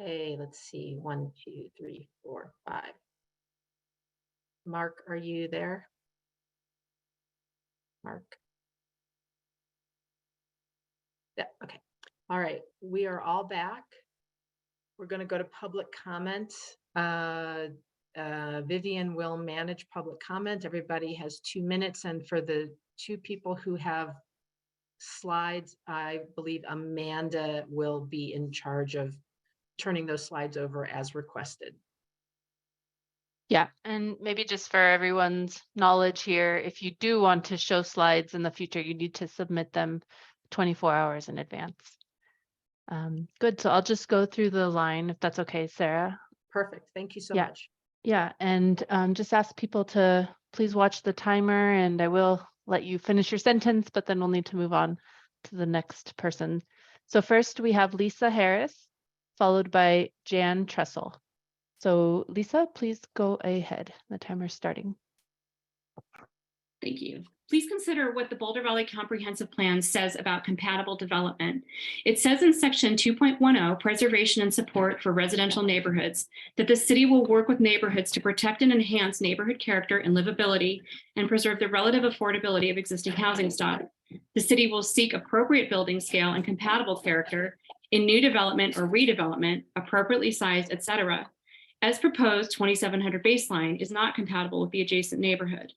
Okay, let's see, 1, 2, 3, 4, 5. Mark, are you there? Mark? Yeah, okay. All right, we are all back. We're going to go to public comment. Vivian will manage public comment. Everybody has 2 minutes, and for the 2 people who have slides, I believe Amanda will be in charge of turning those slides over as requested. Yeah, and maybe just for everyone's knowledge here, if you do want to show slides in the future, you need to submit them 24 hours in advance. Good, so I'll just go through the line if that's okay, Sarah. Perfect, thank you so Yeah. much. Yeah, and just ask people to please watch the timer, and I will let you finish your sentence, but then we'll need to move on to the next person. So first we have Lisa Harris, followed by Jan Tressel. So Lisa, please go ahead. The timer's starting. Thank you. Please consider what the Boulder Valley Comprehensive Plan says about compatible development. It says in section 2.10, preservation and support for residential neighborhoods, that the city will work with neighborhoods to protect and enhance neighborhood character and livability and preserve the relative affordability of existing housing stock. The city will seek appropriate building scale and compatible character in new development or redevelopment, appropriately sized, etc. As proposed, 2700 baseline is not compatible with the adjacent neighborhood.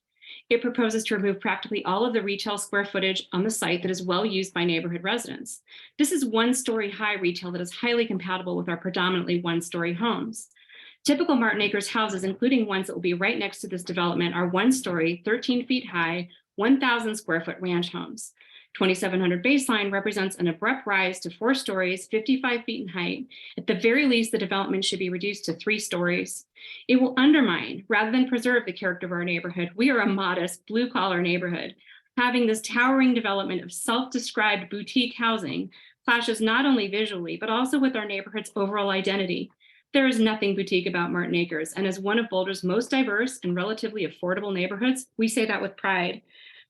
It proposes to remove practically all of the retail square footage on the site that is well used by neighborhood residents. This is 1-story high retail that is highly compatible with our predominantly 1-story homes. Typical Martin Acres houses, including ones that will be right next to this development, are 1-story, 13 feet high, 1,000 square foot ranch homes. 2700 baseline represents an abrupt rise to 4 stories, 55 feet in height. At the very least, the development should be reduced to 3 stories. It will undermine rather than preserve the character of our neighborhood. We are a modest blue collar neighborhood. Having this towering development of self-described boutique housing clashes not only visually, but also with our neighborhood's overall identity. There is nothing boutique about Martin Acres, and as one of Boulder's most diverse and relatively affordable neighborhoods, we say that with pride.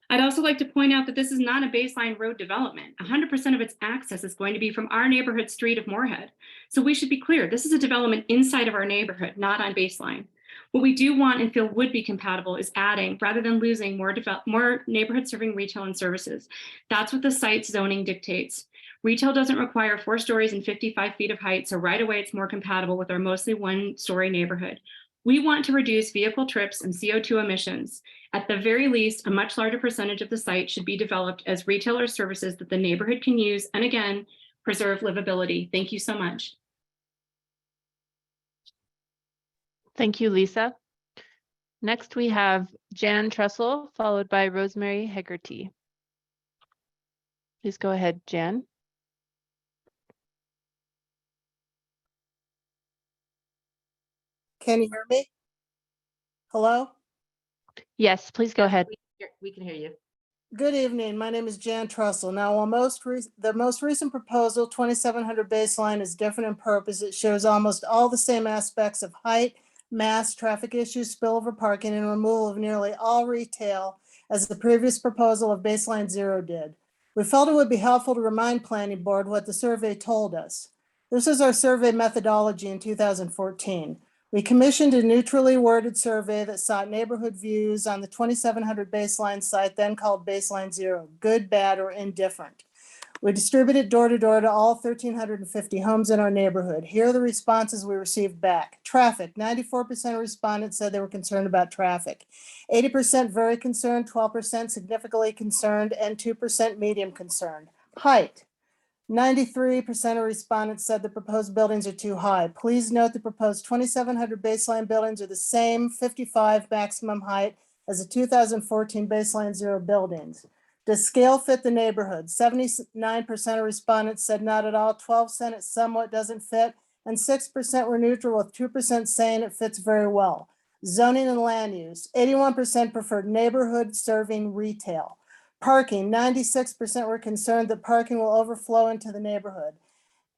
I'd also like to point out that this is not a baseline road development. 100% of its access is going to be from our neighborhood street of Moorhead. So we should be clear, this is a development inside of our neighborhood, not on baseline. What we do want and feel would be compatible is adding, rather than losing, more neighborhood serving retail and services. That's what the site's zoning dictates. Retail doesn't require 4 stories and 55 feet of height, so right away it's more compatible with our mostly 1-story neighborhood. We want to reduce vehicle trips and CO2 emissions. At the very least, a much larger percentage of the site should be developed as retail or services that the neighborhood can use, and again, preserve livability. Thank you so much. Thank you, Lisa. Next, we have Jan Tressel, followed by Rosemary Hegarty. Please go ahead, Jan. Can you hear me? Hello? Yes, please go ahead. We can hear you. Good evening. My name is Jan Trussell. Now, while the most recent proposal, 2700 baseline, is different in purpose, it shows almost all the same aspects of height, mass, traffic issues, spillover parking, and removal of nearly all retail as the previous proposal of baseline 0 did. We felt it would be helpful to remind Planning Board what the survey told us. This is our survey methodology in 2014. We commissioned a neutrally worded survey that sought neighborhood views on the 2700 baseline site, then called baseline 0, good, bad, or indifferent. We distributed door to door to all 1,350 homes in our neighborhood. Here are the responses we received back. Traffic, 94% of respondents said they were concerned about traffic. 80% very concerned, 12% significantly concerned, and 2% medium concerned. Height. 93% of respondents said the proposed buildings are too high. Please note the proposed 2700 baseline buildings are the same 55 maximum height as the 2014 baseline 0 buildings. Does scale fit the neighborhood? 79% of respondents said not at all, 12% said it somewhat doesn't fit, and 6% were neutral, with 2% saying it fits very well. Zoning and land use, 81% preferred neighborhood serving retail. Parking, 96% were concerned that parking will overflow into the neighborhood.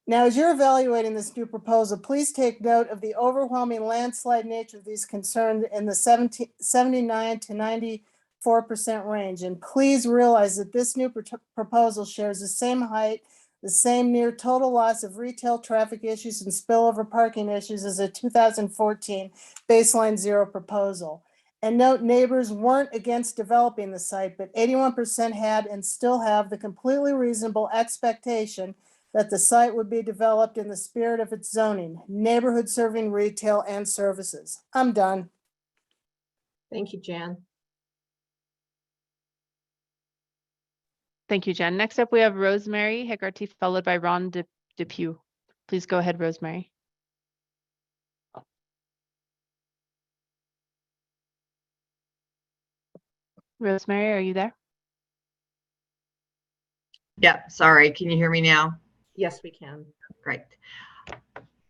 Now, as you're evaluating this new proposal, please take note of the overwhelming landslide nature of these concerns in the 79 to 94% range. And please realize that this new proposal shares the same height the same near total loss of retail traffic issues and spillover parking issues as a 2014 baseline zero proposal. And note, neighbors weren't against developing the site, but 81% had and still have the completely reasonable expectation that the site would be developed in the spirit of its zoning, neighborhood serving retail and services. I'm done. Thank you, Jan. Thank you, Jen. Next up, we have Rosemary Hegarty, followed by Ron Depew. Please go ahead, Rosemary. Rosemary, are you there? Yeah, sorry. Can you hear me now? Yes, we can. Great.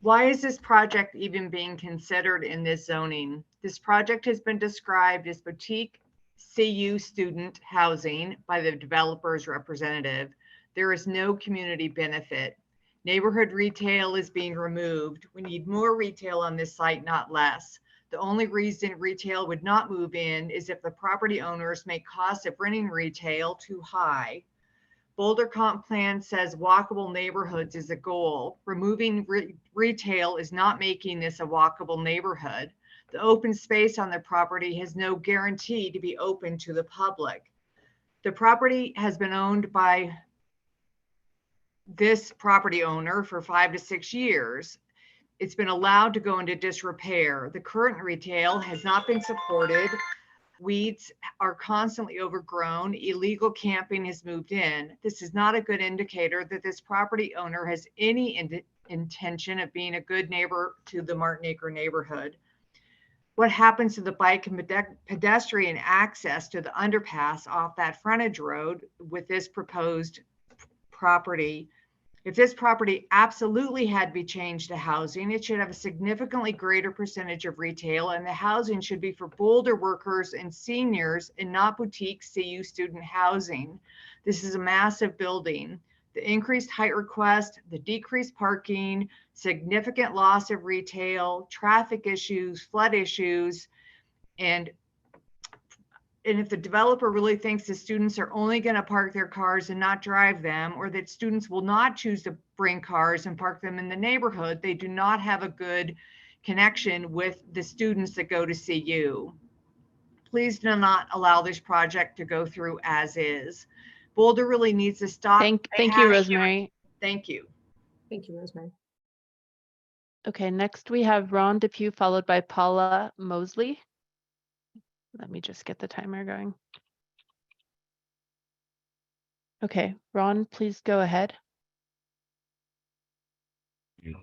Why is this project even being considered in this zoning? This project has been described as boutique CU student housing by the developer's representative. There is no community benefit. Neighborhood retail is being removed. We need more retail on this site, not less. The only reason retail would not move in is if the property owners make costs of renting retail too high. Boulder Comp Plan says walkable neighborhoods is a goal. Removing retail is not making this a walkable neighborhood. The open space on the property has no guarantee to be open to the public. The property has been owned by this property owner for 5 to 6 years. It's been allowed to go into disrepair. The current retail has not been supported. Weeds are constantly overgrown. Illegal camping has moved in. This is not a good indicator that this property owner has any intention of being a good neighbor to the Martin Acre neighborhood. What happens to the bike and pedestrian access to the underpass off that frontage road with this proposed property? If this property absolutely had to be changed to housing, it should have a significantly greater percentage of retail, and the housing should be for Boulder workers and seniors and not boutique CU student housing. This is a massive building. The increased height request, the decreased parking, significant loss of retail, traffic issues, flood issues, and if the developer really thinks the students are only going to park their cars and not drive them, or that students will not choose to bring cars and park them in the neighborhood, they do not have a good connection with the students that go to CU. Please do not allow this project to go through as is. Boulder really needs to stop. Thank you, Rosemary. Thank you. Thank you, Rosemary. Okay, next we have Ron Depew, followed by Paula Mosley. Let me just get the timer going. Okay, Ron, please go ahead.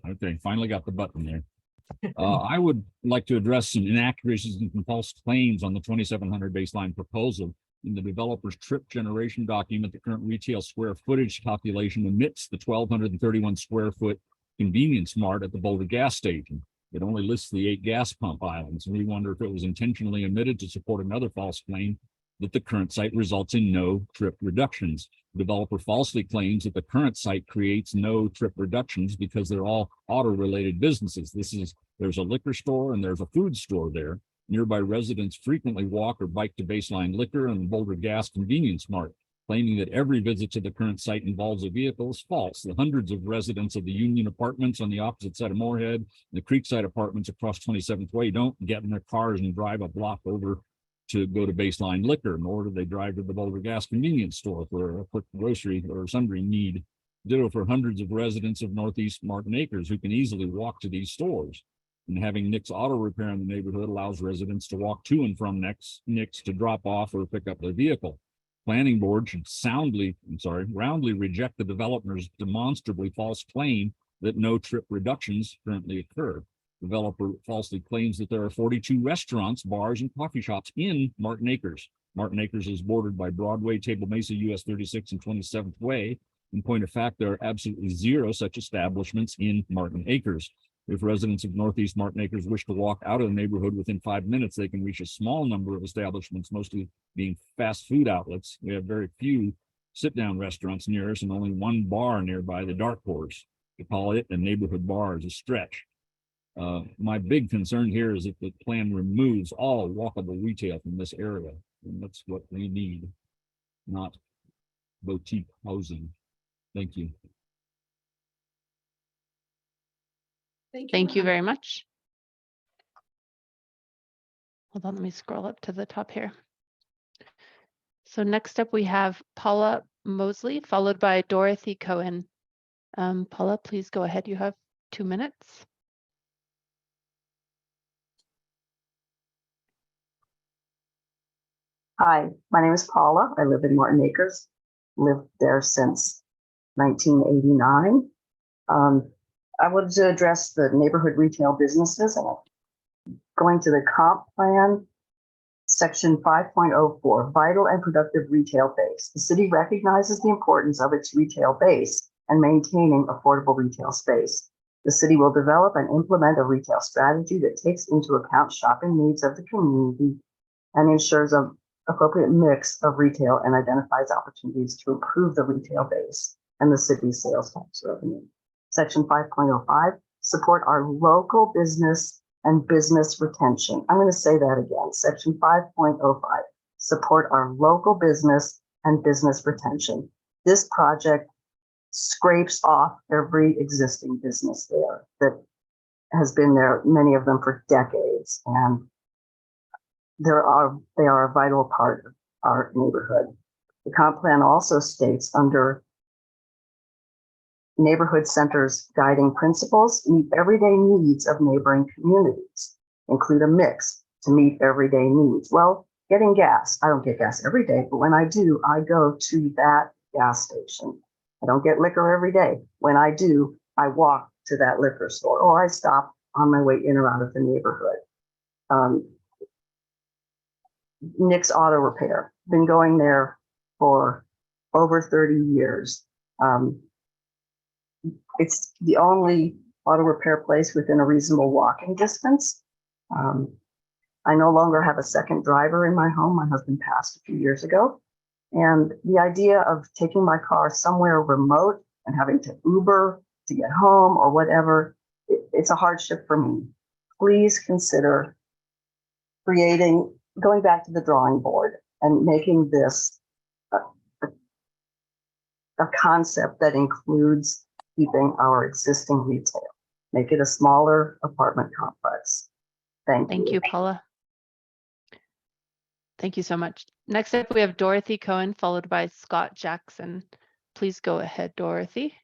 Okay, finally got the button there. I would like to address some inaccuracies and false claims on the 2700 baseline proposal. In the developer's trip generation document, the current retail square footage calculation omits the 1,231 square foot convenience mart at the Boulder gas station. It only lists the 8 gas pump islands, and we wonder if it was intentionally omitted to support another false claim that the current site results in no trip reductions. The developer falsely claims that the current site creates no trip reductions because they're all auto-related businesses. There's a liquor store and there's a food store there. Nearby residents frequently walk or bike to Baseline Liquor and Boulder Gas Convenience Mart. Claiming that every visit to the current site involves a vehicle is false. The hundreds of residents of the Union Apartments on the opposite side of Moorhead and the Creekside Apartments across 27th Way don't get in their cars and drive a block over to go to Baseline Liquor, nor do they drive to the Boulder Gas Convenience Store for a quick grocery or sundry need. Ditto for hundreds of residents of Northeast Martin Acres who can easily walk to these stores. And having Nick's Auto Repair in the neighborhood allows residents to walk to and from Nick's to drop off or pick up their vehicle. Planning board should roundly reject the developer's demonstrably false claim that no trip reductions currently occur. Developer falsely claims that there are 42 restaurants, bars, and coffee shops in Martin Acres. Martin Acres is bordered by Broadway, Table Mesa, US 36 and 27th Way. In point of fact, there are absolutely 0 such establishments in Martin Acres. If residents of Northeast Martin Acres wish to walk out of the neighborhood within 5 minutes, they can reach a small number of establishments, mostly being fast food outlets. We have very few sit-down restaurants near us and only 1 bar nearby, the Dark Horse. To call it a neighborhood bar is a stretch. My big concern here is that the plan removes all walkable retail from this area, and that's what we need, not boutique housing. Thank you. Thank you very much. Hold on, let me scroll up to the top here. So next up, we have Paula Mosley, followed by Dorothy Cohen. Paula, please go ahead. You have 2 minutes. Hi, my name is Paula. I live in Martin Acres, lived there since 1989. I wanted to address the neighborhood retail businesses. Going to the comp plan, section 5.04, vital and productive retail base. The city recognizes the importance of its retail base and maintaining affordable retail space. The city will develop and implement a retail strategy that takes into account shopping needs of the community and ensures an appropriate mix of retail and identifies opportunities to improve the retail base and the city's sales tax revenue. Section 5.05, support our local business and business retention. I'm going to say that again. Section 5.05, support our local business and business retention. This project scrapes off every existing business there that has been there, many of them for decades, and they are a vital part of our neighborhood. The comp plan also states under neighborhood centers guiding principles, meet everyday needs of neighboring communities, include a mix to meet everyday needs. Well, getting gas, I don't get gas every day, but when I do, I go to that gas station. I don't get liquor every day. When I do, I walk to that liquor store or I stop on my way in or out of the neighborhood. Nick's Auto Repair, been going there for over 30 years. It's the only auto repair place within a reasonable walking distance. I no longer have a second driver in my home. My husband passed a few years ago. And the idea of taking my car somewhere remote and having to Uber to get home or whatever, it's a hardship for me. Please consider going back to the drawing board and making this a concept that includes keeping our existing retail. Make it a smaller apartment complex. Thank you, Paula. Thank you so much. Next up, we have Dorothy Cohen, followed by Scott Jackson. Please go ahead, Dorothy.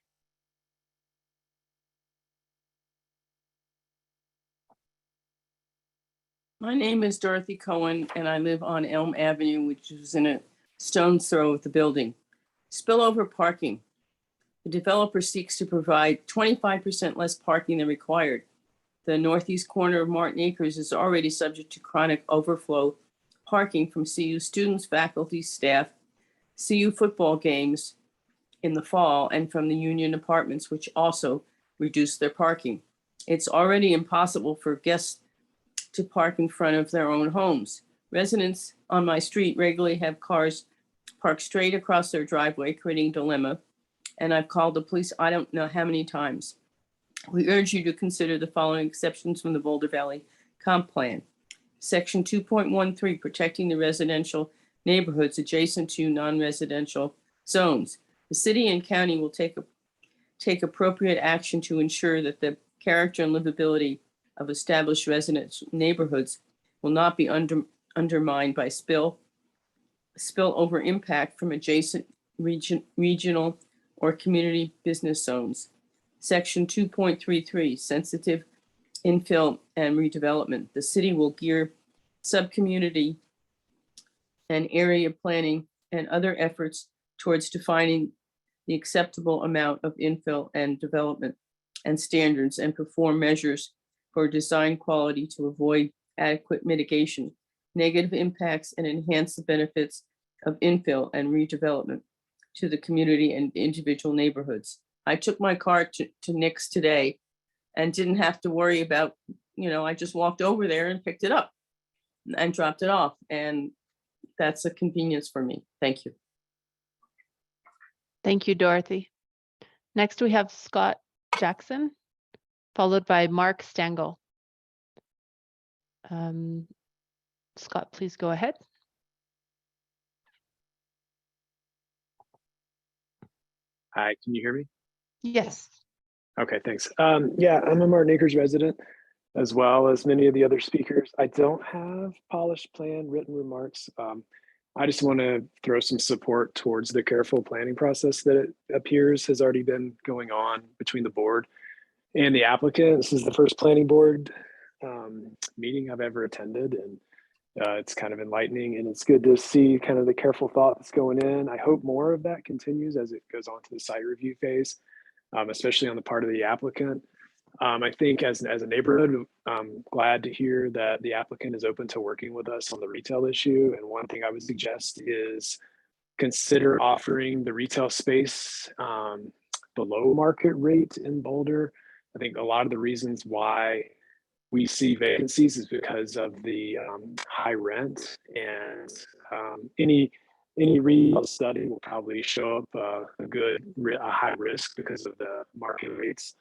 My name is Dorothy Cohen, and I live on Elm Avenue, which is in a stone's throw of the building. Spillover parking. The developer seeks to provide 25% less parking than required. The northeast corner of Martin Acres is already subject to chronic overflow parking from CU students, faculty, staff, CU football games in the fall, and from the union apartments, which also reduce their parking. It's already impossible for guests to park in front of their own homes. Residents on my street regularly have cars parked straight across their driveway, creating a dilemma. And I've called the police, I don't know how many times. We urge you to consider the following exceptions from the Boulder Valley Comp Plan. Section 2.13, protecting the residential neighborhoods adjacent to non-residential zones. The city and county will take appropriate action to ensure that the character and livability of established residential neighborhoods will not be undermined by spillover impact from adjacent regional or community business zones. Section 2.33, sensitive infill and redevelopment. The city will gear subcommunity and area planning and other efforts towards defining the acceptable amount of infill and development and standards and perform measures for design quality to avoid adequate mitigation, negative impacts, and enhance the benefits of infill and redevelopment to the community and individual neighborhoods. I took my car to Nick's today and didn't have to worry about, I just walked over there and picked it up and dropped it off. And that's a convenience for me. Thank you. Thank you, Dorothy. Next, we have Scott Jackson, followed by Mark Stangl. Scott, please go ahead. Hi, can you hear me? Yes. Okay, thanks. Yeah, I'm a Martin Acres resident, as well as many of the other speakers. I don't have polished plan written remarks. I just want to throw some support towards the careful planning process that it appears has already been going on between the board and the applicant. This is the first planning board meeting I've ever attended, and it's kind of enlightening, and it's good to see kind of the careful thought that's going in. I hope more of that continues as it goes on to the site review phase, especially on the part of the applicant. I think as a neighborhood, I'm glad to hear that the applicant is open to working with us on the retail issue. And one thing I would suggest is consider offering the retail space below market rate in Boulder. I think a lot of the reasons why we see vacancies is because of the high rent, and any retail study will probably show up a high risk because of the market rates.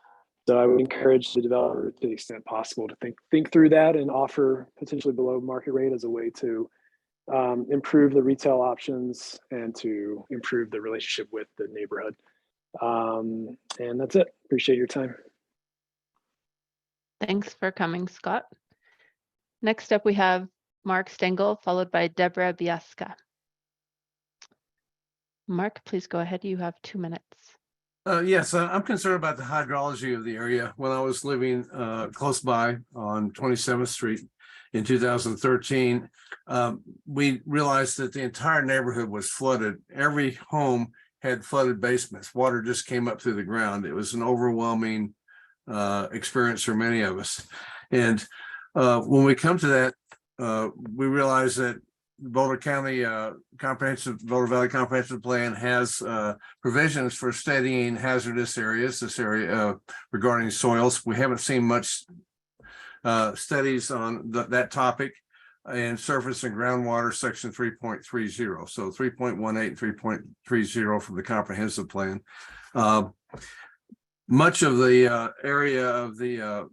So I would encourage the developer, to the extent possible, to think through that and offer potentially below market rate as a way to improve the retail options and to improve the relationship with the neighborhood. And that's it. Appreciate your time. Thanks for coming, Scott. Next up, we have Mark Stengel, followed by Deborah Biasca. Mark, please go ahead. You have 2 minutes. Yes, I'm concerned about the hydrology of the area. When I was living close by on 27th Street in 2013, we realized that the entire neighborhood was flooded. Every home had flooded basements. Water just came up through the ground. It was an overwhelming experience for many of us. And when we come to that, we realize that Boulder County Boulder Valley Comprehensive Plan has provisions for studying hazardous areas, this area regarding soils. We haven't seen much studies on that topic in surface and groundwater section 3.30. So 3.18 and 3.30 from the comprehensive plan. Much of the area of the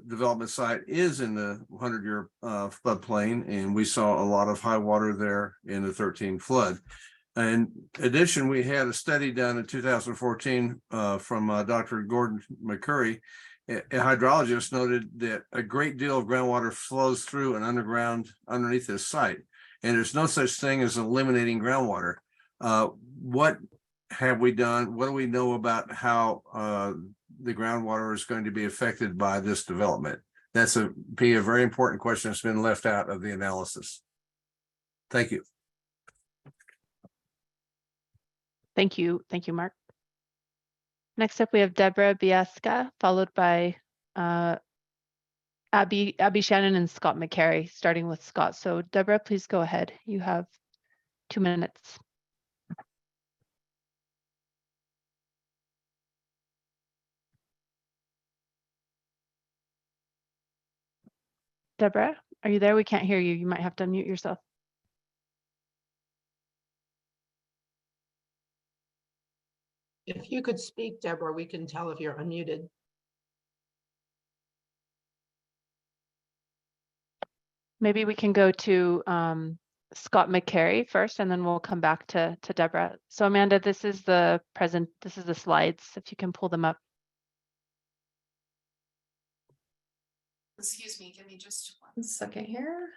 development site is in the 100-year floodplain, and we saw a lot of high water there in the 13 flood. In addition, we had a study done in 2014 from Dr. Gordon McCurry. A hydrologist noted that a great deal of groundwater flows through and underneath this site, and there's no such thing as eliminating groundwater. What have we done? What do we know about how the groundwater is going to be affected by this development? That's a very important question that's been left out of the analysis. Thank you. Thank you. Thank you, Mark. Next up, we have Deborah Biasca, followed by Abby Shannon and Scott McCary, starting with Scott. So Deborah, please go ahead. You have 2 minutes. Deborah, are you there? We can't hear you. You might have to unmute yourself. If you could speak, Deborah, we can tell if you're unmuted. Maybe we can go to Scott McCary first, and then we'll come back to Deborah. So Amanda, this is the slides, if you can pull them up. Excuse me, give me just 1 second here.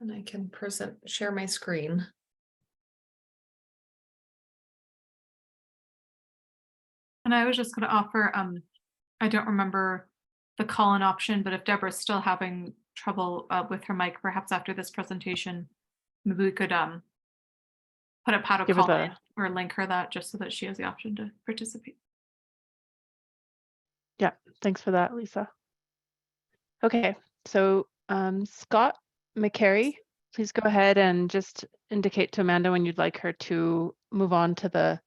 And I can share my screen. And I was just going to offer, I don't remember the call-in option, but if Deborah's still having trouble with her mic, perhaps after this presentation, maybe we could put up how to call in or link her that just so that she has the option to participate. Yeah, thanks for that, Lisa. Okay, so Scott McCary, please go ahead and just indicate to Amanda when you'd like her to move on to the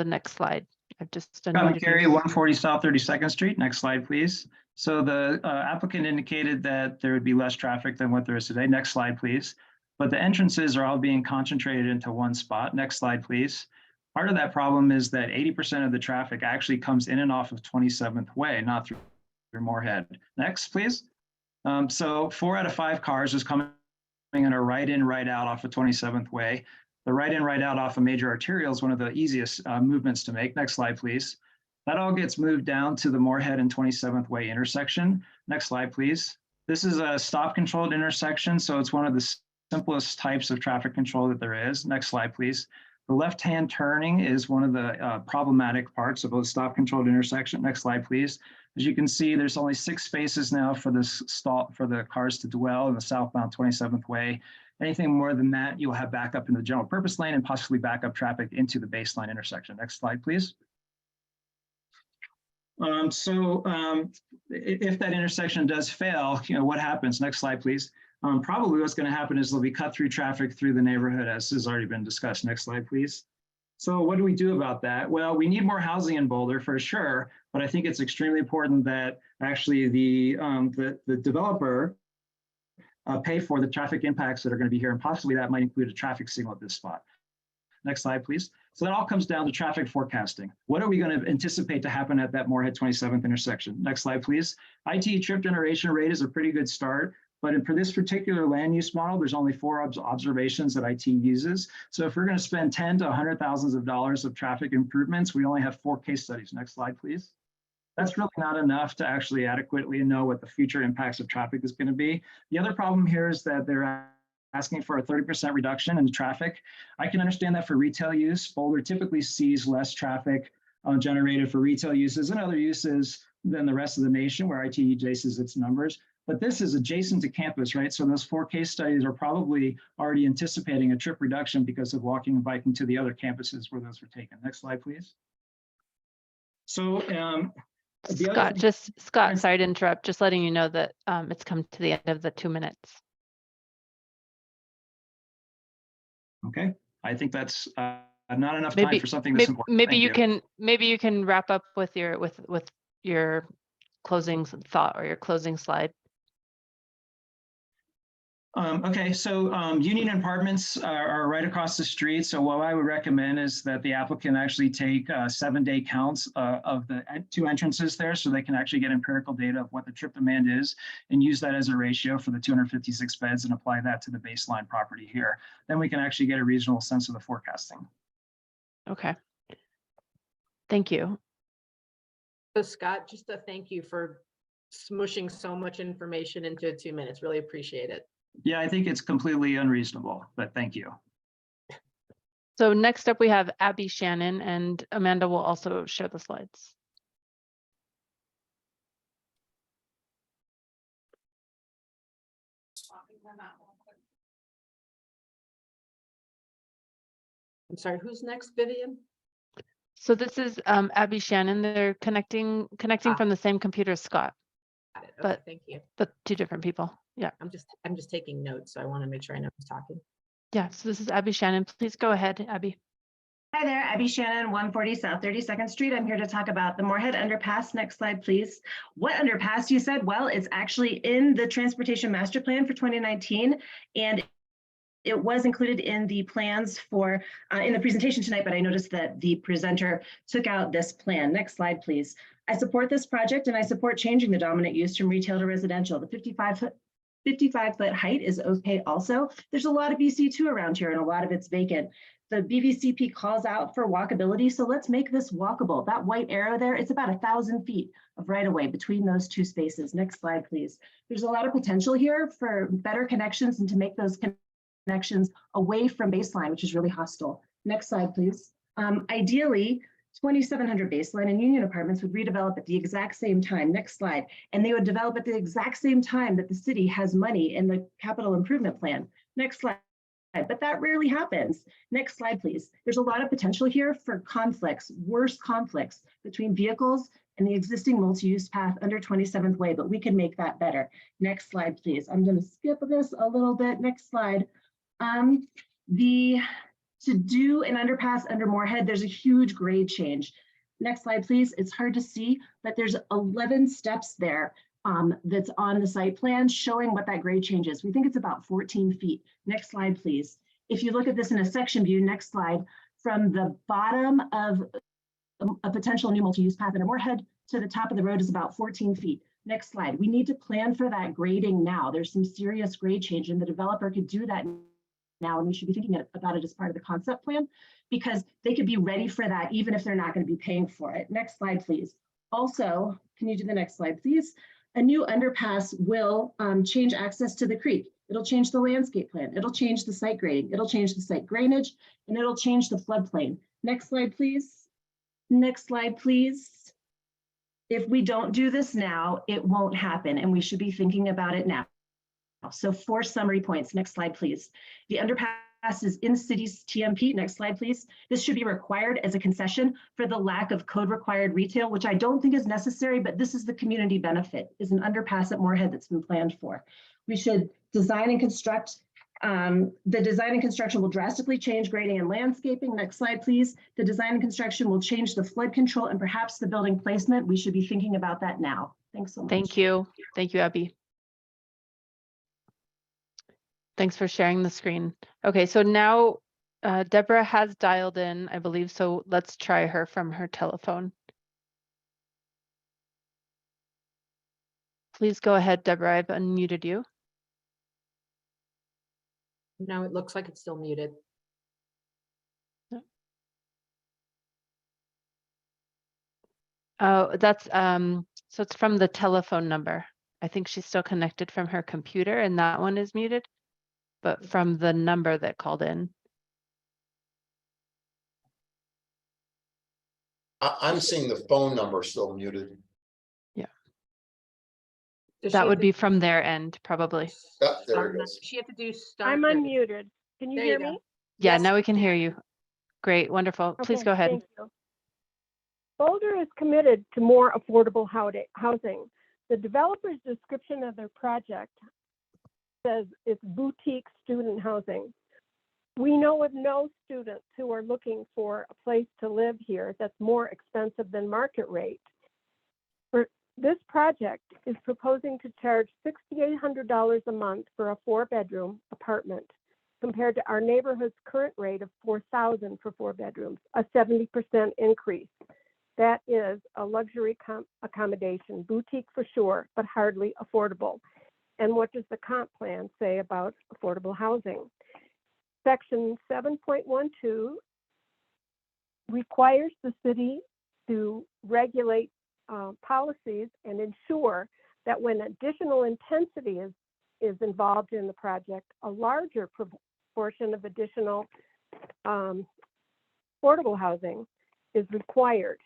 next slide. I've just Scott McCary, 140 South 32nd Street. Next slide, please. So the applicant indicated that there would be less traffic than what there is today. Next slide, please. But the entrances are all being concentrated into one spot. Next slide, please. Part of that problem is that 80% of the traffic actually comes in and off of 27th Way, not through Moorhead. Next, please. So 4 out of 5 cars is coming in a right in, right out off of 27th Way. The right in, right out off a major arterial is one of the easiest movements to make. Next slide, please. That all gets moved down to the Moorhead and 27th Way intersection. Next slide, please. This is a stop controlled intersection, so it's one of the simplest types of traffic control that there is. Next slide, please. The left-hand turning is one of the problematic parts of a stop controlled intersection. Next slide, please. As you can see, there's only 6 spaces now for the cars to dwell in the southbound 27th Way. Anything more than that, you'll have backup in the general purpose lane and possibly backup traffic into the baseline intersection. Next slide, please. If that intersection does fail, what happens? Next slide, please. Probably what's going to happen is there'll be cut through traffic through the neighborhood, as has already been discussed. Next slide, please. So what do we do about that? Well, we need more housing in Boulder for sure, but I think it's extremely important that actually the developer pay for the traffic impacts that are going to be here, and possibly that might include a traffic signal at this spot. Next slide, please. So that all comes down to traffic forecasting. What are we going to anticipate to happen at that Moorhead 27th intersection? Next slide, please. IT trip generation rate is a pretty good start, but for this particular land use model, there's only 4 observations that IT uses. So if we're going to spend 10 to $100,000s of dollars of traffic improvements, we only have 4 case studies. Next slide, please. That's really not enough to actually adequately know what the future impacts of traffic is going to be. The other problem here is that they're asking for a 30% reduction in traffic. I can understand that for retail use. Boulder typically sees less traffic generated for retail uses and other uses than the rest of the nation, where IT bases its numbers. But this is adjacent to campus, right? So those 4 case studies are probably already anticipating a trip reduction because of walking and biking to the other campuses where those were taken. Next slide, please. So Scott, sorry to interrupt, just letting you know that it's come to the end of the 2 minutes. Okay, I think that's not enough time for something this important. Maybe you can wrap up with your closing thought or your closing slide. Okay, so Union Apartments are right across the street. So what I would recommend is that the applicant actually take 7-day counts of the 2 entrances there, so they can actually get empirical data of what the trip demand is and use that as a ratio for the 256 beds and apply that to the baseline property here. Then we can actually get a reasonable sense of the forecasting. Okay. Thank you. So Scott, just a thank you for smushing so much information into 2 minutes. Really appreciate it. Yeah, I think it's completely unreasonable, but thank you. So next up we have Abby Shannon, and Amanda will also share the slides. I'm sorry, who's next, Vivian? So this is Abby Shannon. They're connecting from the same computer as Scott. Got it. Okay, But thank you. 2 different people. Yeah. I'm just taking notes, so I want to make sure I know who's talking. Yeah. So this is Abby Shannon. Please go ahead, Abby. Hi there, Abby Shannon, 140 South 32nd Street. I'm here to talk about the Moorhead Underpass. Next slide, please. What underpass, you said? Well, it's actually in the Transportation Master Plan for 2019, and it was included in the plans for in the presentation tonight, but I noticed that the presenter took out this plan. Next slide, please. I support this project, and I support changing the dominant use from retail to residential. The 55-foot height is okay also. There's a lot of BC2 around here, and a lot of it's vacant. The BVCP calls out for walkability, so let's make this walkable. That white arrow there, it's about 1,000 feet of right-of-way between those 2 spaces. Next slide, please. There's a lot of potential here for better connections and to make those connections away from baseline, which is really hostile. Next slide, please. Ideally, 2700 baseline and Union Apartments would redevelop at the exact same time. Next slide. And they would develop at the exact same time that the city has money in the capital improvement plan. Next slide. But that rarely happens. Next slide, please. There's a lot of potential here for conflicts, worse conflicts between vehicles and the existing multi-use path under 27th Way, but we can make that better. Next slide, please. I'm going to skip this a little bit. Next slide. To do an underpass under Moorhead, there's a huge grade change. Next slide, please. It's hard to see, but there's 11 steps there that's on the site plan showing what that grade change is. We think it's about 14 feet. Next slide, please. If you look at this in a section view, next slide, from the bottom of a potential new multi-use path in Moorhead to the top of the road is about 14 feet. Next slide. We need to plan for that grading now. There's some serious grade change, and the developer could do that now, and we should be thinking about it as part of the concept plan. because they could be ready for that even if they're not going to be paying for it. Next slide, please. Also, can you do the next slide, please? A new underpass will change access to the creek. It'll change the landscape plan. It'll change the site grading. It'll change the site drainage, and it'll change the floodplain. Next slide, please. Next slide, please. If we don't do this now, it won't happen, and we should be thinking about it now. So 4 summary points. Next slide, please. The underpass is in the city's TMP. Next slide, please. This should be required as a concession for the lack of code required retail, which I don't think is necessary, but this is the community benefit, is an underpass at Moorhead that's been planned for. We should design and construct. The design and construction will drastically change grading and landscaping. Next slide, please. The design and construction will change the flood control and perhaps the building placement. We should be thinking about that now. Thanks so much. Thank you. Thank you, Abby. Thanks for sharing the screen. Okay, so now Deborah has dialed in, I believe, so let's try her from her telephone. Please go ahead, Deborah. I've unmuted you. No, it looks like it's still muted. Oh, that's so it's from the telephone number. I think she's still connected from her computer and that one is muted, but from the number that called in. I'm seeing the phone number still muted. Yeah. Does she That have would to- be from their end, probably. There it is. She have to do start. I'm there. unmuted. Can you There hear you go. me? Yeah, Yes. now we can hear you. Great, wonderful. Please Okay, go ahead. Thank you. Boulder is committed to more affordable housing. The developer's description of their project says it's boutique student housing. We know of no students who are looking for a place to live here that's more expensive than market rate. This project is proposing to charge $6,800 a month for a 4-bedroom apartment, compared to our neighborhood's current rate of $4,000 for 4 bedrooms, a 70% increase. That is a luxury accommodation, boutique for sure, but hardly affordable. And what does the comp plan say about affordable housing? Section 7.12 requires the city to regulate policies and ensure that when additional intensity is involved in the project, a larger proportion of additional affordable housing is required.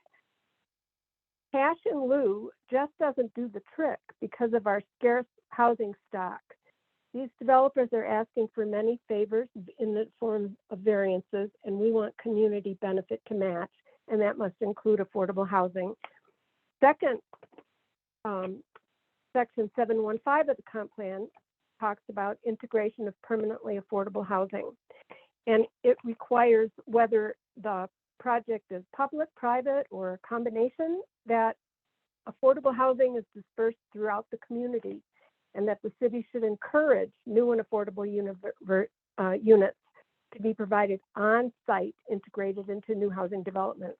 Cash in lieu just doesn't do the trick because of our scarce housing stock. These developers are asking for many favors in the form of variances, and we want community benefit to match, and that must include affordable housing. Second, section 715 of the comp plan talks about integration of permanently affordable housing. And it requires, whether the project is public, private, or a combination, that affordable housing is dispersed throughout the community, and that the city should encourage new and affordable units to be provided on site, integrated into new housing developments.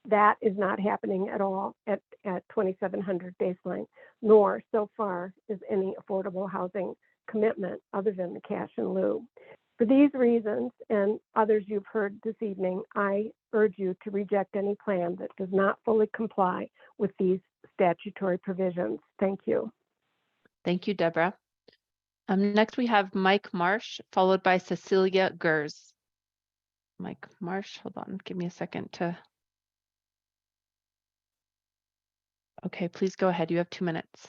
That is not happening at all at 2700 baseline, nor so far is any affordable housing commitment other than the cash in lieu. For these reasons and others you've heard this evening, I urge you to reject any plan that does not fully comply with these statutory provisions. Thank you. Thank you, Deborah. Next we have Mike Marsh, followed by Cecilia Gers. Mike Marsh, hold on, give me a second to. Okay, please go ahead. You have 2 minutes.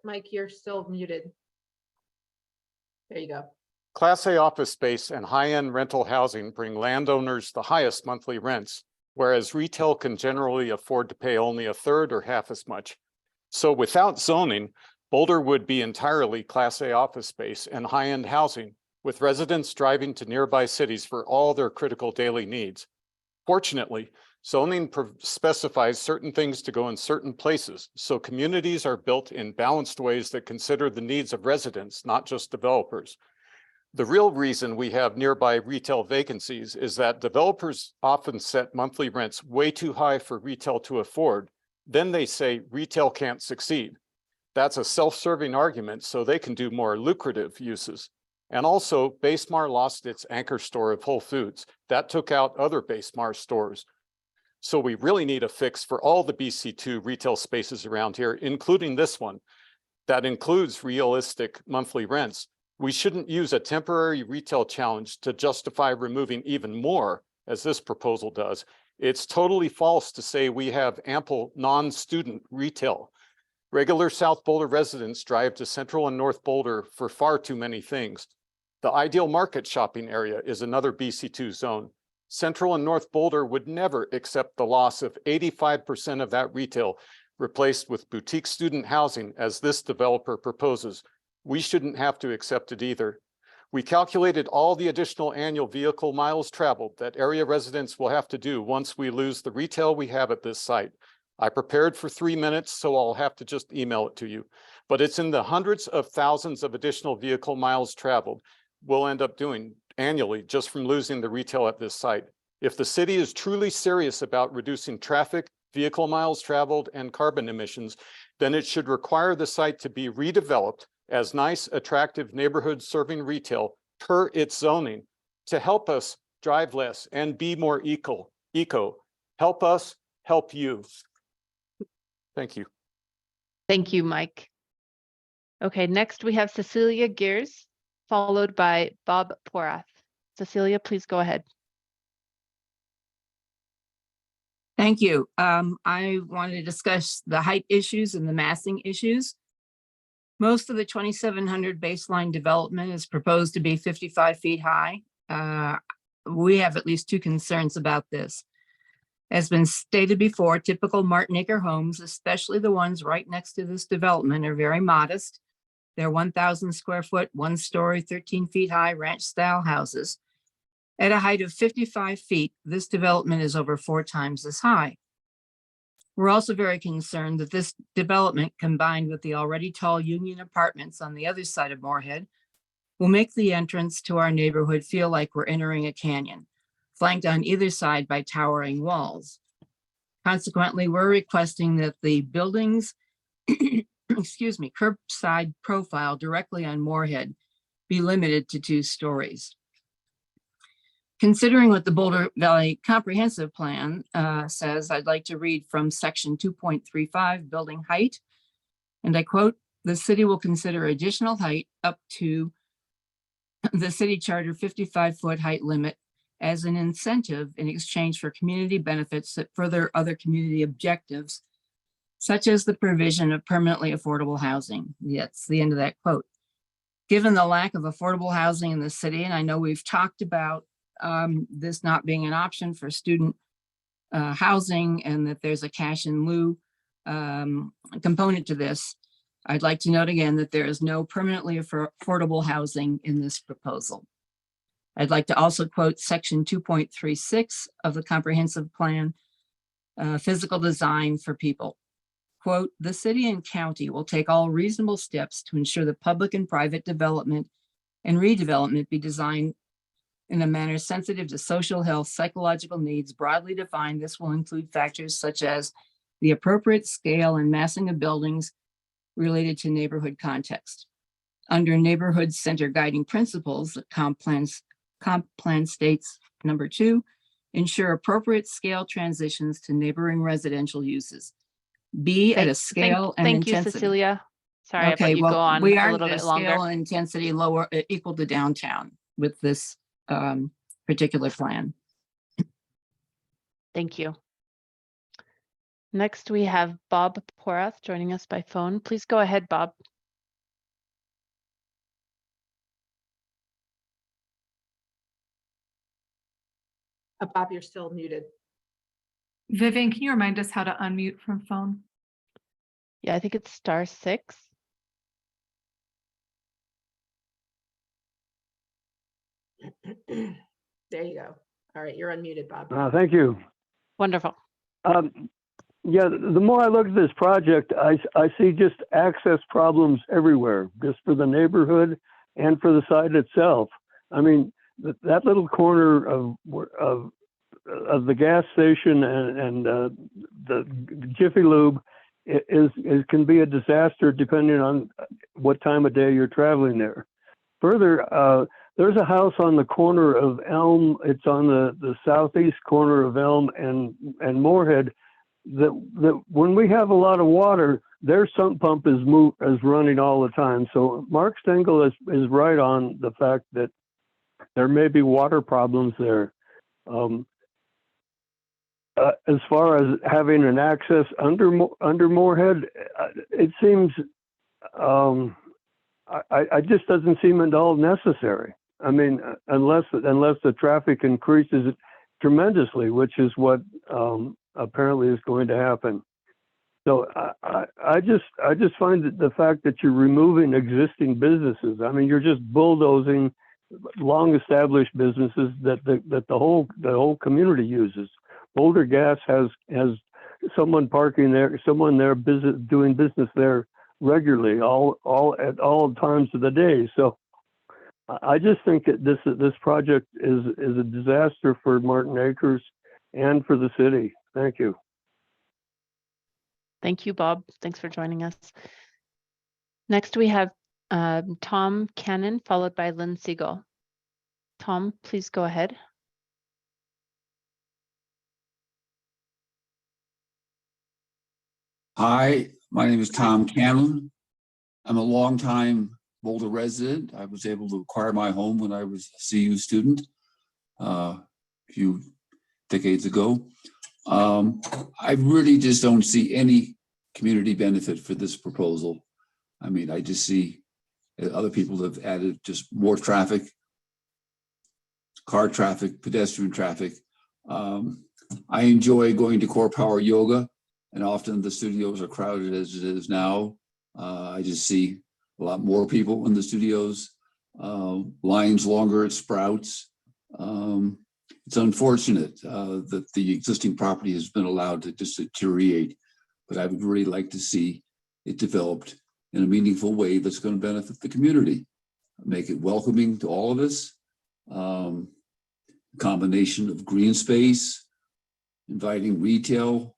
Mike, you're still muted. There you go. Class A office space and high-end rental housing bring landowners the highest monthly rents, whereas retail can generally afford to pay only a third or half as much. So without zoning, Boulder would be entirely Class A office space and high-end housing, with residents driving to nearby cities for all their critical daily needs. Fortunately, zoning specifies certain things to go in certain places, so communities are built in balanced ways that consider the needs of residents, not just developers. The real reason we have nearby retail vacancies is that developers often set monthly rents way too high for retail to afford, Then they say retail can't succeed. That's a self-serving argument, so they can do more lucrative uses. And also, Basemar lost its anchor store of Whole Foods. That took out other Basemar stores. So we really need a fix for all the BC2 retail spaces around here, including this one. That includes realistic monthly rents. We shouldn't use a temporary retail challenge to justify removing even more, as this proposal does. It's totally false to say we have ample non-student retail. Regular South Boulder residents drive to Central and North Boulder for far too many things. The ideal market shopping area is another BC2 zone. Central and North Boulder would never accept the loss of 85% of that retail replaced with boutique student housing as this developer proposes. We shouldn't have to accept it either. We calculated all the additional annual vehicle miles traveled that area residents will have to do once we lose the retail we have at this site. I prepared for 3 minutes, so I'll have to just email it to you. But it's in the hundreds of thousands of additional vehicle miles traveled we'll end up doing annually just from losing the retail at this site. If the city is truly serious about reducing traffic, vehicle miles traveled, and carbon emissions, then it should require the site to be redeveloped as nice, attractive neighborhoods serving retail per its zoning to help us drive less and be more eco. Help us, help you. Thank you. Thank you, Mike. Okay, next we have Cecilia Gears, followed by Bob Porath. Cecilia, please go ahead. Thank you. I want to discuss the height issues and the massing issues. Most of the 2,700 baseline development is proposed to be 55 feet high. We have at least two concerns about this. As been stated before, typical Martin Acre homes, especially the ones right next to this development, are very modest. They're 1,000 square foot, 1-story, 13 feet high ranch style houses. At a height of 55 feet, this development is over 4 times as high. We're also very concerned that this development, combined with the already tall Union Apartments on the other side of Moorhead, will make the entrance to our neighborhood feel like we're entering a canyon, flanked on either side by towering walls. Consequently, we're requesting that the buildings, curbside profile directly on Moorhead be limited to 2 stories. Considering what the Boulder Valley Comprehensive Plan says, I'd like to read from section 2.35, building height. And I quote, "The city will consider additional height up to the city charter 55-foot height limit as an incentive in exchange for community benefits that further other community objectives, such as the provision of permanently affordable housing." That's the end of that quote. Given the lack of affordable housing in the city, and I know we've talked about this not being an option for student housing and that there's a cash in lieu component to this, I'd like to note again that there is no permanently affordable housing in this proposal. I'd like to also quote section 2.36 of the comprehensive plan, physical design for people. Quote, "The city and county will take all reasonable steps to ensure that public and private development and redevelopment be designed in a manner sensitive to social health, psychological needs. Broadly defined, this will include factors such as the appropriate scale and massing of buildings related to neighborhood context. Under neighborhood center guiding principles, the comp plan states, number 2, ensure appropriate scale transitions to neighboring residential uses. Be at a scale and Thank you, intensity." Cecilia. Sorry, Okay, I let you well, go on we a are little at a bit scale longer. and intensity lower, equal to downtown with this particular plan. Thank you. Next, we have Bob Porath joining us by phone. Please go ahead, Bob. Bob, you're still muted. Vivian, can you remind us how to unmute from phone? Yeah, I think it's *6. There you go. All right, you're unmuted, Bob. Thank you. Wonderful. Yeah, the more I look at this project, I see just access problems everywhere, just for the neighborhood and for the site itself. I mean, that little corner of the gas station and the Jiffy Lube is can be a disaster depending on what time of day you're traveling there. Further, there's a house on the corner of Elm. It's on the southeast corner of Elm and Moorhead. That when we have a lot of water, their sump pump is running all the time. So Mark Stengel is right on the fact that there may be water problems there. As far as having an access under Moorhead, it seems I just doesn't seem at all necessary. I mean, unless the traffic increases tremendously, which is what apparently is going to happen. So I just find that the fact that you're removing existing businesses, I mean, you're just bulldozing long-established businesses that the whole community uses. Boulder Gas has someone parking there, someone there doing business there regularly, at all times of the day. So I just think that this project is a disaster for Martin Acres and for the city. Thank you. Thank you, Bob. Thanks for joining us. Next, we have Tom Cannon, followed by Lynn Siegel. Tom, please go ahead. Hi, my name is Tom Cannon. I'm a longtime Boulder resident. I was able to acquire my home when I was a CU student a few decades ago. I really just don't see any community benefit for this proposal. I mean, I just see other people have added just more traffic, car traffic, pedestrian traffic. I enjoy going to Core Power Yoga, and often the studios are crowded as it is now. I just see a lot more people in the studios, lines longer at Sprouts. It's unfortunate that the existing property has been allowed to just deteriorate, but I would really like to see it developed in a meaningful way that's going to benefit the community, make it welcoming to all of us. Combination of green space, inviting retail,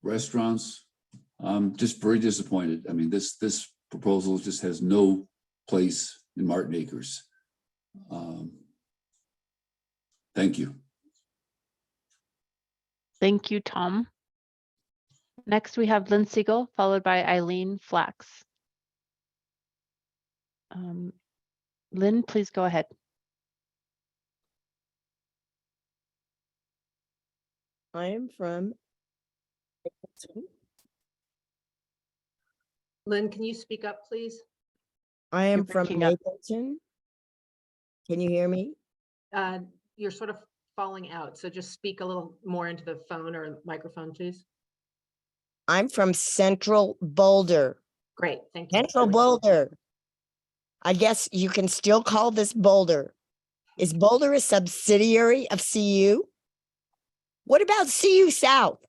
restaurants. I'm just very disappointed. I mean, this proposal just has no place in Martin Acres. Thank you. Thank you, Tom. Next, we have Lynn Siegel, followed by Eileen Flax. Lynn, please go ahead. I am from. Lynn, can you speak up, please? I am from breaking up. Mapleton. Can you hear me? You're sort of falling out, so just speak a little more into the phone or microphone, please. I'm from Central Boulder. Great, thank you. Central Boulder. I guess you can still call this Boulder. Is Boulder a subsidiary of CU? What about CU South?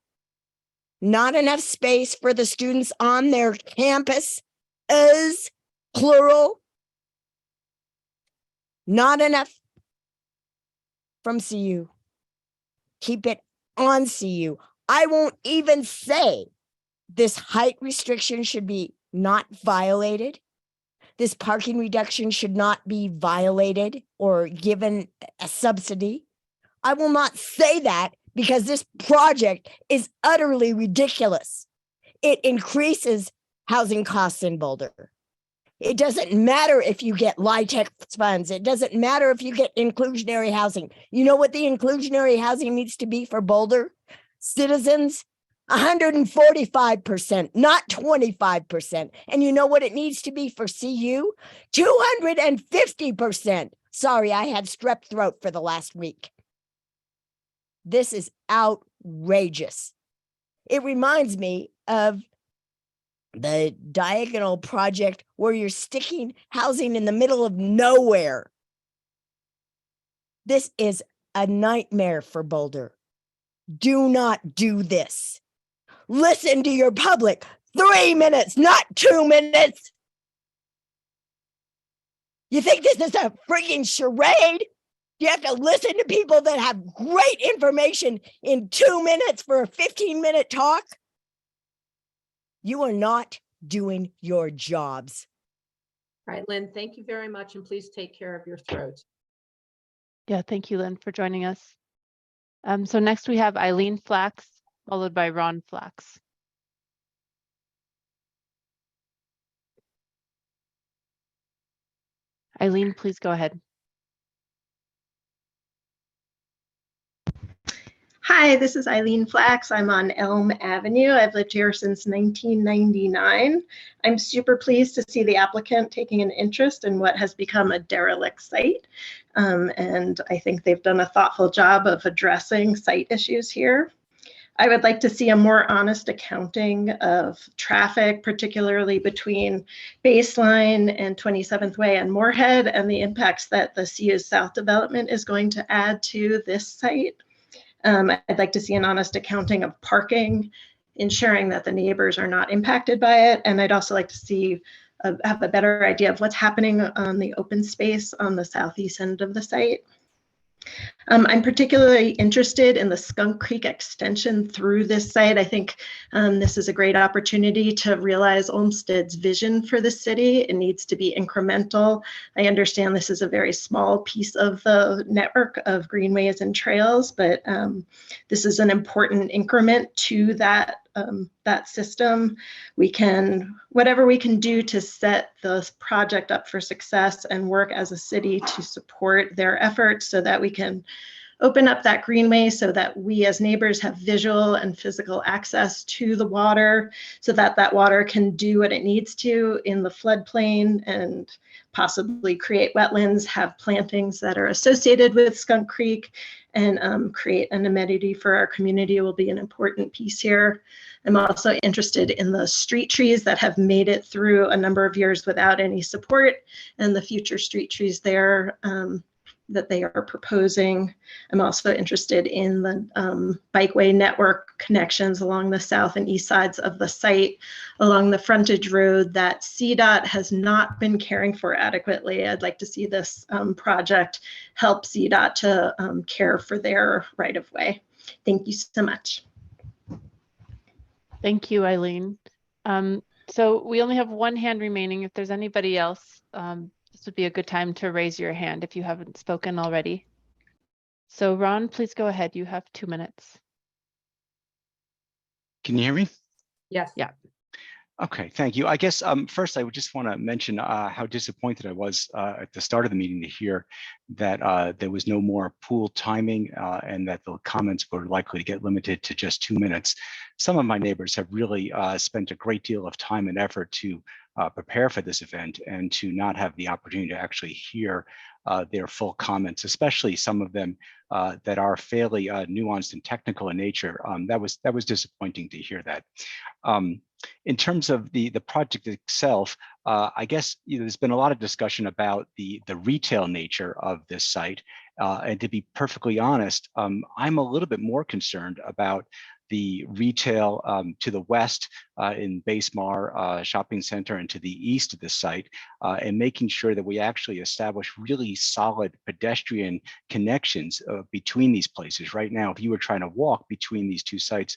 Not enough space for the students on their campus is plural. Not enough from CU. Keep it on CU. I won't even say this height restriction should be not violated. This parking reduction should not be violated or given a subsidy. I will not say that because this project is utterly ridiculous. It increases housing costs in Boulder. It doesn't matter if you get LIHTC funds. It doesn't matter if you get inclusionary housing. You know what the inclusionary housing needs to be for Boulder citizens? 145%, not 25%. And you know what it needs to be for CU? 250%. Sorry, I had strep throat for the last week. This is outrageous. It reminds me of the Diagonal project where you're sticking housing in the middle of nowhere. This is a nightmare for Boulder. Do not do this. Listen to your public. 3 minutes, not 2 minutes. You think this is a freaking charade? Do you have to listen to people that have great information in 2 minutes for a 15-minute talk? You are not doing your jobs. All right, Lynn, thank you very much, and please take care of your throat. Yeah, thank you, Lynn, for joining us. So next we have Eileen Flax, followed by Ron Flax. Eileen, please go ahead. Hi, this is Eileen Flax. I'm on Elm Avenue. I've lived here since 1999. I'm super pleased to see the applicant taking an interest in what has become a derelict site. And I think they've done a thoughtful job of addressing site issues here. I would like to see a more honest accounting of traffic, particularly between Baseline and 27th Way and Moorhead, and the impacts that the CU South development is going to add to this site. I'd like to see an honest accounting of parking, ensuring that the neighbors are not impacted by it. And I'd also like to see have a better idea of what's happening on the open space on the southeast end of the site. I'm particularly interested in the Skunk Creek extension through this site. I think this is a great opportunity to realize Olmsted's vision for the city. It needs to be incremental. I understand this is a very small piece of the network of greenways and trails, but this is an important increment to that that system. Whatever we can do to set the project up for success and work as a city to support their efforts so that we can open up that greenway so that we as neighbors have visual and physical access to the water so that that water can do what it needs to in the floodplain and possibly create wetlands, have plantings that are associated with Skunk Creek, and create an amenity for our community will be an important piece here. I'm also interested in the street trees that have made it through a number of years without any support and the future street trees there that they are proposing. I'm also interested in the bikeway network connections along the south and east sides of the site, along the frontage road that CDOT has not been caring for adequately. I'd like to see this project help CDOT to care for their right of way. Thank you so much. Thank you, Eileen. So we only have one hand remaining. If there's anybody else, this would be a good time to raise your hand if you haven't spoken already. So Ron, please go ahead. You have 2 minutes. Can you hear me? Yes. Yeah. Okay, thank you. I guess first I would just want to mention how disappointed I was at the start of the meeting to hear that there was no more pool timing and that the comments were likely to get limited to just 2 minutes. Some of my neighbors have really spent a great deal of time and effort to prepare for this event and to not have the opportunity to actually hear their full comments, especially some of them that are fairly nuanced and technical in nature. That was disappointing to hear that. In terms of the project itself, I guess there's been a lot of discussion about the retail nature of this site. And to be perfectly honest, I'm a little bit more concerned about the retail to the west in Basemar Shopping Center and to the east of the site, and making sure that we actually establish really solid pedestrian connections between these places. Right now, if you were trying to walk between these two sites,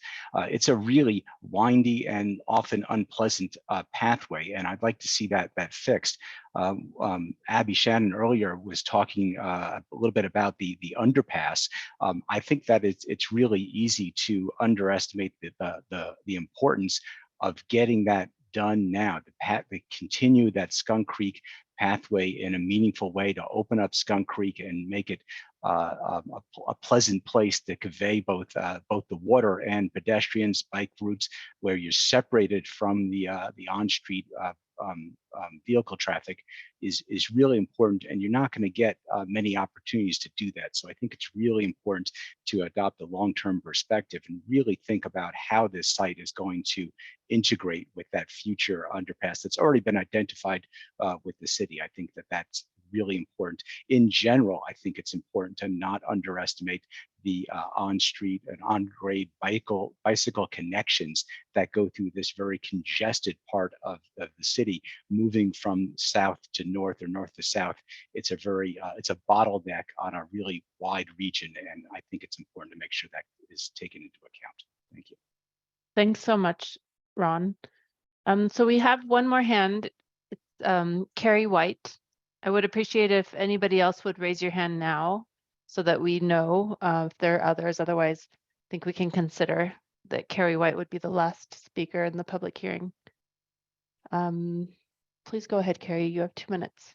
it's a really windy and often unpleasant pathway, and I'd like to see that fixed. Abby Shannon earlier was talking a little bit about the underpass. I think that it's really easy to underestimate the importance of getting that done now, to continue that Skunk Creek pathway in a meaningful way, to open up Skunk Creek and make it a pleasant place to convey both the water and pedestrians, bike routes, where you're separated from the on-street vehicle traffic is really important, and you're not going to get many opportunities to do that. So I think it's really important to adopt a long-term perspective and really think about how this site is going to integrate with that future underpass that's already been identified with the city. I think that's really important. In general, I think it's important to not underestimate the on-street and on-grade bicycle connections that go through this very congested part of the city, moving from south to north or north to south. It's a very, it's a bottleneck on a really wide region, and I think it's important to make sure that is taken into account. Thank you. Thanks so much, Ron. So we have one more hand. It's Carrie White. I would appreciate if anybody else would raise your hand now so that we know if there are others. Otherwise, I think we can consider that Carrie White would be the last speaker in the public hearing. Please go ahead, Carrie. You have 2 minutes.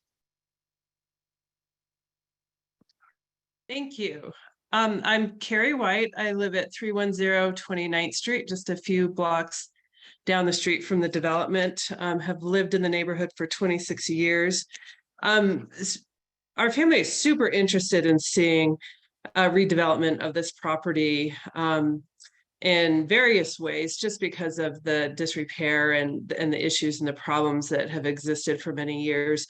Thank you. I'm Carrie White. I live at 310 29th Street, just a few blocks down the street from the development. Have lived in the neighborhood for 26 years. Our family is super interested in seeing a redevelopment of this property in various ways, just because of the disrepair and the issues and the problems that have existed for many years,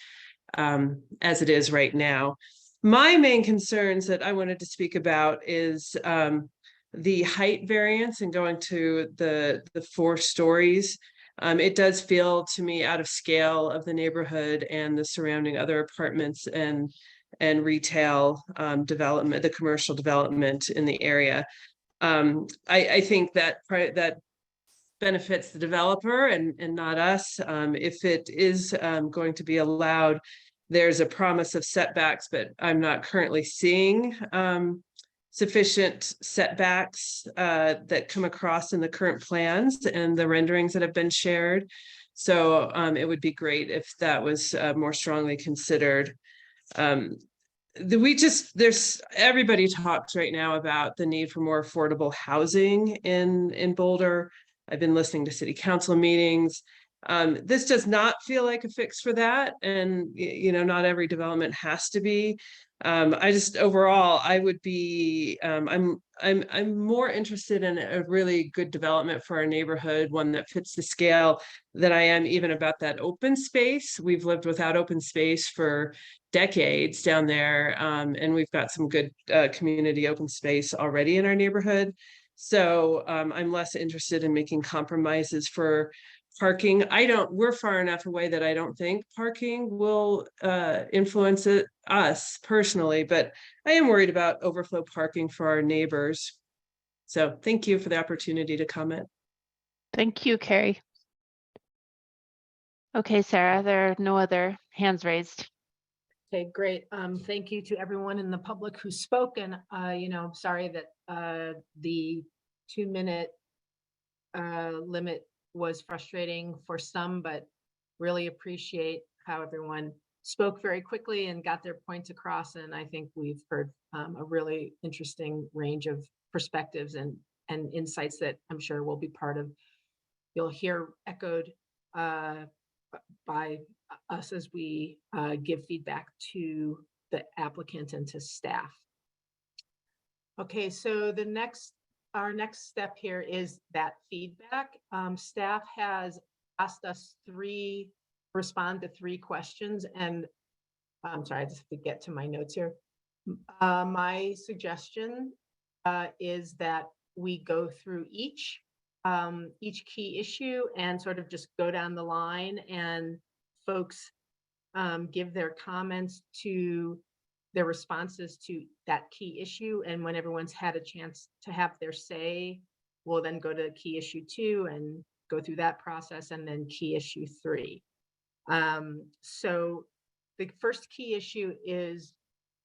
as it is right now. My main concerns that I wanted to speak about is the height variance and going to the 4 stories. It does feel to me out of scale of the neighborhood and the surrounding other apartments and retail development, the commercial development in the area. I think that benefits the developer and not us. If it is going to be allowed, there's a promise of setbacks, but I'm not currently seeing sufficient setbacks that come across in the current plans and the renderings that have been shared. So it would be great if that was more strongly considered. Everybody talks right now about the need for more affordable housing in Boulder. I've been listening to city council meetings. This does not feel like a fix for that, and not every development has to be. Overall, I would be. I'm more interested in a really good development for our neighborhood, one that fits the scale, than I am even about that open space. We've lived without open space for decades down there, and we've got some good community open space already in our neighborhood. So I'm less interested in making compromises for parking. We're far enough away that I don't think parking will influence us personally, but I am worried about overflow parking for our neighbors. So thank you for the opportunity to comment. Thank you, Carrie. Okay, Sarah, there are no other hands raised. Okay, great. Thank you to everyone in the public who spoke, and sorry that the 2-minute limit was frustrating for some, but really appreciate how everyone spoke very quickly and got their points across. And I think we've heard a really interesting range of perspectives and insights that I'm sure will be you'll hear echoed by us as we give feedback to the applicant and to staff. Okay, so our next step here is that feedback. Staff has asked us respond to 3 questions, and I'm sorry, I just have to get to my notes here. My suggestion is that we go through each key issue and sort of just go down the line, and folks give their comments to their responses to that key issue. And when everyone's had a chance to have their say, we'll then go to key issue 2 and go through that process, and then key issue 3. So the first key issue is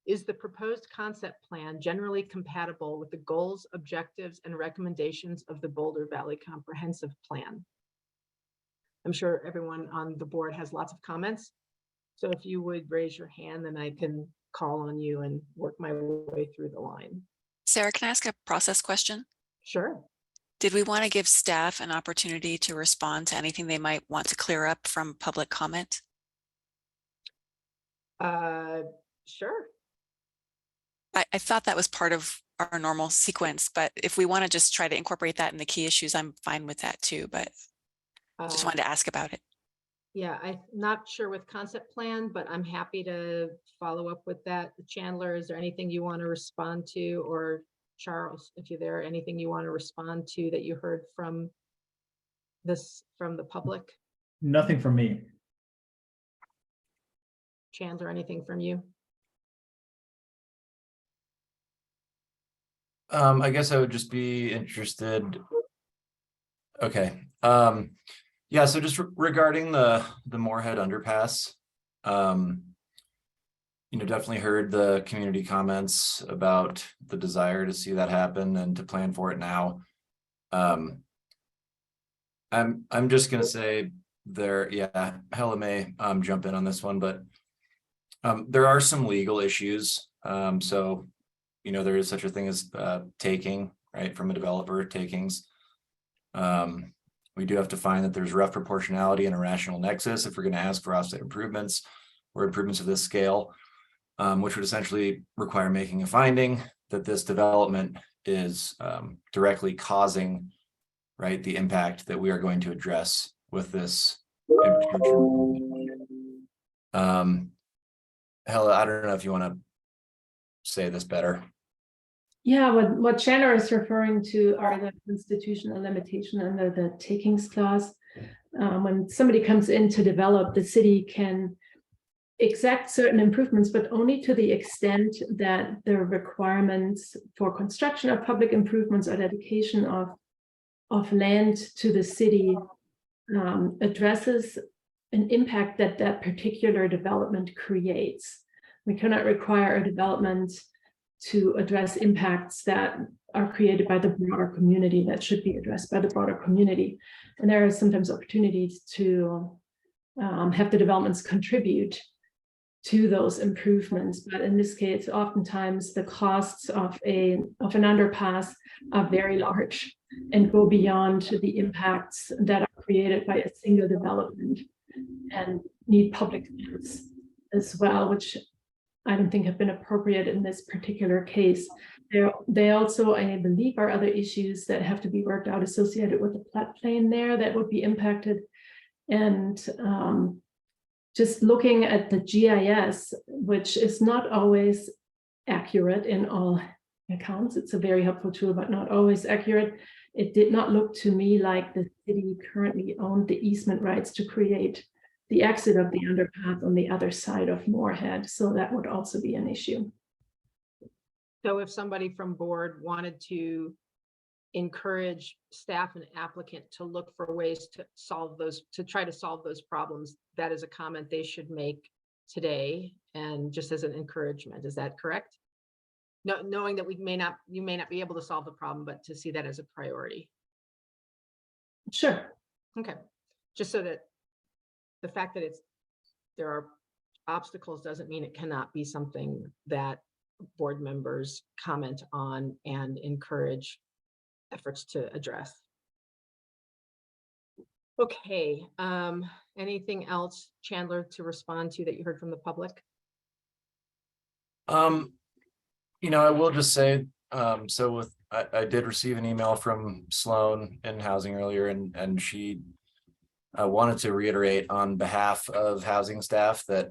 the proposed concept plan generally compatible with the goals, objectives, and recommendations of the Boulder Valley Comprehensive Plan? I'm sure everyone on the board has lots of comments. So if you would raise your hand, then I can call on you and work my way through the line. Sarah, can I ask a process question? Sure. Did we want to give staff an opportunity to respond to anything they might want to clear up from public comment? Sure. I thought that was part of our normal sequence, but if we want to just try to incorporate that in the key issues, I'm fine with that too, but just wanted to ask about it. Yeah, I'm not sure with concept plan, but I'm happy to follow up with that. Chandler, is there anything you want to respond to, or Charles, if you're there, anything you want to respond to that you heard from from the public? Nothing from me. Chandler, anything from you? I guess I would just be interested. Okay. Yeah, so just regarding the Moorhead underpass, definitely heard the community comments about the desire to see that happen and to plan for it now. I'm just gonna say Hella may jump in on this one, but there are some legal issues. So there is such a thing as taking, right, from a developer, takings. We do have to find that there's rough proportionality and a rational nexus if we're going to ask for offset improvements or improvements of this scale, which would essentially require making a finding that this development is directly causing, right, the impact that we are going to address with this infrastructure. Hella, I don't know if you want to say this better. Yeah, what Chandler is referring to are the constitutional limitation under the takings clause. When somebody comes in to develop, the city can exact certain improvements, but only to the extent that the requirements for construction of public improvements or dedication of land to the city addresses an impact that that particular development creates. We cannot require a development to address impacts that are created by the broader community that should be addressed by the broader community. And there are sometimes opportunities to have the developments contribute to those improvements. But in this case, oftentimes the costs of an underpass are very large and go beyond the impacts that are created by a single development and need public funds as well, which I don't think have been appropriate in this particular case. They also, I believe, are other issues that have to be worked out associated with the floodplain there that would be impacted. And just looking at the GIS, which is not always accurate in all accounts, it's a very helpful tool, but not always accurate. It did not look to me like the city currently owned the easement rights to create the exit of the underpass on the other side of Moorhead. So that would also be an issue. So if somebody from board wanted to encourage staff and applicant to look for ways to solve those, to try to solve those problems, that is a comment they should make today, and just as an encouragement, is that correct? No, knowing that you may not be able to solve the problem, but to see that as a priority. Sure. Okay, just so that the fact that there are obstacles doesn't mean it cannot be something that board members comment on and encourage efforts to address. Okay, anything else, Chandler, to respond to that you heard from the public? I will just say, so I did receive an email from Sloan in housing earlier, and she wanted to reiterate on behalf of housing staff that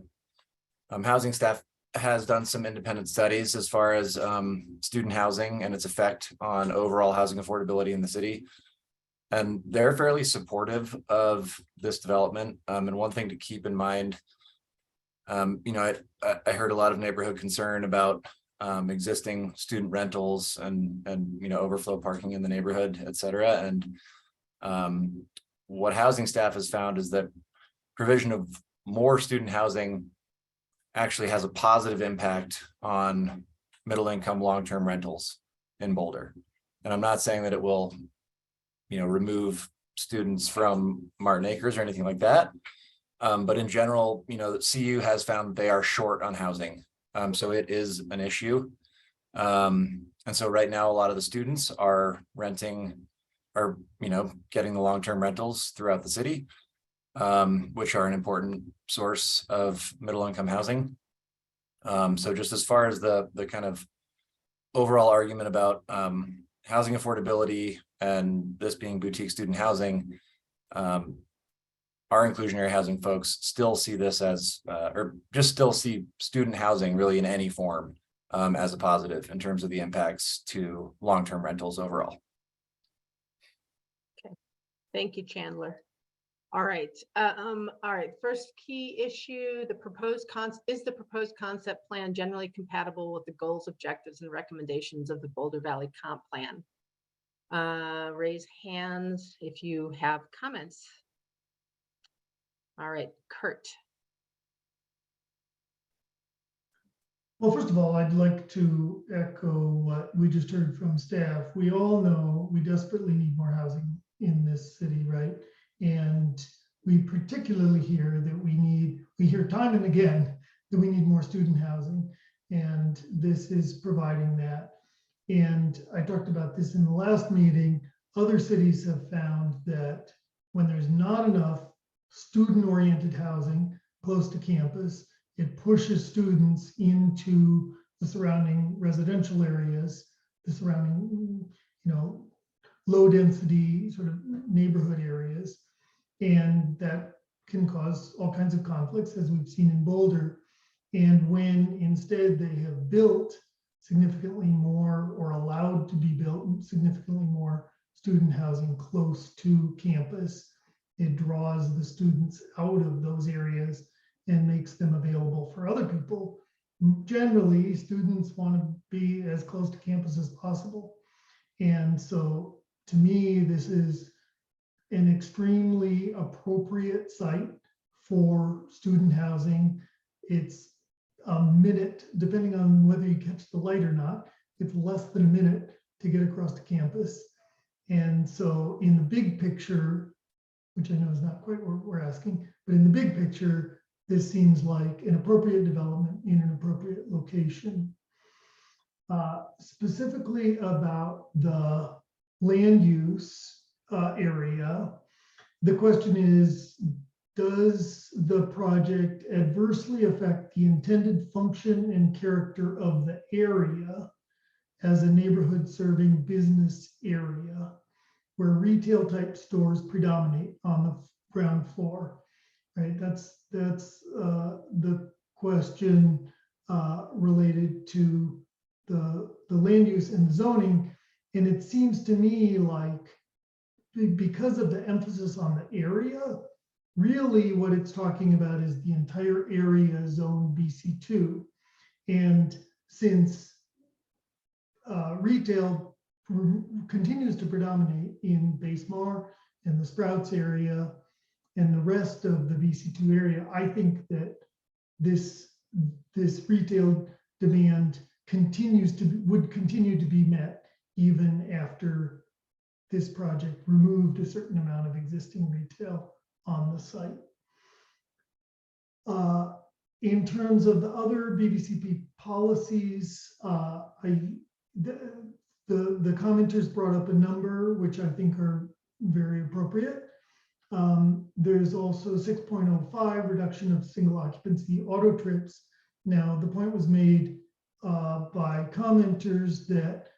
housing staff has done some independent studies as far as student housing and its effect on overall housing affordability in the city. And they're fairly supportive of this development. And one thing to keep in mind, I heard a lot of neighborhood concern about existing student rentals and overflow parking in the neighborhood, et cetera. And what housing staff has found is that provision of more student housing actually has a positive impact on middle income long-term rentals in Boulder. And I'm not saying that it will, remove students from Martin Acres or anything like that. But in general, the CU has found they are short on housing. So it is an issue. And so right now, a lot of the students are getting the long-term rentals throughout the city, which are an important source of middle income housing. So just as far as the kind of overall argument about housing affordability and this being boutique student housing, our inclusionary housing folks still see this as, or just still see student housing really in any form as a positive in terms of the impacts to long-term rentals overall. Okay, thank you, Chandler. All right, all right. First key issue: the proposed concept plan generally compatible with the goals, objectives, and recommendations of the Boulder Valley Comp Plan? Raise hands if you have comments. All right, Kurt. Well, first of all, I'd like to echo what we just heard from staff. We all know we desperately need more housing in this city, right? And we particularly hear that we hear time and again that we need more student housing, and this is providing that. And I talked about this in the last meeting. Other cities have found that when there's not enough student-oriented housing close to campus, it pushes students into the surrounding residential areas, the surrounding, low density sort of neighborhood areas. And that can cause all kinds of conflicts, as we've seen in Boulder. And when instead they have built significantly more, or allowed to be built significantly more student housing close to campus, it draws the students out of those areas and makes them available for other people. Generally, students want to be as close to campus as possible. And so to me, this is an extremely appropriate site for student housing. It's a minute, depending on whether you catch the light or not, it's less than a minute to get across to campus. And so in the big picture, which I know is not quite what we're asking, but in the big picture, this seems like an appropriate development in an appropriate location. Specifically about the land use area, the question is, does the project adversely affect the intended function and character of the area as a neighborhood serving business area where retail type stores predominate on the ground floor? Right, that's the question related to the land use and the zoning. And it seems to me like, because of the emphasis on the area, really what it's talking about is the entire area zone BC2. And since retail continues to predominate in Basemar and the Sprouts area and the rest of the BC2 area, I think that this retail demand would continue to be met even after this project removed a certain amount of existing retail on the site. In terms of the other BVCP policies, the commenters brought up a number which I think are very appropriate. There's also 6.05, reduction of single occupancy auto trips. Now, the point was made by commenters that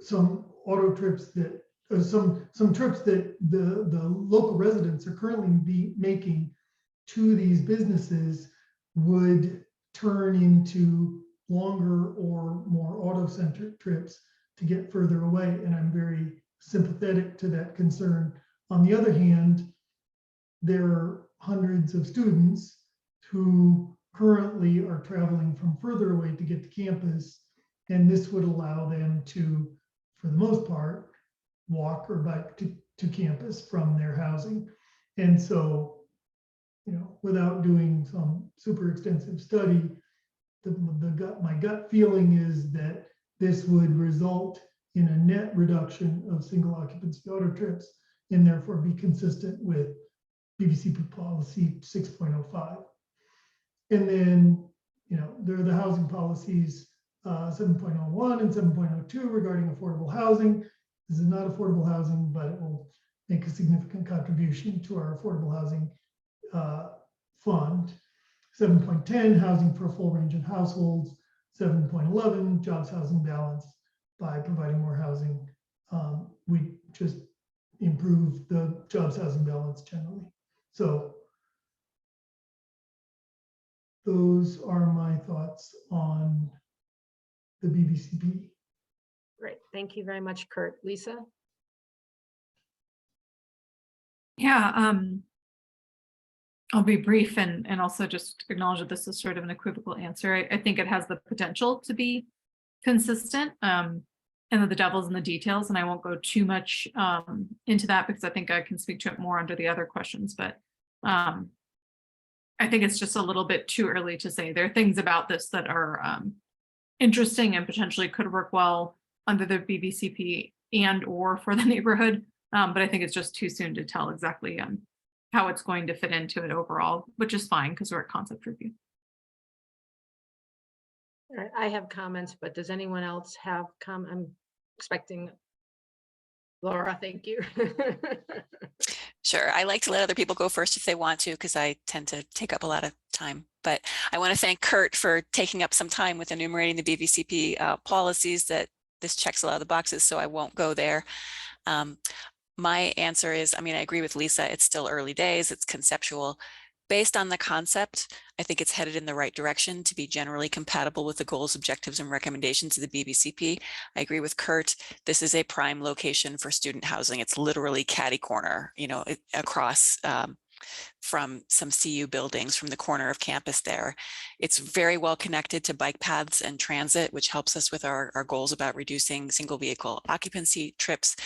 some auto trips that, some trips that the local residents are currently making to these businesses would turn into longer or more auto-centric trips to get further away. And I'm very sympathetic to that concern. On the other hand, there are hundreds of students who currently are traveling from further away to get to campus, and this would allow them to, for the most part, walk or bike to campus from their housing. And so, without doing some super extensive study, my gut feeling is that this would result in a net reduction of single occupancy auto trips and therefore be consistent with BVCP policy 6.05. And then, there are the housing policies 7.01 and 7.02 regarding affordable housing. This is not affordable housing, but it will make a significant contribution to our affordable housing fund. 7.10, housing for a full range of households. 7.11, jobs housing balance. By providing more housing, we just improve the jobs housing balance generally. So those are my thoughts on the BBCP. Great. Thank you very much, Kurt. Lisa? Yeah, I'll be brief and also just acknowledge that this is sort of an equivocal answer. I think it has the potential to be consistent, and that the devil's in the details, and I won't go too much into that because I think I can speak to it more under the other questions, but I think it's just a little bit too early to say. There are things about this that are interesting and potentially could work well under the BBCP and or for the neighborhood, but I think it's just too soon to tell exactly how it's going to fit into it overall, which is fine because we're at concept review. All right, I have comments, but does anyone else have I'm expecting Laura, thank you. Sure. I like to let other people go first if they want to, because I tend to take up a lot of time. But I want to thank Kurt for taking up some time with enumerating the BVCP policies. That this checks a lot of the boxes, so I won't go there. My answer is, I mean, I agree with Lisa. It's still early days. It's conceptual. Based on the concept, I think it's headed in the right direction to be generally compatible with the goals, objectives, and recommendations of the BVCP. I agree with Kurt. This is a prime location for student housing. It's literally catty corner, you know, across from some CU buildings from the corner of campus there. It's very well connected to bike paths and transit, which helps us with our goals about reducing single vehicle occupancy trips.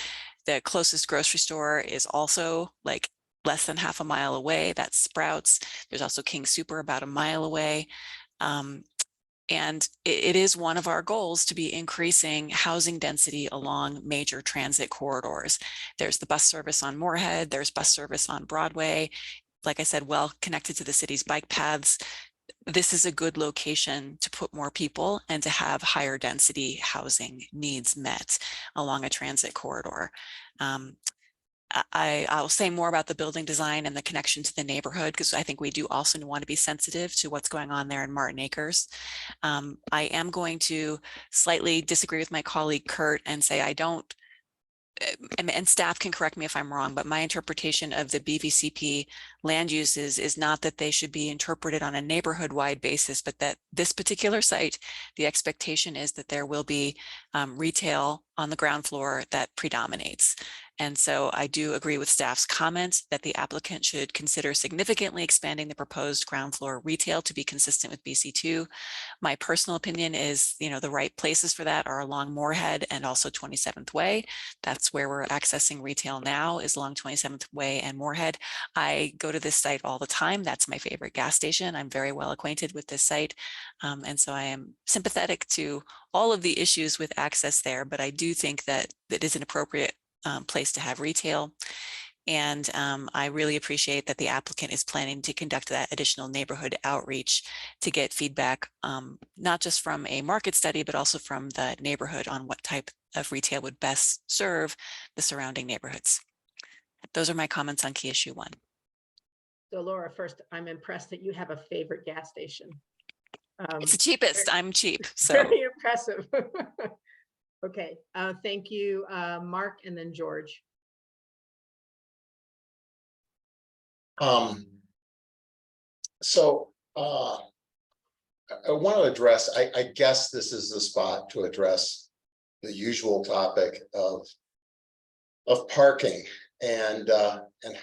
The closest grocery store is also like less than half a mile away. That's Sprouts. There's also King Super about a mile away. And it is one of our goals to be increasing housing density along major transit corridors. There's the bus service on Moorhead. There's bus service on Broadway. Like I said, well connected to the city's bike paths. This is a good location to put more people and to have higher density housing needs met along a transit corridor. I'll say more about the building design and the connection to the neighborhood, because I think we do also want to be sensitive to what's going on there in Martin Acres. I am going to slightly disagree with my colleague Kurt and say I don't, and staff can correct me if I'm wrong, but my interpretation of the BVCP land uses is not that they should be interpreted on a neighborhood-wide basis, but that this particular site, the expectation is that there will be retail on the ground floor that predominates. And so I do agree with staff's comment that the applicant should consider significantly expanding the proposed ground floor retail to be consistent with BC2. My personal opinion is, you know, the right places for that are along Moorhead and also 27th Way. That's where we're accessing retail now, is along 27th Way and Moorhead. I go to this site all the time. That's my favorite gas station. I'm very well acquainted with this site. And so I am sympathetic to all of the issues with access there, but I do think that it is an appropriate place to have retail. And I really appreciate that the applicant is planning to conduct that additional neighborhood outreach to get feedback, not just from a market study, but also from the neighborhood on what type of retail would best serve the surrounding neighborhoods. Those are my comments on key issue 1. So Laura, first, I'm impressed that you have a favorite gas station. It's the cheapest. I'm cheap. So very impressive. Okay, thank you, Mark, and then George. So I want to address, I guess this is the spot to address the usual topic of parking and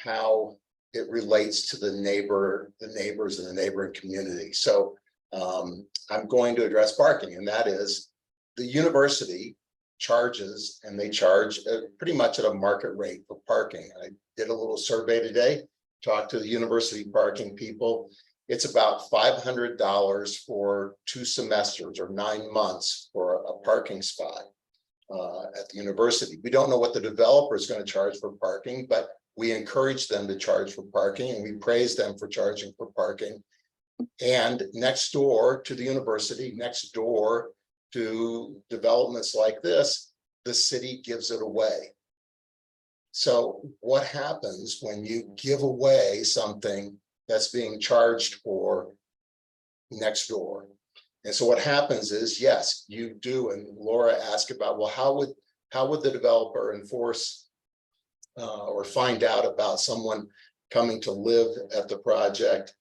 how it relates to the neighbors and the neighboring community. So I'm going to address parking, and that is the university charges, and they charge pretty much at a market rate for parking. I did a little survey today, talked to the university parking people. It's about $500 for 2 semesters or 9 months for a parking spot at the university. We don't know what the developer is going to charge for parking, but we encourage them to charge for parking, and we praise them for charging for parking. And next door to the university, next door to developments like this, the city gives it away. So what happens when you give away something that's being charged for next door? And so what happens is, yes, you do. And Laura asked about, well, how would the developer enforce or find out about someone coming to live at the project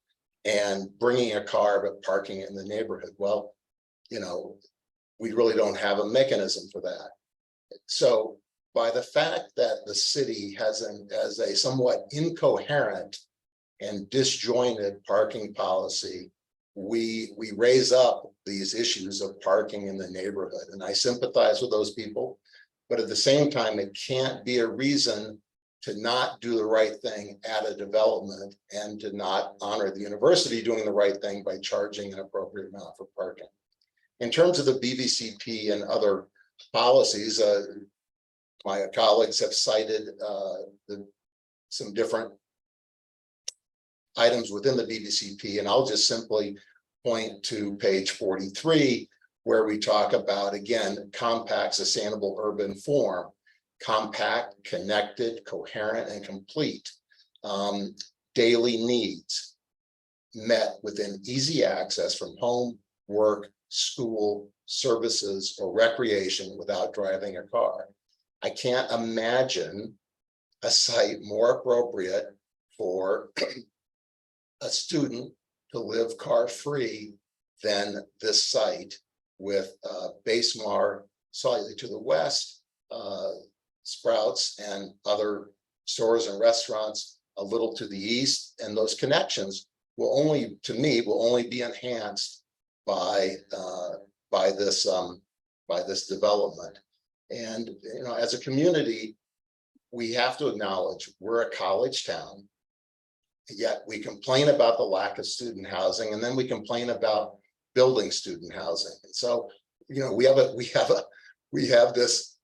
and bringing a car but parking it in the neighborhood. Well, you know, we really don't have a mechanism for that. So by the fact that the city has a somewhat incoherent and disjointed parking policy, we raise up these issues of parking in the neighborhood. And I sympathize with those people, but at the same time, it can't be a reason to not do the right thing at a development and to not honor the university doing the right thing by charging an appropriate amount for parking. In terms of the BVCP and other policies, my colleagues have cited some different items within the BVCP, and I'll just simply point to page 43, where we talk about, again, compact, sustainable urban form, compact, connected, coherent, and complete. Daily needs met within easy access from home, work, school, services, or recreation without driving a car. I can't imagine a site more appropriate for a student to live car-free than this site, with Basemar slightly to the west, Sprouts and other stores and restaurants a little to the east, and those connections will only, to me, will only be enhanced by this development. And you know, as a community, we have to acknowledge we're a college town, yet we complain about the lack of student housing, and then we complain about building student housing. And so, you know, we have this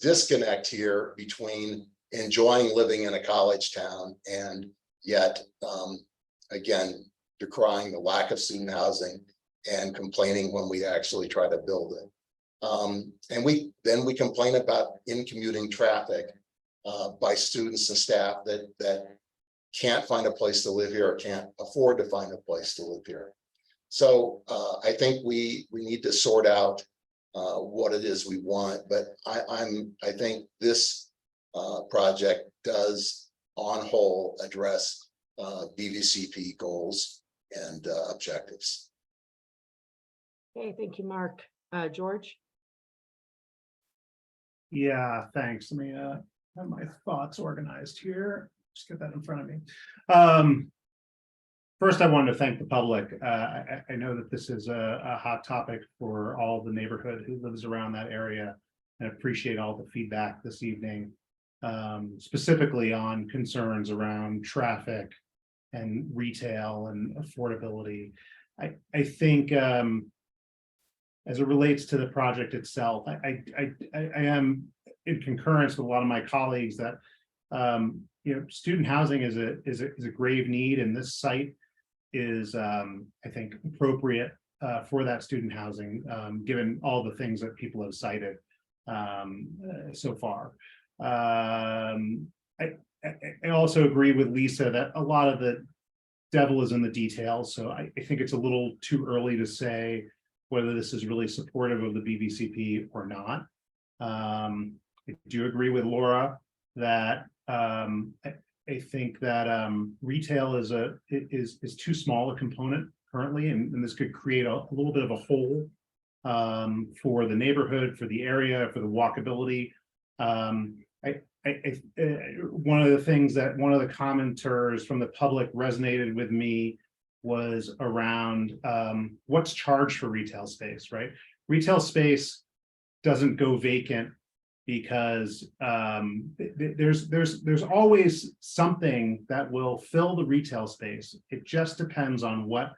disconnect here between enjoying living in a college town and yet again decrying the lack of student housing and complaining when we actually try to build it. And we complain about in-commuting traffic by students and staff that can't find a place to live here or can't afford to find a place to live here. So I think we need to sort out what it is we want, but I think this project does on whole address BVCP goals and objectives. Okay, thank you, Mark. George? Yeah, thanks. Let me have my thoughts organized here. Just get that in front of me. First, I wanted to thank the public. I know that this is a hot topic for all the neighborhood who lives around that area, and appreciate all the feedback this evening, specifically on concerns around traffic and retail and affordability. I think as it relates to the project itself, I am in concurrence with a lot of my colleagues that you know, student housing is a grave need, and this site is I think appropriate for that student housing, given all the things that people have cited so far. I also agree with Lisa that a lot of the devil is in the details, so I think it's a little too early to say whether this is really supportive of the BVCP or not. I do agree with Laura that I think that retail is too small a component currently, and this could create a little bit of a hole for the neighborhood, for the area, for the walkability. One of the things that one of the commenters from the public resonated with me was around what's charged for retail space, right? Retail space doesn't go vacant because there's always something that will fill the retail space. It just depends on what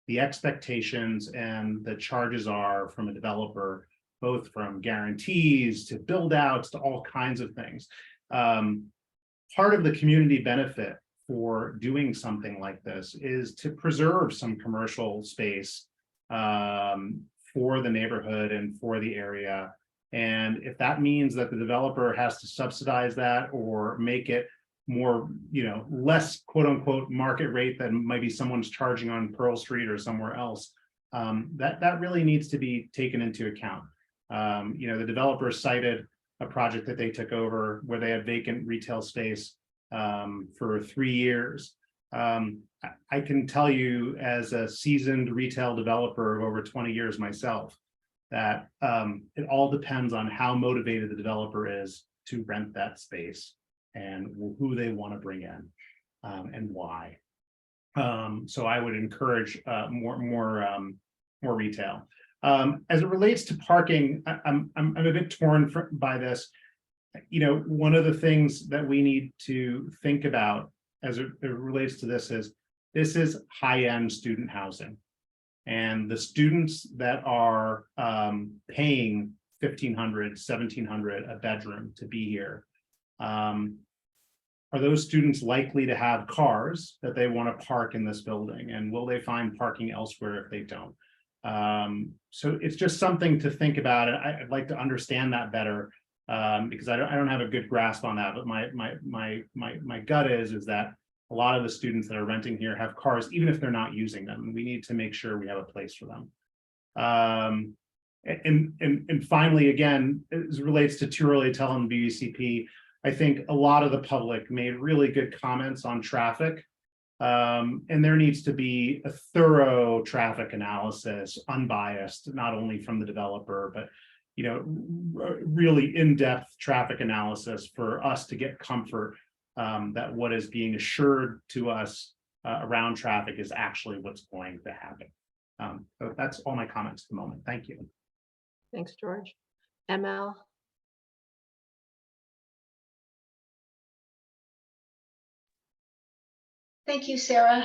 the expectations and the charges are from a developer, both from guarantees to build outs to all kinds of things. Part of the community benefit for doing something like this is to preserve some commercial space for the neighborhood and for the area. And if that means that the developer has to subsidize that or make it more, you know, less quote unquote market rate than maybe someone's charging on Pearl Street or somewhere else, that really needs to be taken into account. You know, the developer cited a project that they took over where they had vacant retail space for 3 years. I can tell you as a seasoned retail developer of over 20 years myself, that it all depends on how motivated the developer is to rent that space and who they want to bring in and why. So I would encourage more retail. As it relates to parking, I'm a bit torn by this. You know, one of the things that we need to think about as it relates to this is high-end student housing. And the students that are paying $1,500, $1,700 a bedroom to be here, are those students likely to have cars that they want to park in this building? And will they find parking elsewhere if they don't? So it's just something to think about. I'd like to understand that better because I don't have a good grasp on that. But my gut is that a lot of the students that are renting here have cars, even if they're not using them. And we need to make sure we have a place for them. And finally, again, as it relates to too early to tell on the BVCP, I think a lot of the public made really good comments on traffic. And there needs to be a thorough traffic analysis, unbiased, not only from the developer, but really in-depth traffic analysis for us to get comfort that what is being assured to us around traffic is actually what's going to happen. So that's all my comments at the moment. Thank you. Thanks, George. ML. Thank you, Sarah.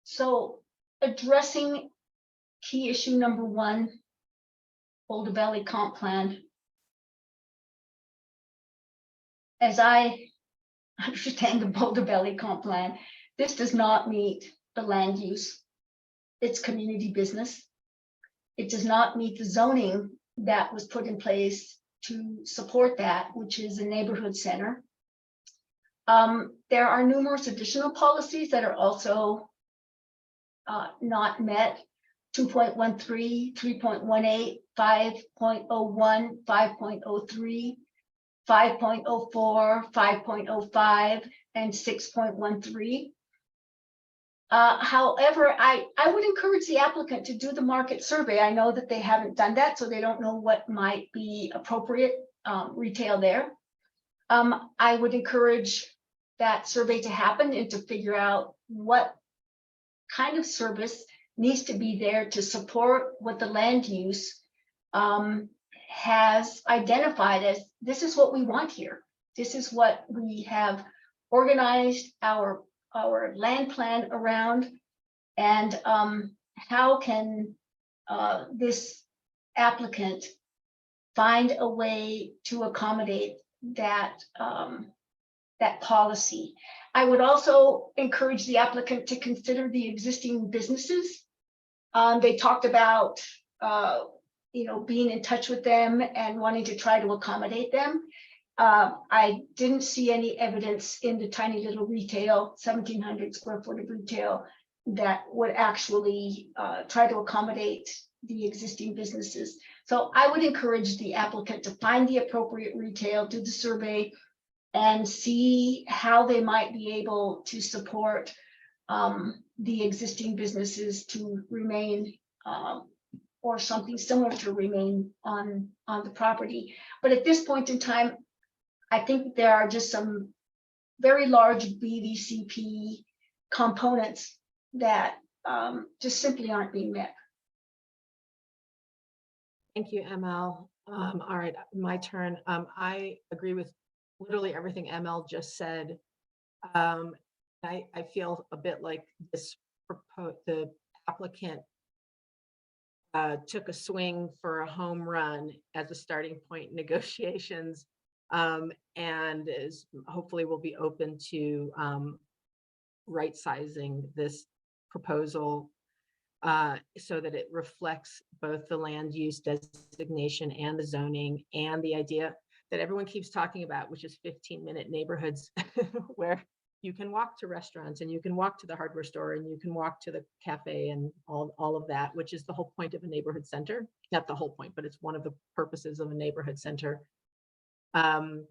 So addressing key issue number 1, Boulder Valley Comp Plan. As I understand the Boulder Valley Comp Plan, this does not meet the land use. It's community business. It does not meet the zoning that was put in place to support that, which is a neighborhood center. There are numerous additional policies that are also not met. 2.13, 3.18, 5.01, 5.03, 5.04, 5.05, and 6.13. However, I would encourage the applicant to do the market survey. I know that they haven't done that, so they don't know what might be appropriate retail there. I would encourage that survey to happen and to figure out what kind of service needs to be there to support what the land use has identified as this is what we want here. This is what we have organized our land plan around, and how can this applicant find a way to accommodate that that policy. I would also encourage the applicant to consider the existing businesses. They talked about being in touch with them and wanting to try to accommodate them. I didn't see any evidence in the tiny little retail, 1,700 square foot of retail, that would actually try to accommodate the existing businesses. So I would encourage the applicant to find the appropriate retail, do the survey, and see how they might be able to support the existing businesses to remain or something similar to remain on the property. But at this point in time, I think there are just some very large BVCP components that just simply aren't being met. Thank you, ML. All right, my turn. I agree with literally everything ML just said. I feel a bit like the applicant took a swing for a home run as a starting point in negotiations, and is hopefully will be open to right sizing this proposal so that it reflects both the land use designation and the zoning and the idea that everyone keeps talking about, which is 15-minute neighborhoods where you can walk to restaurants and you can walk to the hardware store and you can walk to the cafe and all of that, which is the whole point of a neighborhood center. Not the whole point, but it's one of the purposes of a neighborhood center. The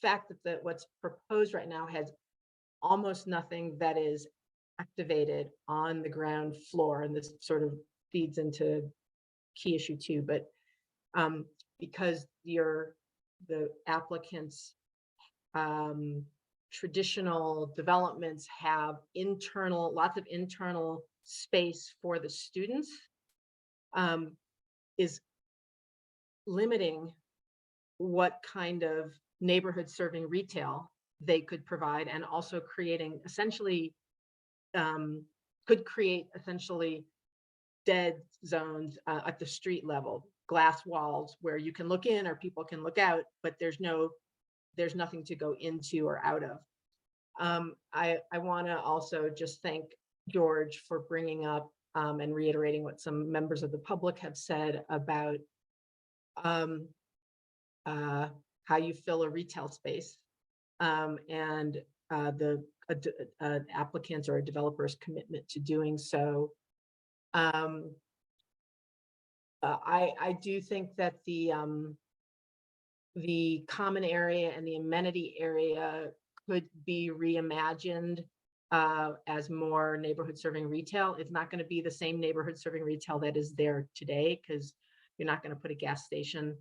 fact that what's proposed right now has almost nothing that is activated on the ground floor, and this sort of feeds into key issue 2, but because the applicants traditional developments have lots of internal space for the students, is limiting what kind of neighborhood serving retail they could provide, and also creating essentially could create essentially dead zones at the street level, glass walls where you can look in or people can look out, but there's nothing to go into or out of. I want to also just thank George for bringing up and reiterating what some members of the public have said about how you fill a retail space and the applicant's or a developer's commitment to doing so. I do think that the common area and the amenity area could be reimagined as more neighborhood serving retail. It's not going to be the same neighborhood serving retail that is there today, because you're not going to put a gas station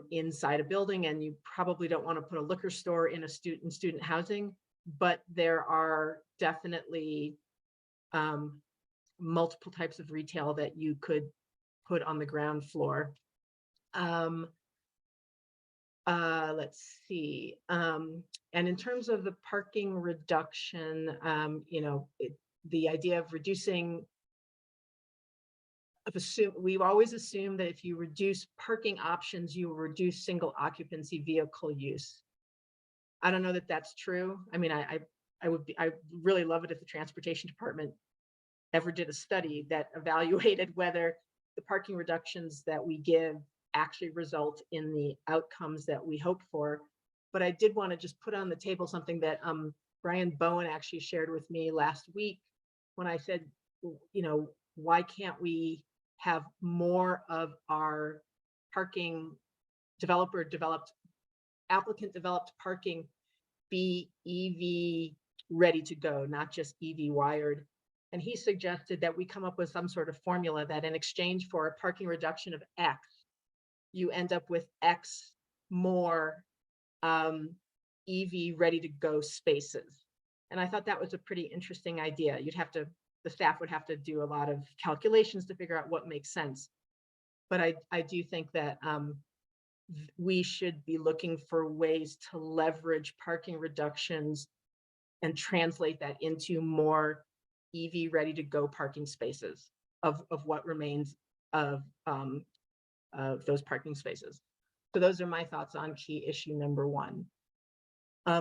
inside a building, and you probably don't want to put a liquor store in a student housing, but there are definitely multiple types of retail that you could put on the ground floor. Let's see. And in terms of the parking reduction, the idea of reducing, we've always assumed that if you reduce parking options, you will reduce single occupancy vehicle use. I don't know that that's true. I mean, I really love it if the transportation department ever did a study that evaluated whether the parking reductions that we give actually result in the outcomes that we hope for. But I did want to just put on the table something that Brian Bowen actually shared with me last week when I said, why can't we have more of our parking applicant developed parking be EV ready to go, not just EV wired. And he suggested that we come up with some sort of formula that in exchange for a parking reduction of X, you end up with X more EV ready to go spaces. And I thought that was a pretty interesting idea. The staff would have to do a lot of calculations to figure out what makes sense. But I do think that we should be looking for ways to leverage parking reductions and translate that into more EV ready to go parking spaces of what remains of those parking spaces. So those are my thoughts on key issue number 1.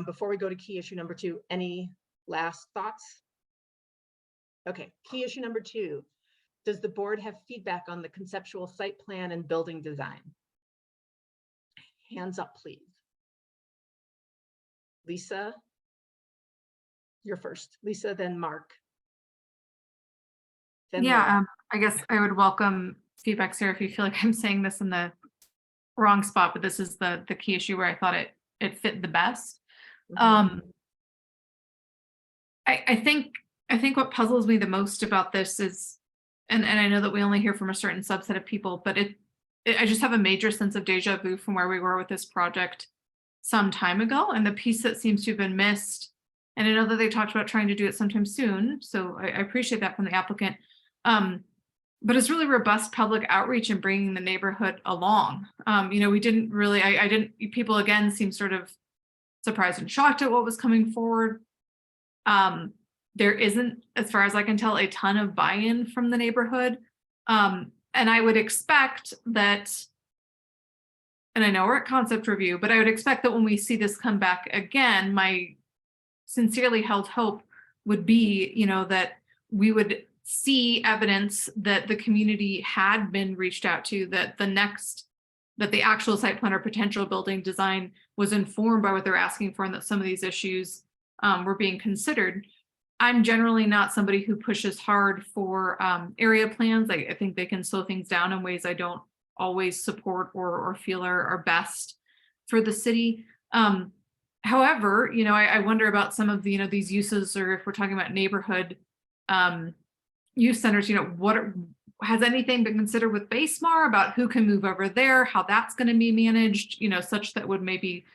Before we go to key issue number 2, any last thoughts? Okay, key issue number 2. Does the board have feedback on the conceptual site plan and building design? Hands up, please. Lisa, you're first. Lisa, then Mark. Then Laura. I guess I would welcome feedback, Sarah, if you feel like I'm saying this in the wrong spot, but this is the key issue where I thought it fit the best. Mm-hmm. I think what puzzles me the most about this is, and I know that we only hear from a certain subset of people, but I just have a major sense of deja vu from where we were with this project some time ago, and the piece that seems to have been missed. And I know that they talked about trying to do it sometime soon, so I appreciate that from the applicant. But it's really robust public outreach and bringing the neighborhood along. We didn't really, people again seem sort of surprised and shocked at what was coming forward. There isn't, as far as I can tell, a ton of buy-in from the neighborhood. And I would expect that, and I know we're at concept review, but I would expect that when we see this come back again, my sincerely held hope would be, that we would see evidence that the community had been reached out to, that the actual site plan or potential building design was informed by what they're asking for, and that some of these issues were being considered. I'm generally not somebody who pushes hard for area plans. I think they can slow things down in ways I don't always support or feel are best for the city. However, I wonder about some of the, these uses, or if we're talking about neighborhood youth centers, has anything been considered with BaseMar about who can move over there, how that's going to be managed, such that would maybe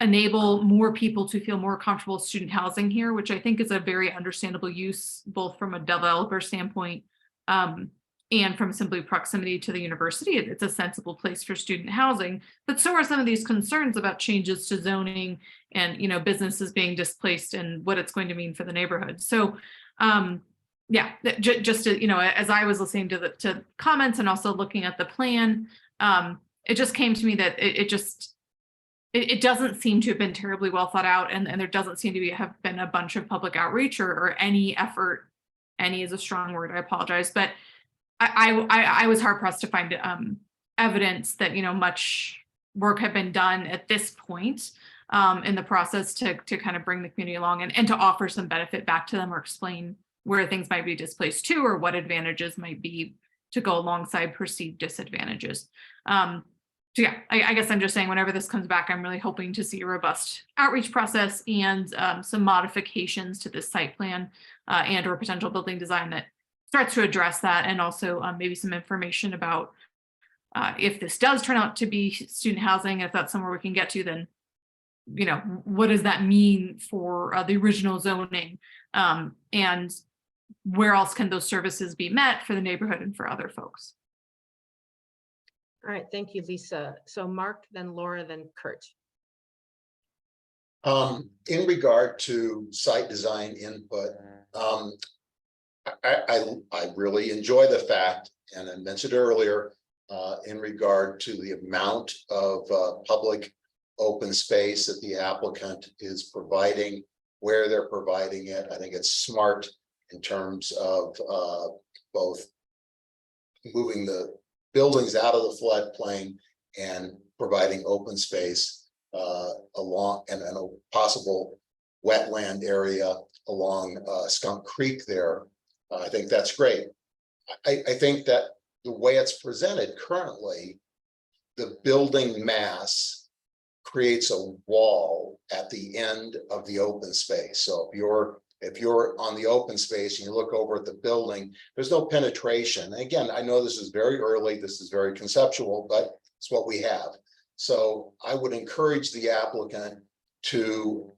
enable more people to feel more comfortable with student housing here, which I think is a very understandable use, both from a developer standpoint and from simply proximity to the university. It's a sensible place for student housing, but so are some of these concerns about changes to zoning and, businesses being displaced and what it's going to mean for the neighborhood. So, yeah, just to, as I was listening to the comments and also looking at the plan, it just came to me that it doesn't seem to have been terribly well thought out, and there doesn't seem to have been a bunch of public outreach or any effort. Any is a strong word, I apologize, but I was hard pressed to find evidence that much work had been done at this point in the process to kind of bring the community along and to offer some benefit back to them, or explain where things might be displaced to, or what advantages might be to go alongside perceived disadvantages. So yeah, I guess I'm just saying, whenever this comes back, I'm really hoping to see a robust outreach process and some modifications to this site plan and or potential building design that starts to address that, and also maybe some information about if this does turn out to be student housing, if that's somewhere we can get to, then what does that mean for the original zoning, and where else can those services be met for the neighborhood and for other folks? All right, thank you, Lisa. So Mark, then Laura, then Kurt. In regard to site design input, I really enjoy the fact, and I mentioned earlier, in regard to the amount of public open space that the applicant is providing, where they're providing it. I think it's smart in terms of both moving the buildings out of the floodplain and providing open space along and a possible wetland area along Skunk Creek there. I think that's great. I think that the way it's presented currently, the building mass creates a wall at the end of the open space. So if you're on the open space and you look over at the building, there's no penetration. And again, I know this is very early, this is very conceptual, but it's what we have. So I would encourage the applicant to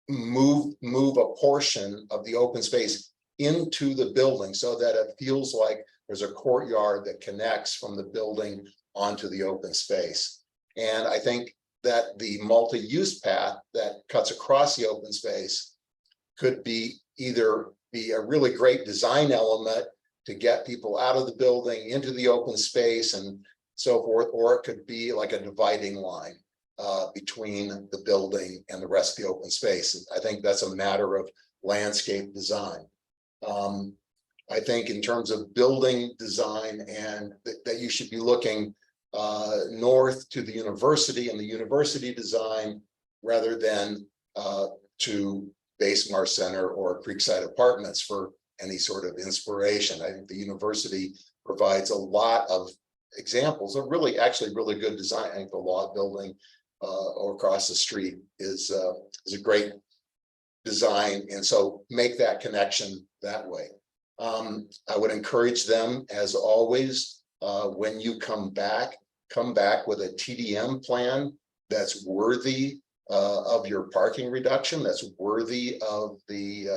move a portion of the open space into the building so that it feels like there's a courtyard that connects from the building onto the open space. And I think that the multi-use path that cuts across the open space could be either be a really great design element to get people out of the building into the open space and so forth, or it could be like a dividing line between the building and the rest of the open space. I think that's a matter of landscape design. I think in terms of building design, and that you should be looking north to the university and the university design rather than to BaseMar Center or Creekside Apartments for any sort of inspiration. I think the university provides a lot of examples of actually really good design. I think the law building or across the street is a great design, and so make that connection that way. I would encourage them, as always, when you come back with a TDM plan that's worthy of your parking reduction, that's worthy of the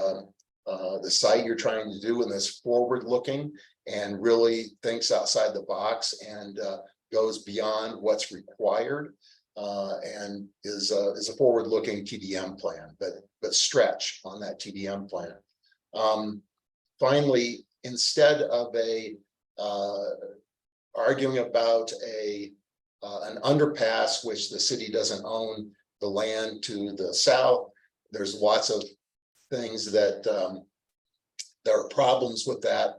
site you're trying to do, and that's forward looking and really thinks outside the box and goes beyond what's required, and is a forward looking TDM plan, but stretch on that TDM plan. Finally, instead of arguing about an underpass, which the city doesn't own the land to the south, there's lots of things that there are problems with that,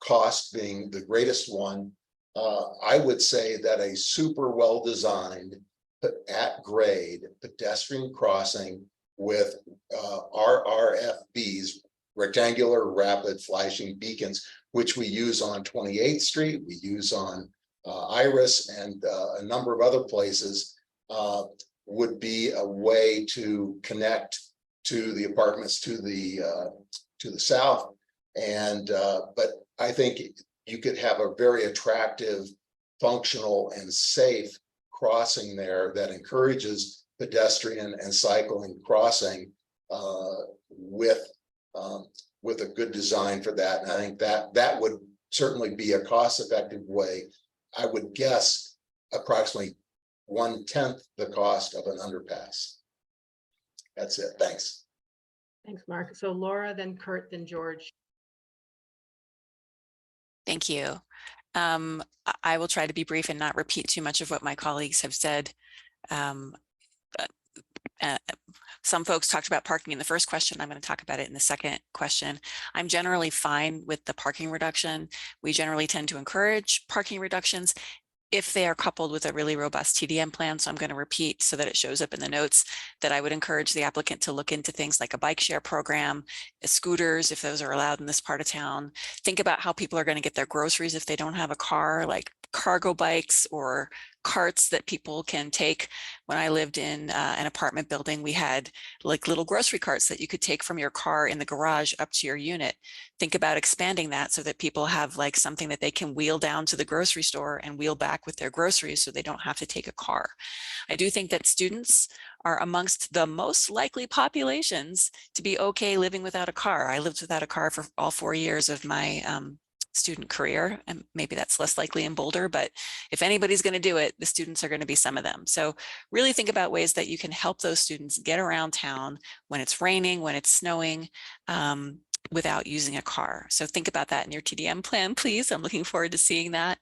cost being the greatest one. I would say that a super well designed, but at grade pedestrian crossing with RRFBs, rectangular rapid flashing beacons, which we use on 28th Street, we use on Iris and a number of other places would be a way to connect to the apartments to the south. And but I think you could have a very attractive, functional, and safe crossing there that encourages pedestrian and cycling crossing with a good design for that. And I think that would certainly be a cost-effective way. I would guess approximately 1/10 the cost of an underpass. That's it. Thanks. Thanks, Mark. So Laura, then Kurt, then George. Thank you. I will try to be brief and not repeat too much of what my colleagues have said. Some folks talked about parking in the first question. I'm going to talk about it in the second question. I'm generally fine with the parking reduction. We generally tend to encourage parking reductions if they are coupled with a really robust TDM plan. So I'm going to repeat so that it shows up in the notes that I would encourage the applicant to look into things like a bike share program, scooters, if those are allowed in this part of town. Think about how people are going to get their groceries if they don't have a car, like cargo bikes or carts that people can take. When I lived in an apartment building, we had like little grocery carts that you could take from your car in the garage up to your unit. Think about expanding that so that people have like something that they can wheel down to the grocery store and wheel back with their groceries so they don't have to take a car. I do think that students are amongst the most likely populations to be okay living without a car. I lived without a car for all 4 years of my student career, and maybe that's less likely in Boulder, but if anybody's going to do it, the students are going to be some of them. So really think about ways that you can help those students get around town when it's raining, when it's snowing, without using a car. So think about that in your TDM plan, please. I'm looking forward to seeing that.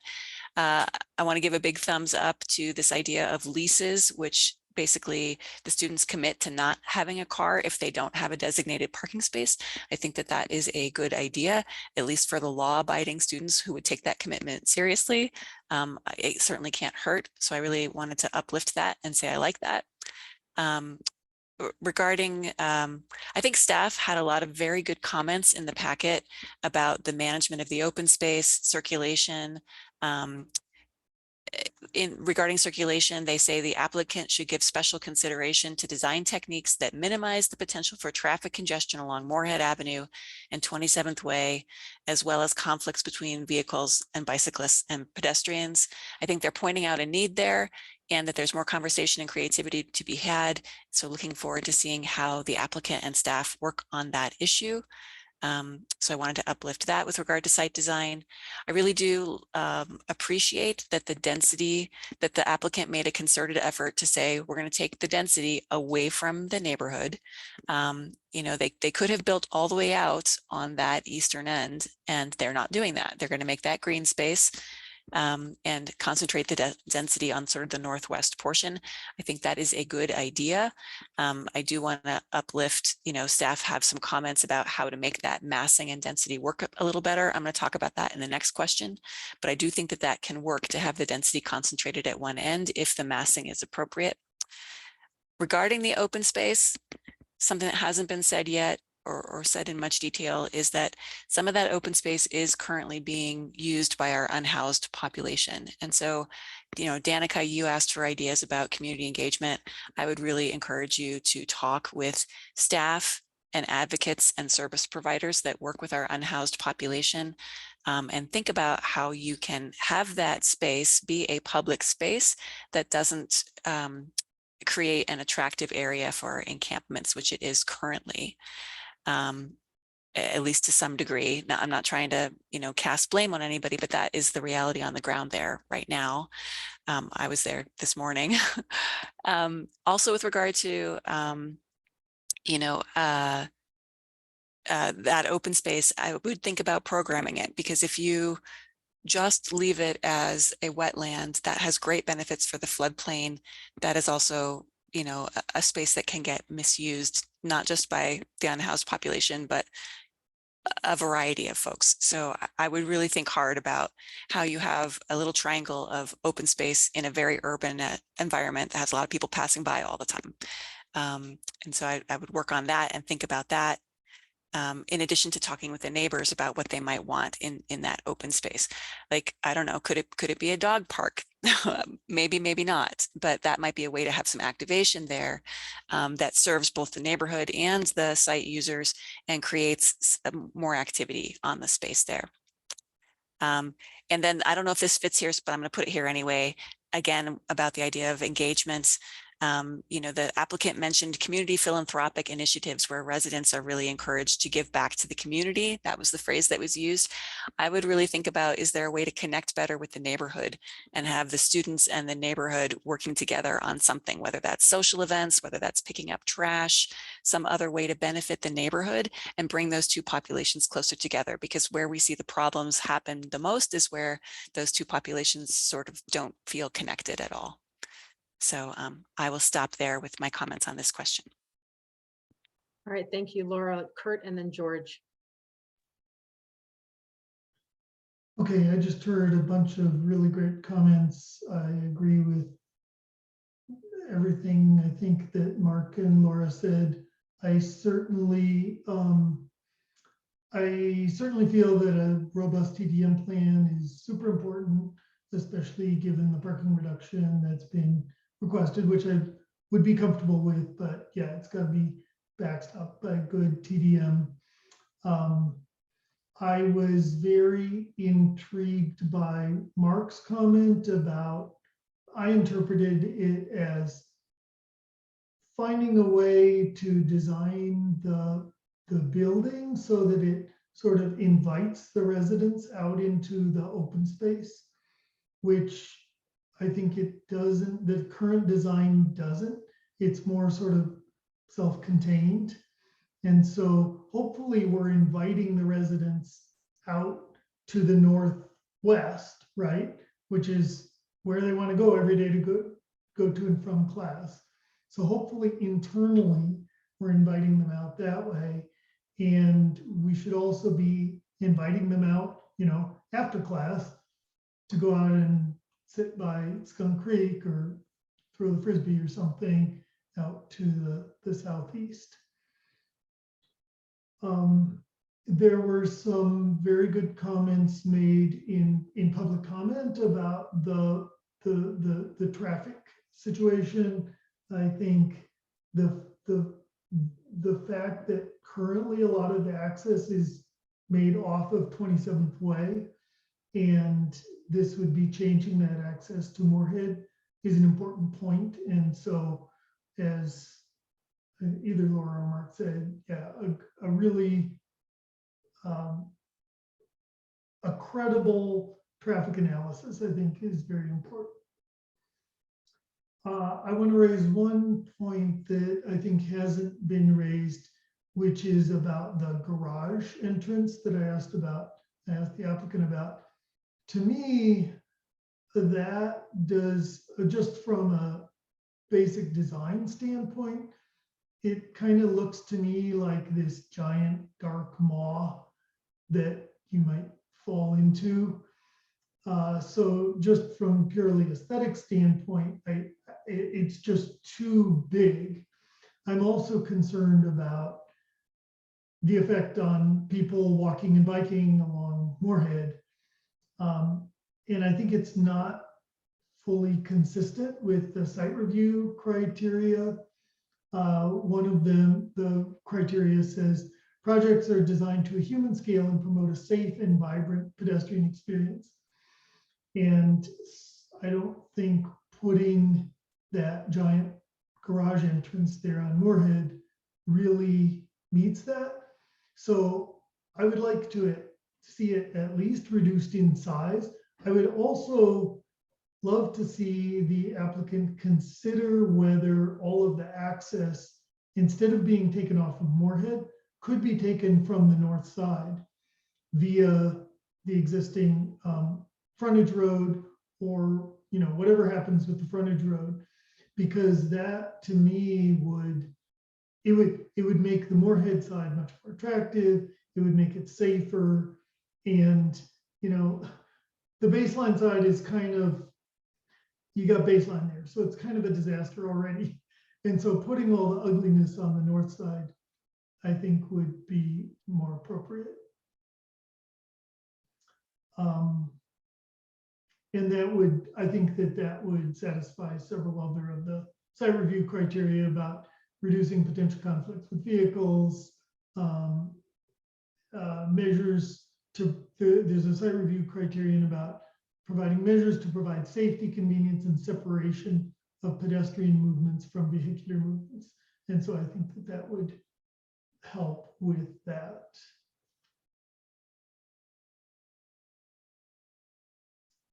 I want to give a big thumbs up to this idea of leases, which basically the students commit to not having a car if they don't have a designated parking space. I think that that is a good idea, at least for the law-abiding students who would take that commitment seriously. It certainly can't hurt. So I really wanted to uplift that and say I like that. Regarding, I think staff had a lot of very good comments in the packet about the management of the open space, circulation. Regarding circulation, they say the applicant should give special consideration to design techniques that minimize the potential for traffic congestion along Moorhead Avenue and 27th Way, as well as conflicts between vehicles and bicyclists and pedestrians. I think they're pointing out a need there and that there's more conversation and creativity to be had. So looking forward to seeing how the applicant and staff work on that issue. So I wanted to uplift that with regard to site design. I really do appreciate that the density, that the applicant made a concerted effort to say, we're going to take the density away from the neighborhood. You know, they could have built all the way out on that eastern end, and they're not doing that. They're going to make that green space and concentrate the density on sort of the northwest portion. I think that is a good idea. I do want to uplift, you know, staff have some comments about how to make that massing and density work a little better. I'm going to talk about that in the next question, but I do think that that can work to have the density concentrated at one end if the massing is appropriate. Regarding the open space, something that hasn't been said yet or said in much detail is that some of that open space is currently being used by our unhoused population. And so, you know, Danica, you asked for ideas about community engagement. I would really encourage you to talk with staff and advocates and service providers that work with our unhoused population and think about how you can have that space be a public space that doesn't create an attractive area for encampments, which it is currently. At least to some degree. Now, I'm not trying to, you know, cast blame on anybody, but that is the reality on the ground there right now. I was there this morning. Also with regard to, you know, that open space, I would think about programming it, because if you just leave it as a wetland that has great benefits for the floodplain, that is also, you know, a space that can get misused, not just by the unhoused population, but a variety of folks. So I would really think hard about how you have a little triangle of open space in a very urban environment that has a lot of people passing by all the time. And so I would work on that and think about that. in addition to talking with the neighbors about what they might want in that open space. Like, I don't know, could it be a dog park? Maybe, maybe not, but that might be a way to have some activation there that serves both the neighborhood and the site users and creates more activity on the space there. And then I don't know if this fits here, but I'm going to put it here anyway. Again, about the idea of engagements. You know, the applicant mentioned community philanthropic initiatives where residents are really encouraged to give back to the community. That was the phrase that was used. I would really think about, is there a way to connect better with the neighborhood and have the students and the neighborhood working together on something, whether that's social events, whether that's picking up trash, some other way to benefit the neighborhood and bring those two populations closer together, because where we see the problems happen the most is where those two populations sort of don't feel connected at all. So I will stop there with my comments on this question. All right, thank you, Laura. Kurt, and then George. Okay, I just heard a bunch of really great comments. I agree with everything I think that Mark and Laura said. I certainly feel that a robust TDM plan is super important, especially given the parking reduction that's been requested, which I would be comfortable with, but yeah, it's got to be backed up by good TDM. I was very intrigued by Mark's comment about, I interpreted it as finding a way to design the building so that it sort of invites the residents out into the open space, which I think it doesn't, the current design doesn't. It's more sort of self-contained. And so hopefully we're inviting the residents out to the northwest, right? Which is where they want to go every day to go to and from class. So hopefully internally we're inviting them out that way. And we should also be inviting them out, you know, after class to go out and sit by Skunk Creek or throw the Frisbee or something out to the southeast. There were some very good comments made in public comment about the traffic situation. I think the fact that currently a lot of the access is made off of 27th Way, and this would be changing that access to Moorhead is an important point. And so, as either Laura or Mark said, yeah, a really a credible traffic analysis, I think, is very important. I want to raise one point that I think hasn't been raised, which is about the garage entrance that I asked the applicant about. To me, that does, just from a basic design standpoint, it kind of looks to me like this giant dark maw that you might fall into. So just from purely aesthetic standpoint, it's just too big. I'm also concerned about the effect on people walking and biking along Moorhead. And I think it's not fully consistent with the site review criteria. One of them, the criteria says, projects are designed to a human scale and promote a safe and vibrant pedestrian experience. And I don't think putting that giant garage entrance there on Moorhead really meets that. So I would like to see it at least reduced in size. I would also love to see the applicant consider whether all of the access, instead of being taken off of Moorhead, could be taken from the north side via the existing frontage road, or whatever happens with the frontage road, because that to me would make the Moorhead side much more attractive. It would make it safer, and the baseline side is kind of, you got baseline there, so it's kind of a disaster already. And so putting all the ugliness on the north side I think would be more appropriate. And that would, I think that would satisfy several other of the site review criteria about reducing potential conflicts with vehicles, measures to, there's a site review criterion about providing measures to provide safety, convenience, and separation of pedestrian movements from vehicular movements. And so I think that would help with that.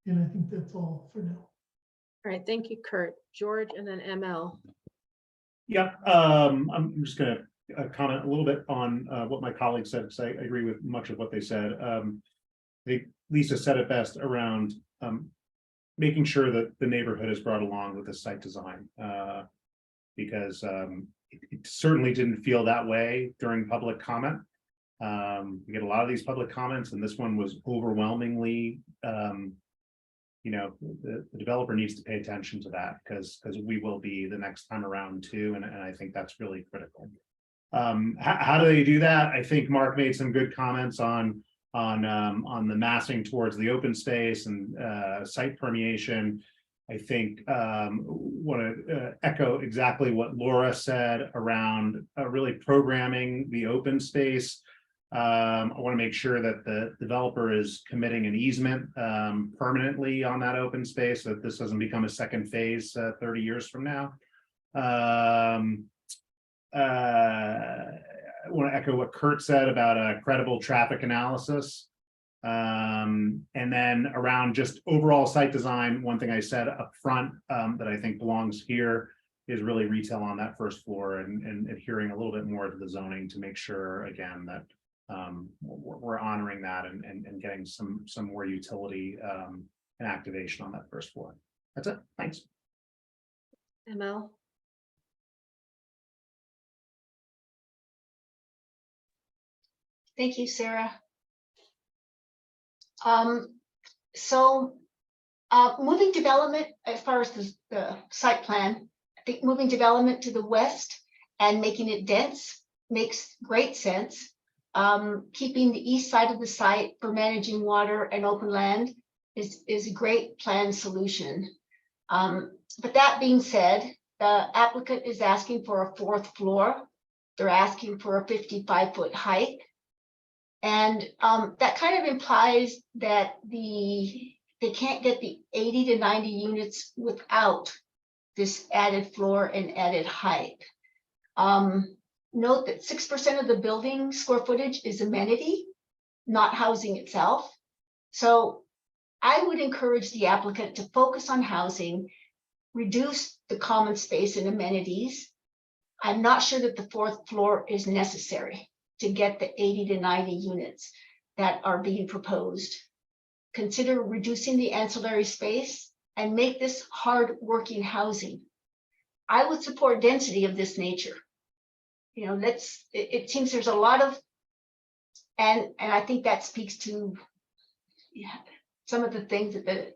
And I think that's all for now. All right, thank you, Kurt. George, and then ML. Yeah, I'm just gonna comment a little bit on what my colleague said, because I agree with much of what they said. I think Lisa said it best around making sure that the neighborhood is brought along with the site design, because it certainly didn't feel that way during public comment. We get a lot of these public comments, and this one was overwhelmingly, you know, the developer needs to pay attention to that, because we will be the next time around too, and I think that's really critical. How do they do that? I think Mark made some good comments on the massing towards the open space and site permeation. I think want to echo exactly what Laura said around really programming the open space. I want to make sure that the developer is committing an easement permanently on that open space, so that this doesn't become a second phase 30 years from now. I want to echo what Kurt said about a credible traffic analysis. And then around just overall site design, one thing I said up front that I think belongs here is really retail on that first floor, and adhering a little bit more to the zoning to make sure, again, that we're honoring that and getting some more utility and activation on that first floor. That's it. Thanks. ML. Thank you, Sarah. Moving development, as far as the site plan, I think moving development to the west and making it dense makes great sense. Keeping the east side of the site for managing water and open land is a great planned solution. But that being said, the applicant is asking for a 4th floor. They're asking for a 55-foot height. And that kind of implies that they can't get the 80 to 90 units without this added floor and added height. Note that 6% of the building square footage is amenity, not housing itself. So I would encourage the applicant to focus on housing, reduce the common space and amenities. I'm not sure that the 4th floor is necessary to get the 80 to 90 units that are being proposed. Consider reducing the ancillary space and make this hard working housing. I would support density of this nature. You know, it seems there's a lot of, and I think that speaks to some of the things that the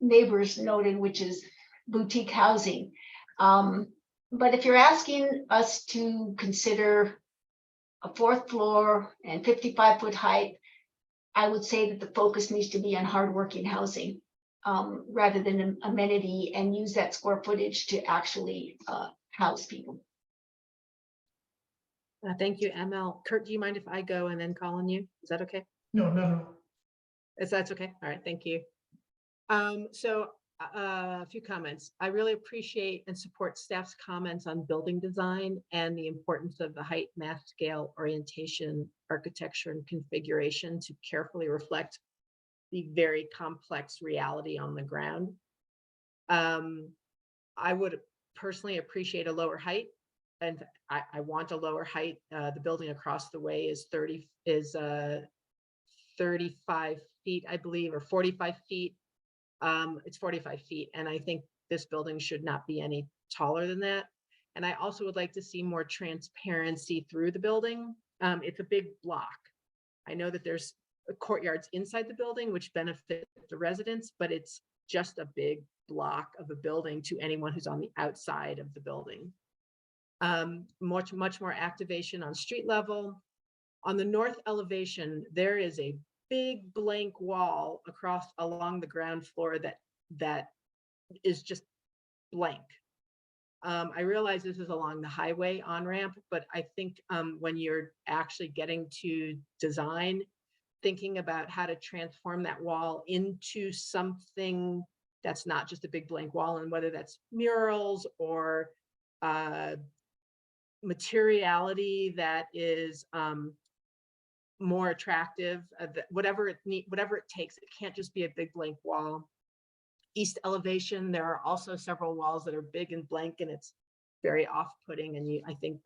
neighbors noted, which is boutique housing. But if you're asking us to consider a 4th floor and 55-foot height, I would say that the focus needs to be on hardworking housing rather than an amenity, and use that square footage to actually house people. Thank you, ML. Kurt, do you mind if I go and then call on you? Is that okay? No, not at all. That's okay. All right, thank you. So a few comments. I really appreciate and support staff's comments on building design and the importance of the height, mass scale, orientation, architecture, and configuration to carefully reflect the very complex reality on the ground. I would personally appreciate a lower height, and I want a lower height. The building across the way is 35 feet, I believe, or 45 feet. It's 45 feet, and I think this building should not be any taller than that. And I also would like to see more transparency through the building. It's a big block. I know that there's courtyards inside the building which benefit the residents, but it's just a big block of a building to anyone who's on the outside of the building. much more activation on street level. On the north elevation, there is a big blank wall along the ground floor that is just blank. I realize this is along the highway on-ramp, but I think when you're actually getting to design, thinking about how to transform that wall into something that's not just a big blank wall, and whether that's murals or materiality that is more attractive, whatever it takes. It can't just be a big blank wall. East elevation, there are also several walls that are big and blank, and it's very off-putting. And I think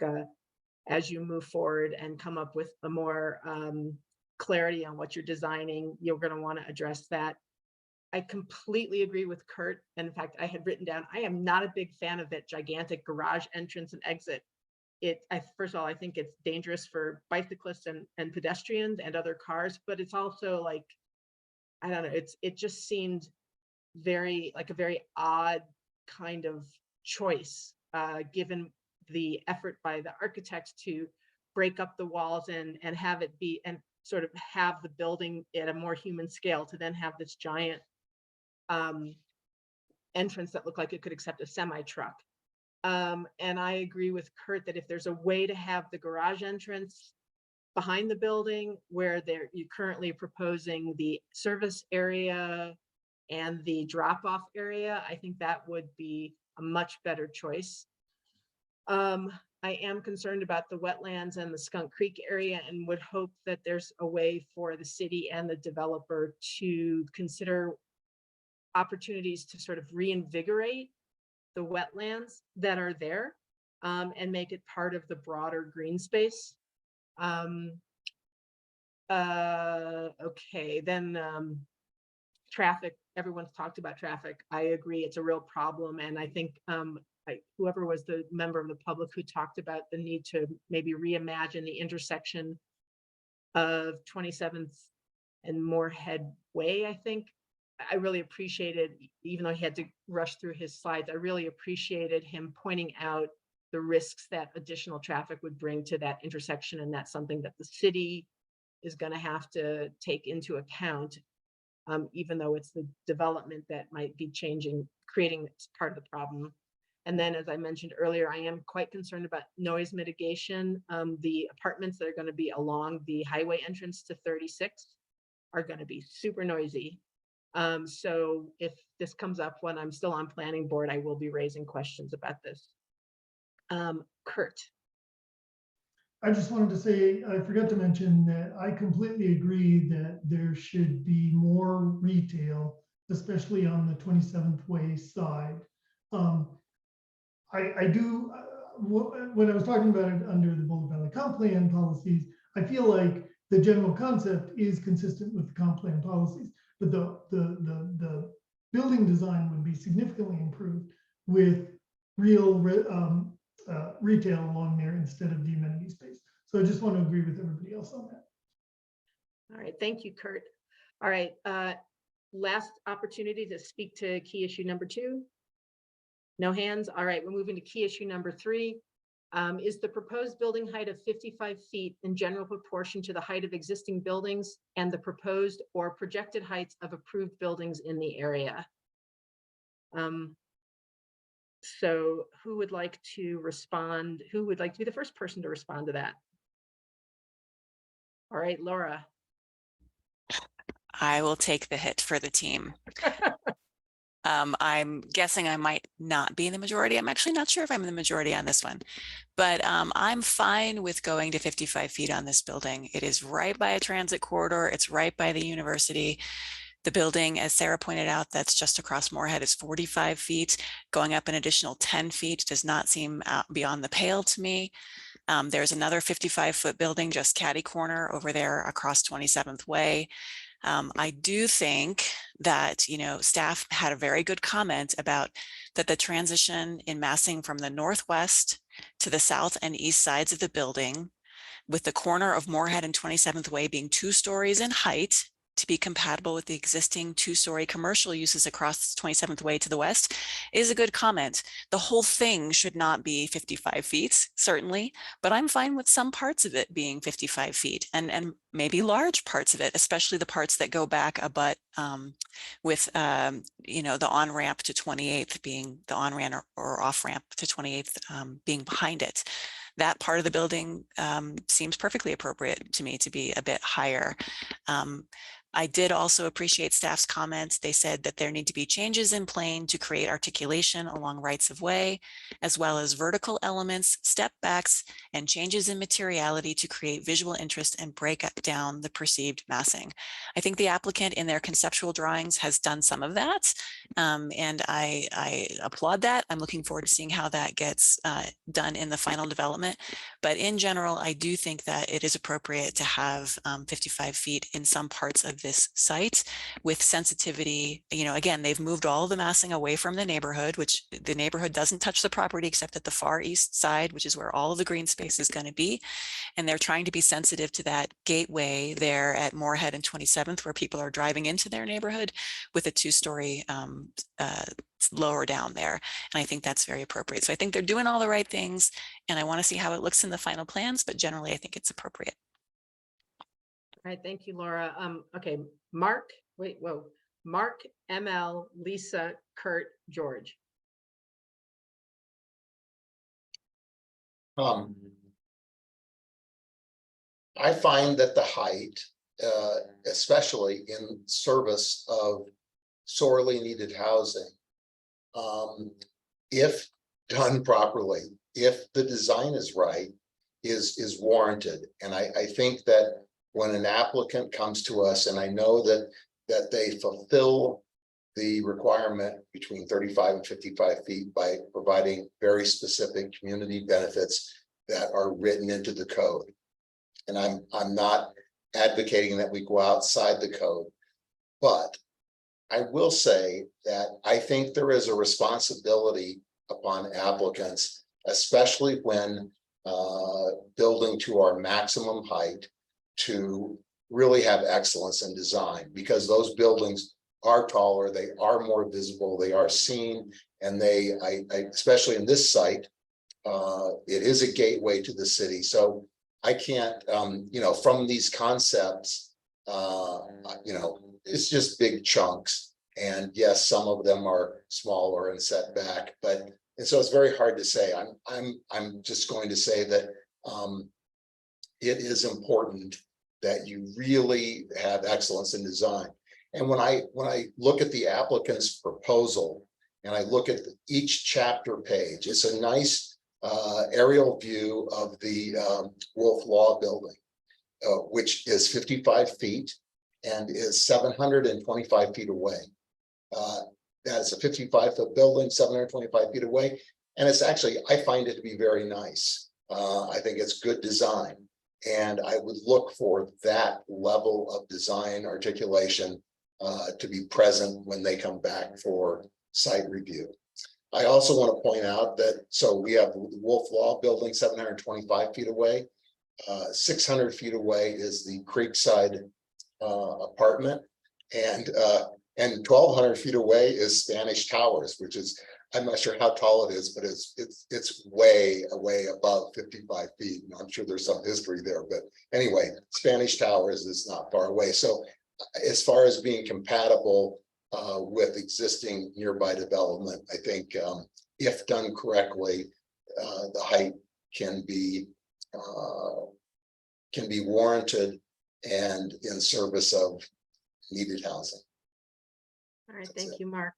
as you move forward and come up with a more clarity on what you're designing, you're going to want to address that. I completely agree with Kurt. And in fact, I had written down, I am not a big fan of that gigantic garage entrance and exit. First of all, I think it's dangerous for bicyclists and pedestrians and other cars, but it's also like, I don't know, it just seemed very like a very odd kind of choice, given the effort by the architects to break up the walls and have it be, and sort of have the building at a more human scale, to then have this giant entrance that looked like it could accept a semi-truck. And I agree with Kurt that if there's a way to have the garage entrance behind the building, where you're currently proposing the service area and the drop-off area, I think that would be a much better choice. I am concerned about the wetlands and the Skunk Creek area, and would hope that there's a way for the city and the developer to consider opportunities to sort of reinvigorate the wetlands that are there, and make it part of the broader green space. Okay, then traffic. Everyone's talked about traffic. I agree, it's a real problem. And I think whoever was the member of the public who talked about the need to maybe reimagine the intersection of 27th and Moorhead Way, I think, I really appreciated, even though he had to rush through his slides, I really appreciated him pointing out the risks that additional traffic would bring to that intersection. And that's something that the city is going to have to take into account, even though it's the development that might be creating this part of the problem. And then, as I mentioned earlier, I am quite concerned about noise mitigation. The apartments that are going to be along the highway entrance to 36 are going to be super noisy. So if this comes up when I'm still on planning board, I will be raising questions about this. Kurt. I just wanted to say, I forgot to mention that I completely agree that there should be more retail, especially on the 27th Way side. I do, when I was talking about it under the Boulder Valley Comp Plan policies, I feel like the general concept is consistent with the comp plan policies, but the building design would be significantly improved with real retail along there instead of the amenity space. So I just want to agree with everybody else on that. All right, thank you, Kurt. All right, last opportunity to speak to key issue number 2. No hands. All right, we're moving to key issue number 3. Is the proposed building height of 55 feet in general proportion to the height of existing buildings and the proposed or projected heights of approved buildings in the area? So who would like to respond? Who would like to be the first person to respond to that? All right, Laura. I will take the hit for the team. I'm guessing I might not be in the majority. I'm actually not sure if I'm in the majority on this one, but I'm fine with going to 55 feet on this building. It is right by a transit corridor. It's right by the university. The building, as Sarah pointed out, that's just across Moorhead is 45 feet. Going up an additional 10 feet does not seem beyond the pale to me. There's another 55-foot building just catty corner over there across 27th Way. I do think that, staff had a very good comment about that the transition in massing from the northwest to the south and east sides of the building, with the corner of Moorhead and 27th Way being 2 stories in height, to be compatible with the existing two-story commercial uses across 27th Way to the west is a good comment. The whole thing should not be 55 feet, certainly, but I'm fine with some parts of it being 55 feet and maybe large parts of it, especially the parts that go back a butt with, you know, the on-ramp to 28th being the on-ramp or off-ramp to 28th being behind it. That part of the building seems perfectly appropriate to me to be a bit higher. I did also appreciate staff's comments. They said that there need to be changes in plane to create articulation along rights of way, as well as vertical elements, step backs, and changes in materiality to create visual interest and break down the perceived massing. I think the applicant in their conceptual drawings has done some of that, and I applaud that. I'm looking forward to seeing how that gets done in the final development. But in general, I do think that it is appropriate to have 55 feet in some parts of this site with sensitivity. You know, again, they've moved all the massing away from the neighborhood, which the neighborhood doesn't touch the property except at the far east side, which is where all of the green space is going to be. And they're trying to be sensitive to that gateway there at Moorhead and 27th, where people are driving into their neighborhood with a two-story lower down there. And I think that's very appropriate. So I think they're doing all the right things, and I want to see how it looks in the final plans, but generally I think it's appropriate. All right, thank you, Laura. Okay, Mark, Mark, ML, Lisa, Kurt, George. I find that the height, especially in service of sorely needed housing, if done properly, if the design is right, is warranted. And I think that when an applicant comes to us, and I know that they fulfill the requirement between 35 and 55 feet by providing very specific community benefits that are written into the code. And I'm not advocating that we go outside the code, but I will say that I think there is a responsibility upon applicants, especially when building to our maximum height, to really have excellence in design, because those buildings are taller, they are more visible, they are seen, and I especially in this site, it is a gateway to the city. So I can't, you know, from these concepts, you know, it's just big chunks. And yes, some of them are smaller and set back, and so it's very hard to say. I'm just going to say that it is important that you really have excellence in design. And when I look at the applicant's proposal and I look at each chapter page, it's a nice aerial view of the Wolf Law building, which is 55 feet and is 725 feet away. That's a 55-foot building, 725 feet away. And it's actually, I find it to be very nice. I think it's good design. And I would look for that level of design articulation to be present when they come back for site review. I also want to point out that, so we have the Wolf Law building 725 feet away. 600 feet away is the Creekside apartment, and 1,200 feet away is Spanish Towers, which is, I'm not sure how tall it is, but it's way above 55 feet. And I'm sure there's some history there, but anyway, Spanish Towers is not far away. So as far as being compatible with existing nearby development, I think if done correctly, the height can be warranted and in service of needed housing. All right, thank you, Mark.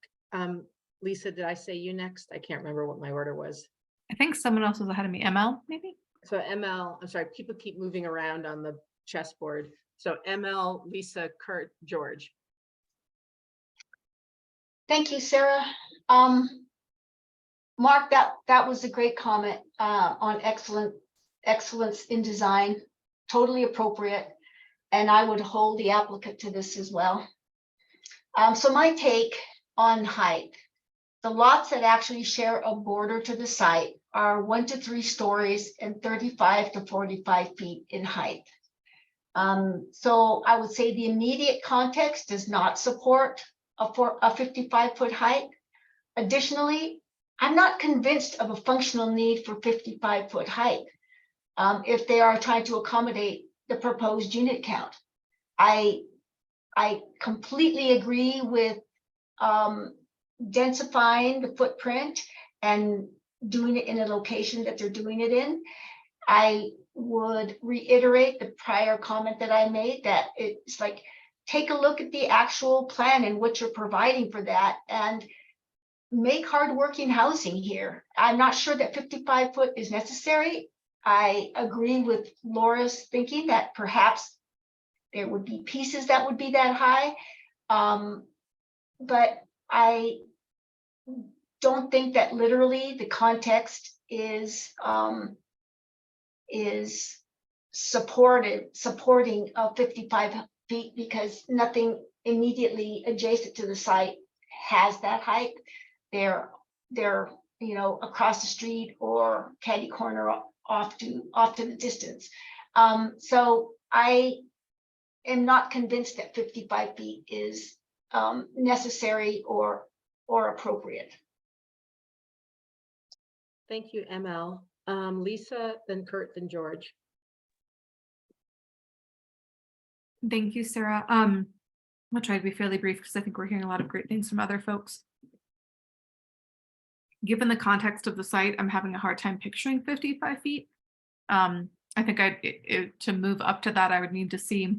Lisa, did I say you next? I can't remember what my order was. I think someone else was ahead of me. ML, maybe? So ML, I'm sorry, people keep moving around on the chessboard. So ML, Lisa, Kurt, George. Thank you, Sarah. Mark, that was a great comment on excellence in design, totally appropriate. And I would hold the applicant to this as well. So my take on height, the lots that actually share a border to the site are 1 to 3 stories and 35 to 45 feet in height. So I would say the immediate context does not support a 55-foot height. Additionally, I'm not convinced of a functional need for 55-foot height if they are trying to accommodate the proposed unit count. I completely agree with densifying the footprint and doing it in a location that they're doing it in. I would reiterate the prior comment that I made, that it's like, take a look at the actual plan and what you're providing for that, and make hardworking housing here. I'm not sure that 55-foot is necessary. I agree with Laura's thinking that perhaps there would be pieces that would be that high. But I don't think that literally the context is supporting 55 feet, because nothing immediately adjacent to the site has that height. They're across the street or catty corner off to the distance. So I am not convinced that 55 feet is necessary or appropriate. Thank you, ML. Lisa, then Kurt, then George. Thank you, Sarah. I'll try to be fairly brief because I think we're hearing a lot of great things from other folks. Given the context of the site, I'm having a hard time picturing 55 feet. I think to move up to that, I would need to see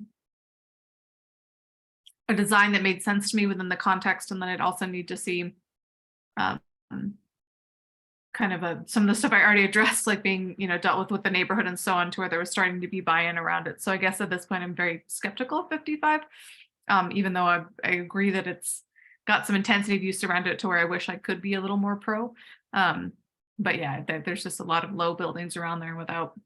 a design that made sense to me within the context, and then I'd also need to see kind of some of the stuff I already addressed, like being, dealt with the neighborhood and so on, to where there was starting to be buy-in around it. So I guess at this point, I'm very skeptical of 55, even though I agree that it's got some intensity of use around it to where I wish I could be a little more pro. But yeah, there's just a lot of low buildings around there without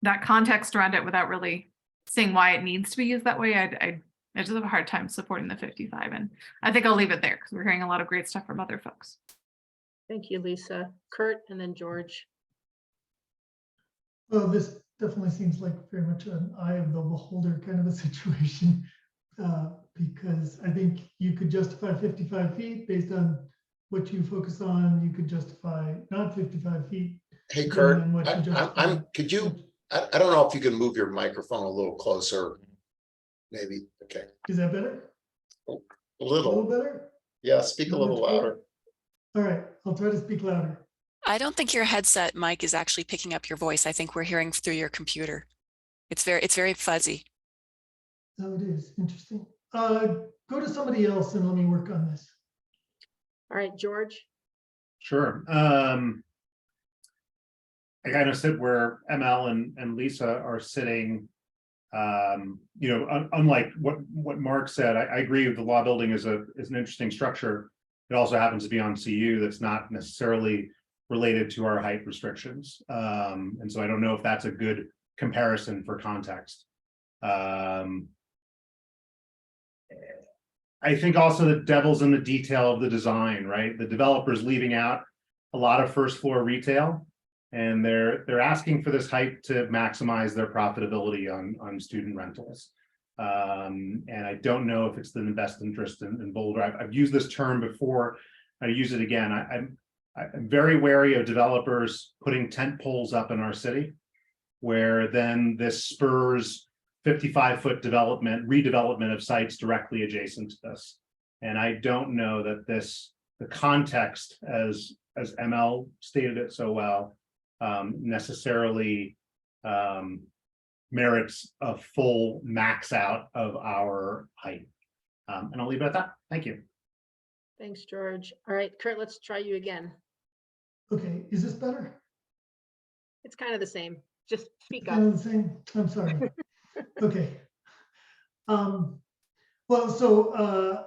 that context around it, without really seeing why it needs to be used that way. I just have a hard time supporting the 55, and I think I'll leave it there because we're hearing a lot of great stuff from other folks. Thank you, Lisa. Kurt, and then George. Well, this definitely seems like very much an eye of the beholder kind of a situation, because I think you could justify 55 feet based on what you focus on. You could justify not 55 feet. Hey, Kurt, depending on what you justify. I don't know if you can move your microphone a little closer. Maybe, okay. Is that better? A A little little, better? yeah, speak a Not little much better? louder. All right, I'll try to speak louder. I don't think your headset mic is actually picking up your voice. I think we're hearing through your computer. It's very fuzzy. Oh, it is interesting. Go to somebody else and let me work on this. All right, George. Sure. I kind of sit where ML and Lisa are sitting. Unlike what Mark said, I agree with the law building is an interesting structure. It also happens to be on CU that's not necessarily related to our height restrictions. And so I don't know if that's a good comparison for context. I think also the devil's in the detail of the design, right? The developer's leaving out a lot of first floor retail, and they're asking for this height to maximize their profitability on student rentals. And I don't know if it's in the best interest in Boulder. I've used this term before. I use it again. I'm very wary of developers putting tent poles up in our city, where then this spurs 55-foot redevelopment of sites directly adjacent to this. And I don't know that the context, as ML stated it so well, necessarily merits a full max out of our height. And I'll leave it at that. Thank you. Thanks, George. All right, Kurt, let's try you again. Okay, is this better? It's kind of the same. Just speak up. Kind of the same. I'm sorry. Okay. Well, so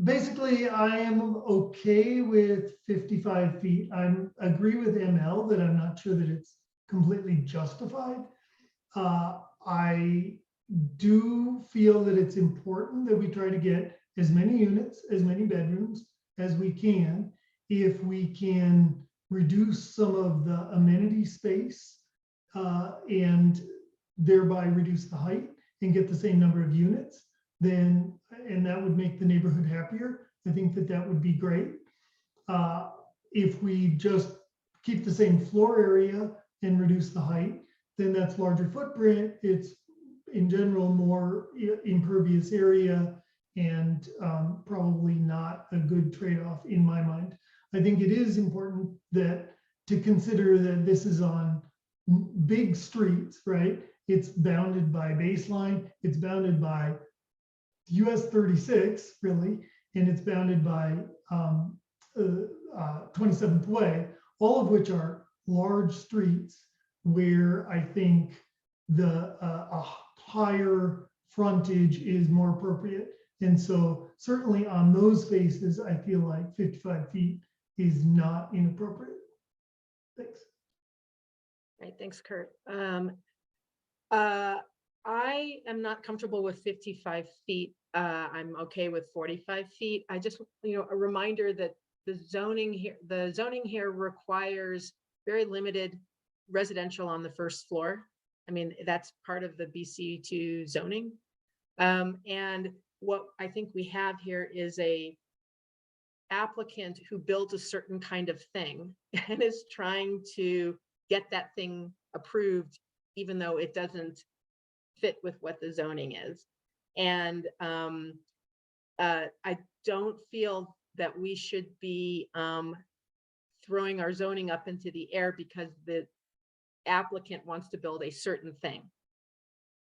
basically, I am okay with 55 feet. I agree with ML that I'm not sure that it's completely justified. I do feel that it's important that we try to get as many units, as many bedrooms as we can, if we can reduce some of the amenity space and thereby reduce the height and get the same number of units, then, and that would make the neighborhood happier, I think that that would be great. If we just keep the same floor area and reduce the height, then that's larger footprint. It's in general more impervious area and probably not a good trade-off in my mind. I think it is important that to consider that this is on big streets, right? It's bounded by baseline, it's bounded by US 36, really, and it's bounded by 27th Way, all of which are large streets where I think the a higher frontage is more appropriate. And so certainly on those spaces, I feel like 55 feet is not inappropriate. Thanks. Right, thanks, Kurt. I am not comfortable with 55 feet. I'm okay with 45 feet. I just, a reminder that the zoning here requires very limited residential on the first floor. I mean, that's part of the BC2 zoning. And what I think we have here is a applicant who built a certain kind of thing and is trying to get that thing approved, even though it doesn't fit with what the zoning is. And I don't feel that we should be throwing our zoning up into the air because the applicant wants to build a certain thing.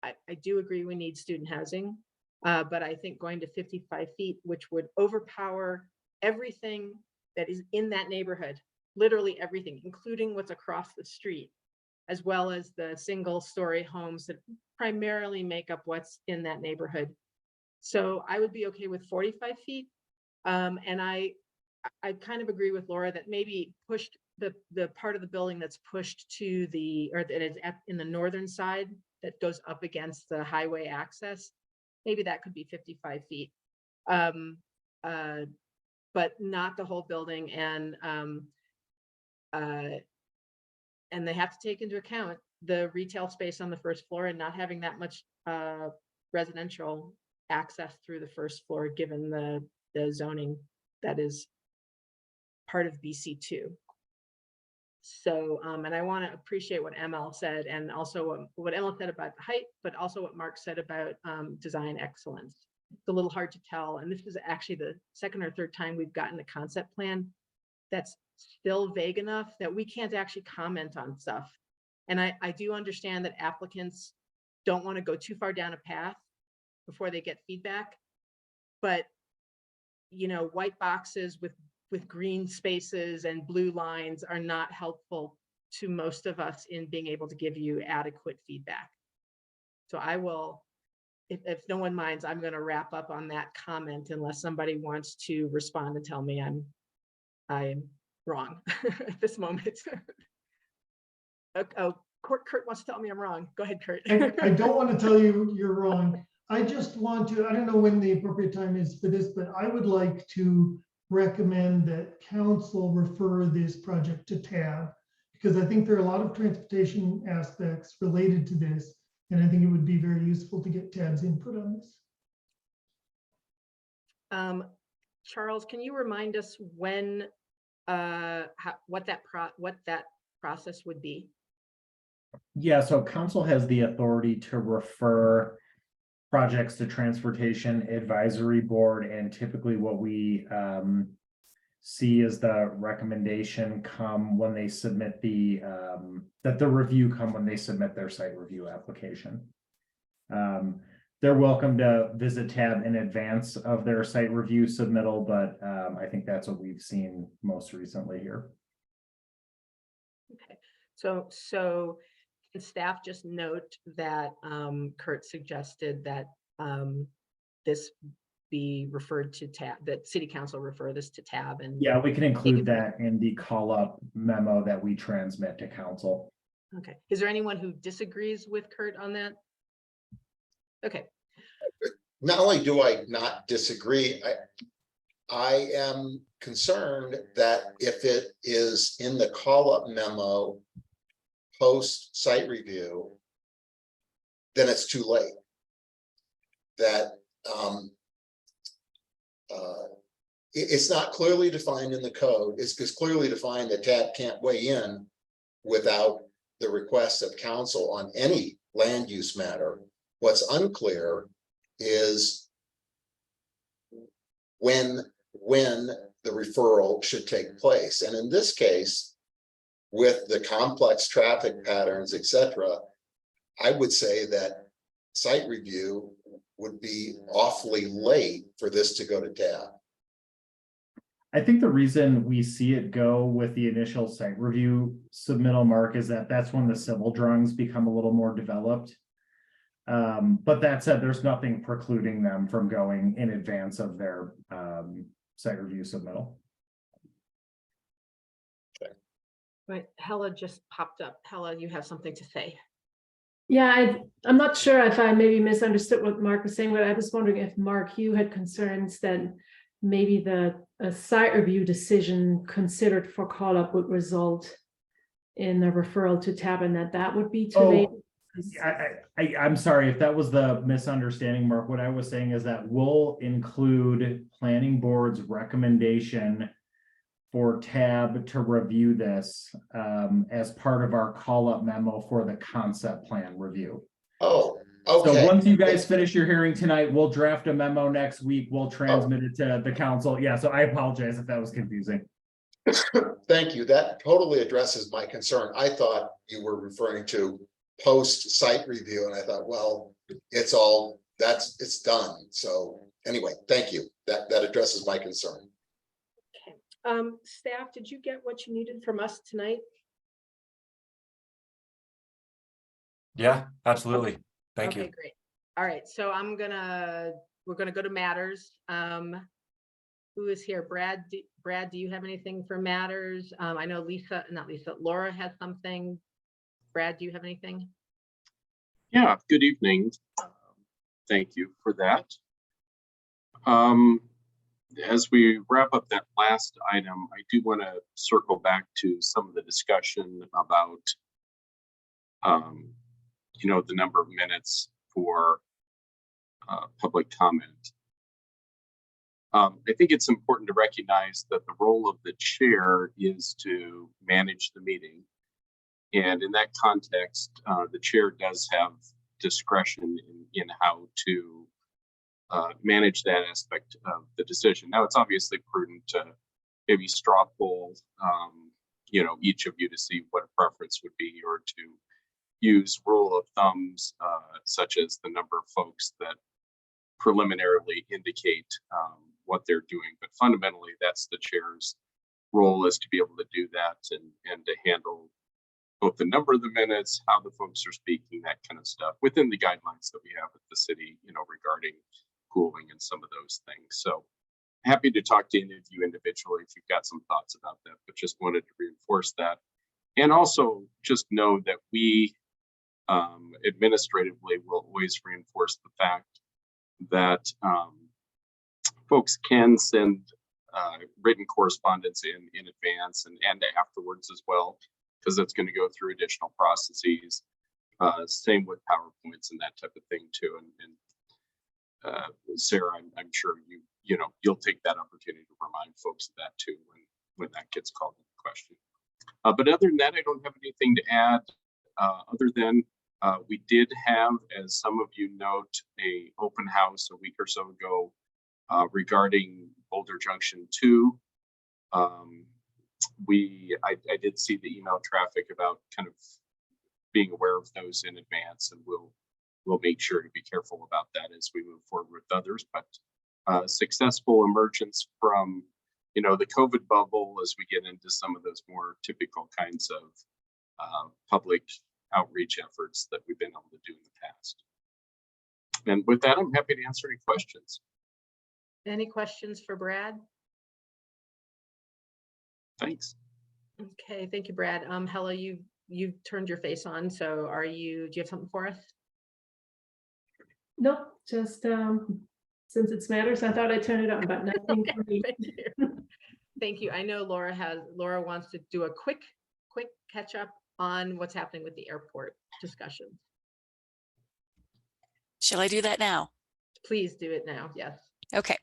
I do agree we need student housing, but I think going to 55 feet, which would overpower everything that is in that neighborhood, literally everything, including what's across the street, as well as the single-story homes that primarily make up what's in that neighborhood. So I would be okay with 45 feet. And I kind of agree with Laura that maybe pushed the part of the building that's pushed to the, or that is in the northern side that goes up against the highway access, maybe that could be 55 feet. But not the whole building. And they have to take into account the retail space on the first floor and not having that much residential access through the first floor, given the zoning that is part of BC2. So, and I want to appreciate what ML said, and also what ML said about the height, but also what Mark said about design excellence. It's a little hard to tell, and this is actually the second or third time we've gotten a concept plan that's still vague enough that we can't actually comment on stuff. And I do understand that applicants don't want to go too far down a path before they get feedback, but white boxes with green spaces and blue lines are not helpful to most of us in being able to give you adequate feedback. So I will, if no one minds, I'm going to wrap up on that comment unless somebody wants to respond and tell me I'm wrong at this moment. Oh, Kurt wants to tell me I'm wrong. Go ahead, Kurt. I don't want to tell you you're wrong. I just want to, I don't know when the appropriate time is for this, but I would like to recommend that council refer this project to TAB, because I think there are a lot of transportation aspects related to this, and I think it would be very useful to get TAB's input on this. Charles, can you remind us when, what that process would be? Yeah, so council has the authority to refer projects to Transportation Advisory Board, and typically what we see is the recommendation come when they submit the that the review come when they submit their site review application. They're welcome to visit TAB in advance of their site review submittal, but I think that's what we've seen most recently here. Okay, so can staff just note that Kurt suggested that this be referred to TAB, that City Council refer this to TAB, and yeah, we can include that in the call up memo that we transmit to council. Okay, is there anyone who disagrees with Kurt on that? Okay. Not only do I not disagree, I am concerned that if it is in the call up memo post site review, then it's too late. That it's not clearly defined in the code. It's clearly defined that TAB can't weigh in without the request of council on any land use matter. What's unclear is when the referral should take place. And in this case, with the complex traffic patterns, etc., I would say that site review would be awfully late for this to go to TAB. I think the reason we see it go with the initial site review submittal, Mark, is that that's when the civil drawings become a little more developed. But that said, there's nothing precluding them from going in advance of their site review submittal. Right, Hella just popped up. Hella, you have something to say. Yeah, I'm not sure if I maybe misunderstood what Mark was saying, but I was wondering if, Mark, you had concerns that maybe a site review decision considered for call-up would result in a referral to TAB, and that would be too late. I'm sorry if that was the misunderstanding, Mark. What I was saying is that we'll include planning board's recommendation for TAB to review this as part of our call-up memo for the concept plan review. Oh, okay. So once you guys finish your hearing tonight, we'll draft a memo next week. We'll transmit it to the council. Yeah, so I apologize if that was confusing. Thank you. That totally addresses my concern. I thought you were referring to post-site review, and I thought, well, it's done. So anyway, thank you. That addresses my concern. Staff, did you get what you needed from us tonight? Yeah, absolutely. Thank you. Okay, great. All right, so we're gonna go to matters. Who is here? Brad, do you have anything for matters? I know Laura has something. Brad, do you have anything? Yeah, good evening. Thank you for that. As we wrap up that last item, I do want to circle back to some of the discussion about, the number of minutes for public comment. I think it's important to recognize that the role of the chair is to manage the meeting. And in that context, the chair does have discretion in how to manage that aspect of the decision. Now, it's obviously prudent to maybe straw poll, each of you to see what a preference would be, or to use rule of thumbs, such as the number of folks that preliminarily indicate what they're doing. But fundamentally, that's the chair's role, is to be able to do that and to handle both the number of the minutes, how the folks are speaking, that kind of stuff, within the guidelines that we have at the city, regarding pooling and some of those things. So happy to talk to any of you individually if you've got some thoughts about that, but just wanted to reinforce that. And also just know that we administratively will always reinforce the fact that folks can send written correspondence in advance and afterwards as well, because it's going to go through additional processes. Same with PowerPoints and that type of thing too. And Sarah, I'm sure you'll take that opportunity to remind folks of that too when that gets called into question. But other than that, I don't have anything to add, other than we did have, as some of you note, a open house a week or so ago regarding Boulder Junction 2. I did see the email traffic about kind of being aware of those in advance, and we'll make sure to be careful about that as we move forward with others. But successful emergence from the COVID bubble as we get into some of those more typical kinds of public outreach efforts that we've been able to do in the past. And with that, I'm happy to answer any questions. Any questions for Brad? Thanks. Okay, thank you, Brad. Hella, you've turned your face on, so do you have something for us? No, just since it's matters, I thought I'd turn it on, but nothing for me. Thank you. I know Laura wants to do a quick catch up on what's happening with the airport discussions. Shall I do that now? Please do it now. Yes. Okay.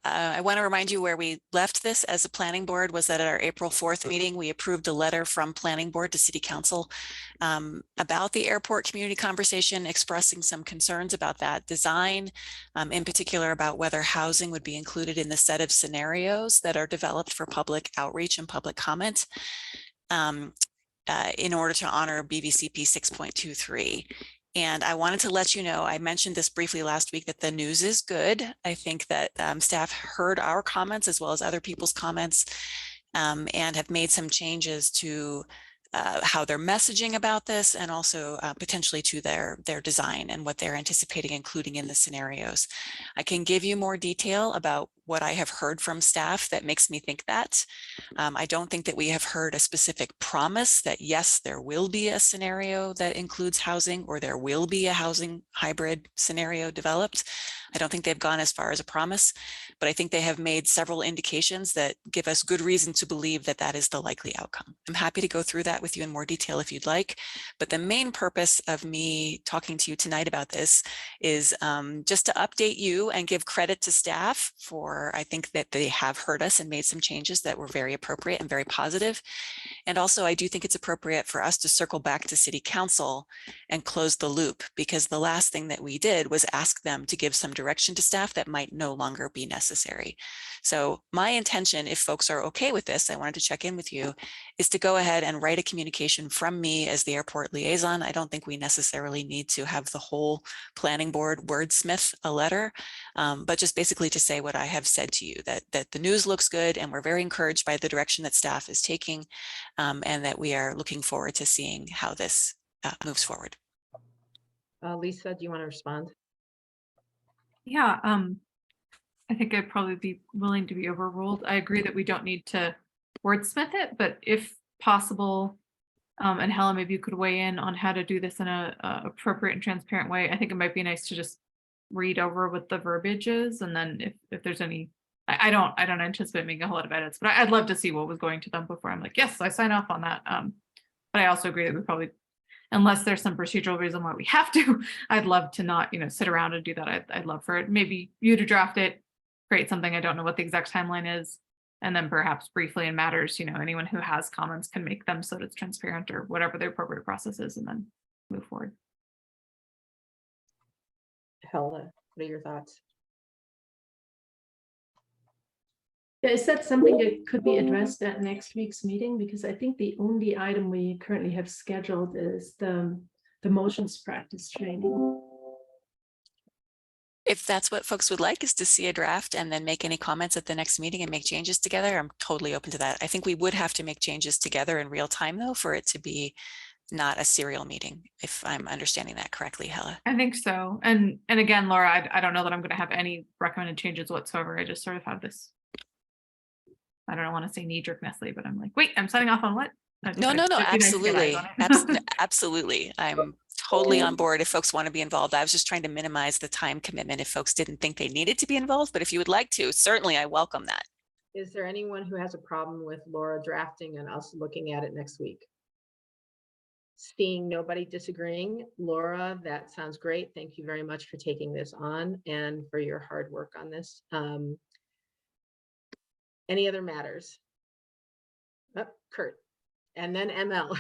I want to remind you where we left this as a planning board was that at our April 4th meeting, we approved a letter from planning board to city council about the airport community conversation, expressing some concerns about that design, in particular about whether housing would be included in the set of scenarios that are developed for public outreach and public comment in order to honor BVCP 6.23. And I wanted to let you know, I mentioned this briefly last week, that the news is good. I think that staff heard our comments as well as other people's comments and have made some changes to how they're messaging about this and also potentially to their design and what they're anticipating including in the scenarios. I can give you more detail about what I have heard from staff that makes me think that. I don't think that we have heard a specific promise that yes, there will be a scenario that includes housing or there will be a housing hybrid scenario developed. I don't think they've gone as far as a promise, but I think they have made several indications that give us good reason to believe that that is the likely outcome. I'm happy to go through that with you in more detail if you'd like, but the main purpose of me talking to you tonight about this is just to update you and give credit to staff for, I think that they have heard us and made some changes that were very appropriate and very positive. And also I do think it's appropriate for us to circle back to City Council and close the loop, because the last thing that we did was ask them to give some direction to staff that might no longer be necessary. So my intention, if folks are okay with this, I wanted to check in with you, is to go ahead and write a communication from me as the airport liaison. I don't think we necessarily need to have the whole planning board wordsmith a letter, but just basically to say what I have said to you, that the news looks good and we're very encouraged by the direction that staff is taking, and that we are looking forward to seeing how this moves forward. Lisa, do you want to respond? Yeah, I think I'd probably be willing to be overruled. I agree that we don't need to wordsmith it, but if possible, and Helen, maybe you could weigh in on how to do this in a appropriate and transparent way. I think it might be nice to just read over what the verbiage is, and then if there's any, I don't anticipate making a whole lot of edits, but I'd love to see what was going to them before I'm like, yes, I sign off on that. But I also agree that we probably, unless there's some procedural reason why we have to, I'd love to not, sit around and do that. I'd love for it, maybe you to draft it, create something. I don't know what the exact timeline is. And then perhaps briefly in matters, anyone who has comments can make them so that it's transparent or whatever the appropriate process is, and then move forward. Helga, what are your thoughts? Yeah, is that something that could be addressed at next week's meeting? Because I think the only item we currently have scheduled is the motions practice training. If that's what folks would like, is to see a draft and then make any comments at the next meeting and make changes together, I'm totally open to that. I think we would have to make changes together in real time though, for it to be not a serial meeting, if I'm understanding that correctly, Hella. I think so. And again, Laura, I don't know that I'm going to have any recommended changes whatsoever. I just sort of have this, I don't want to say knee-jerk Nestle, but I'm like, wait, I'm signing off on what? No, absolutely. Absolutely. I'm totally on board if folks want to be involved. I was just trying to minimize the time commitment if folks didn't think they needed to be involved, but if you would like to, certainly I welcome that. Is there anyone who has a problem with Laura drafting and us looking at it next week? Seeing nobody disagreeing, Laura, that sounds great. Thank you very much for taking this on and for your hard work on this. Any other matters? Oh, Kurt, and then ML.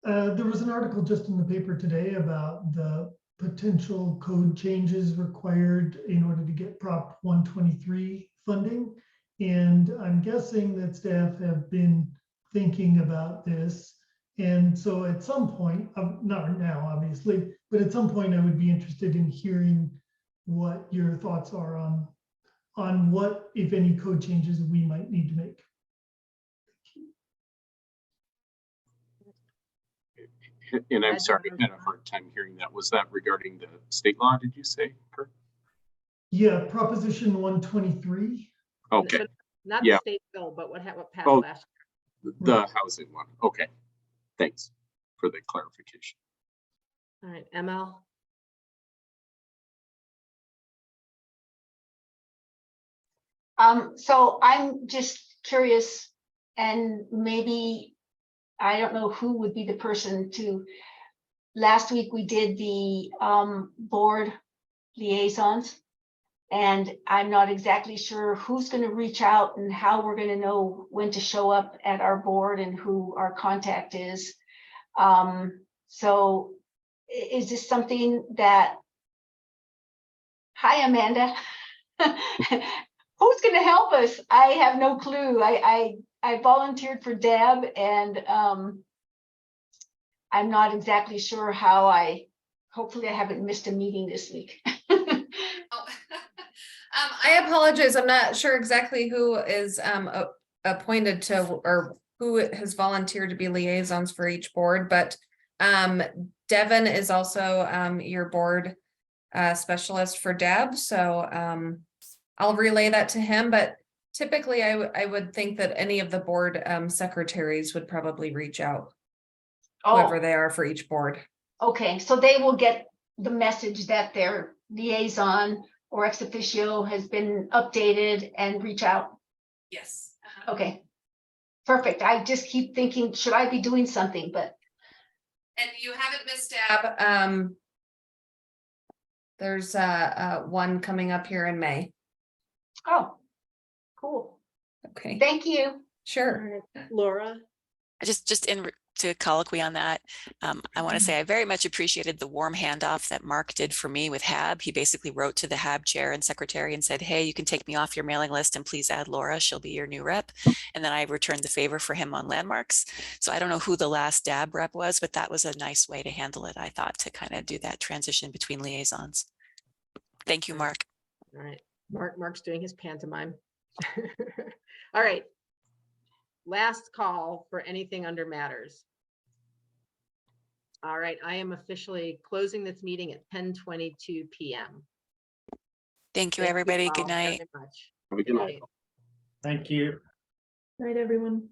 There was an article just in the paper today about the potential code changes required in order to get Prop 123 funding. And I'm guessing that staff have been thinking about this. And so at some point, not now, obviously, but at some point I would be interested in hearing what your thoughts are on what, if any, code changes we might need to make. And I'm sorry, I had a hard time hearing that. Was that regarding the state law, did you say, Kurt? Yeah, Proposition 123. Okay. So not Yeah. the state bill, but what passed Oh, last year. the housing one. Okay. Thanks for the clarification. All right, ML. So I'm just curious, and maybe I don't know who would be the person to last week we did the board liaisons. And I'm not exactly sure who's going to reach out and how we're going to know when to show up at our board and who our contact is. So is this something that, hi, Amanda, who's going to help us? I have no clue. I volunteered for Deb, and I'm not exactly sure how hopefully I haven't missed a meeting this week. I apologize. I'm not sure exactly who is appointed to or who has volunteered to be liaisons for each board, but Devin is also your board specialist for Deb. So I'll relay that to him, but typically I would think that any of the board secretaries would probably reach out, whoever they are for each board. Okay, so they will get the message that their liaison or ex officio has been updated and reach out. Yes. Okay, perfect. I just keep thinking, should I be doing something? But And you haven't missed Deb. There's one coming up here in May. oh, cool. Okay. Thank you. Sure. Laura? Just to colloquy on that, I want to say I very much appreciated the warm handoff that Mark did for me with HAB. He basically wrote to the HAB chair and secretary and said, hey, you can take me off your mailing list and please add Laura. She'll be your new rep. And then I returned the favor for him on landmarks. So I don't know who the last DAB rep was, but that was a nice way to handle it, I thought, to kind of do that transition between liaisons. Thank you, Mark. All right, Mark's doing his pantomime. All right. Last call for anything under matters. All right, I am officially closing this meeting at 10:22 p.m. Thank you, everybody. Good night. Very much. Have a good night. Thank you. Night, everyone.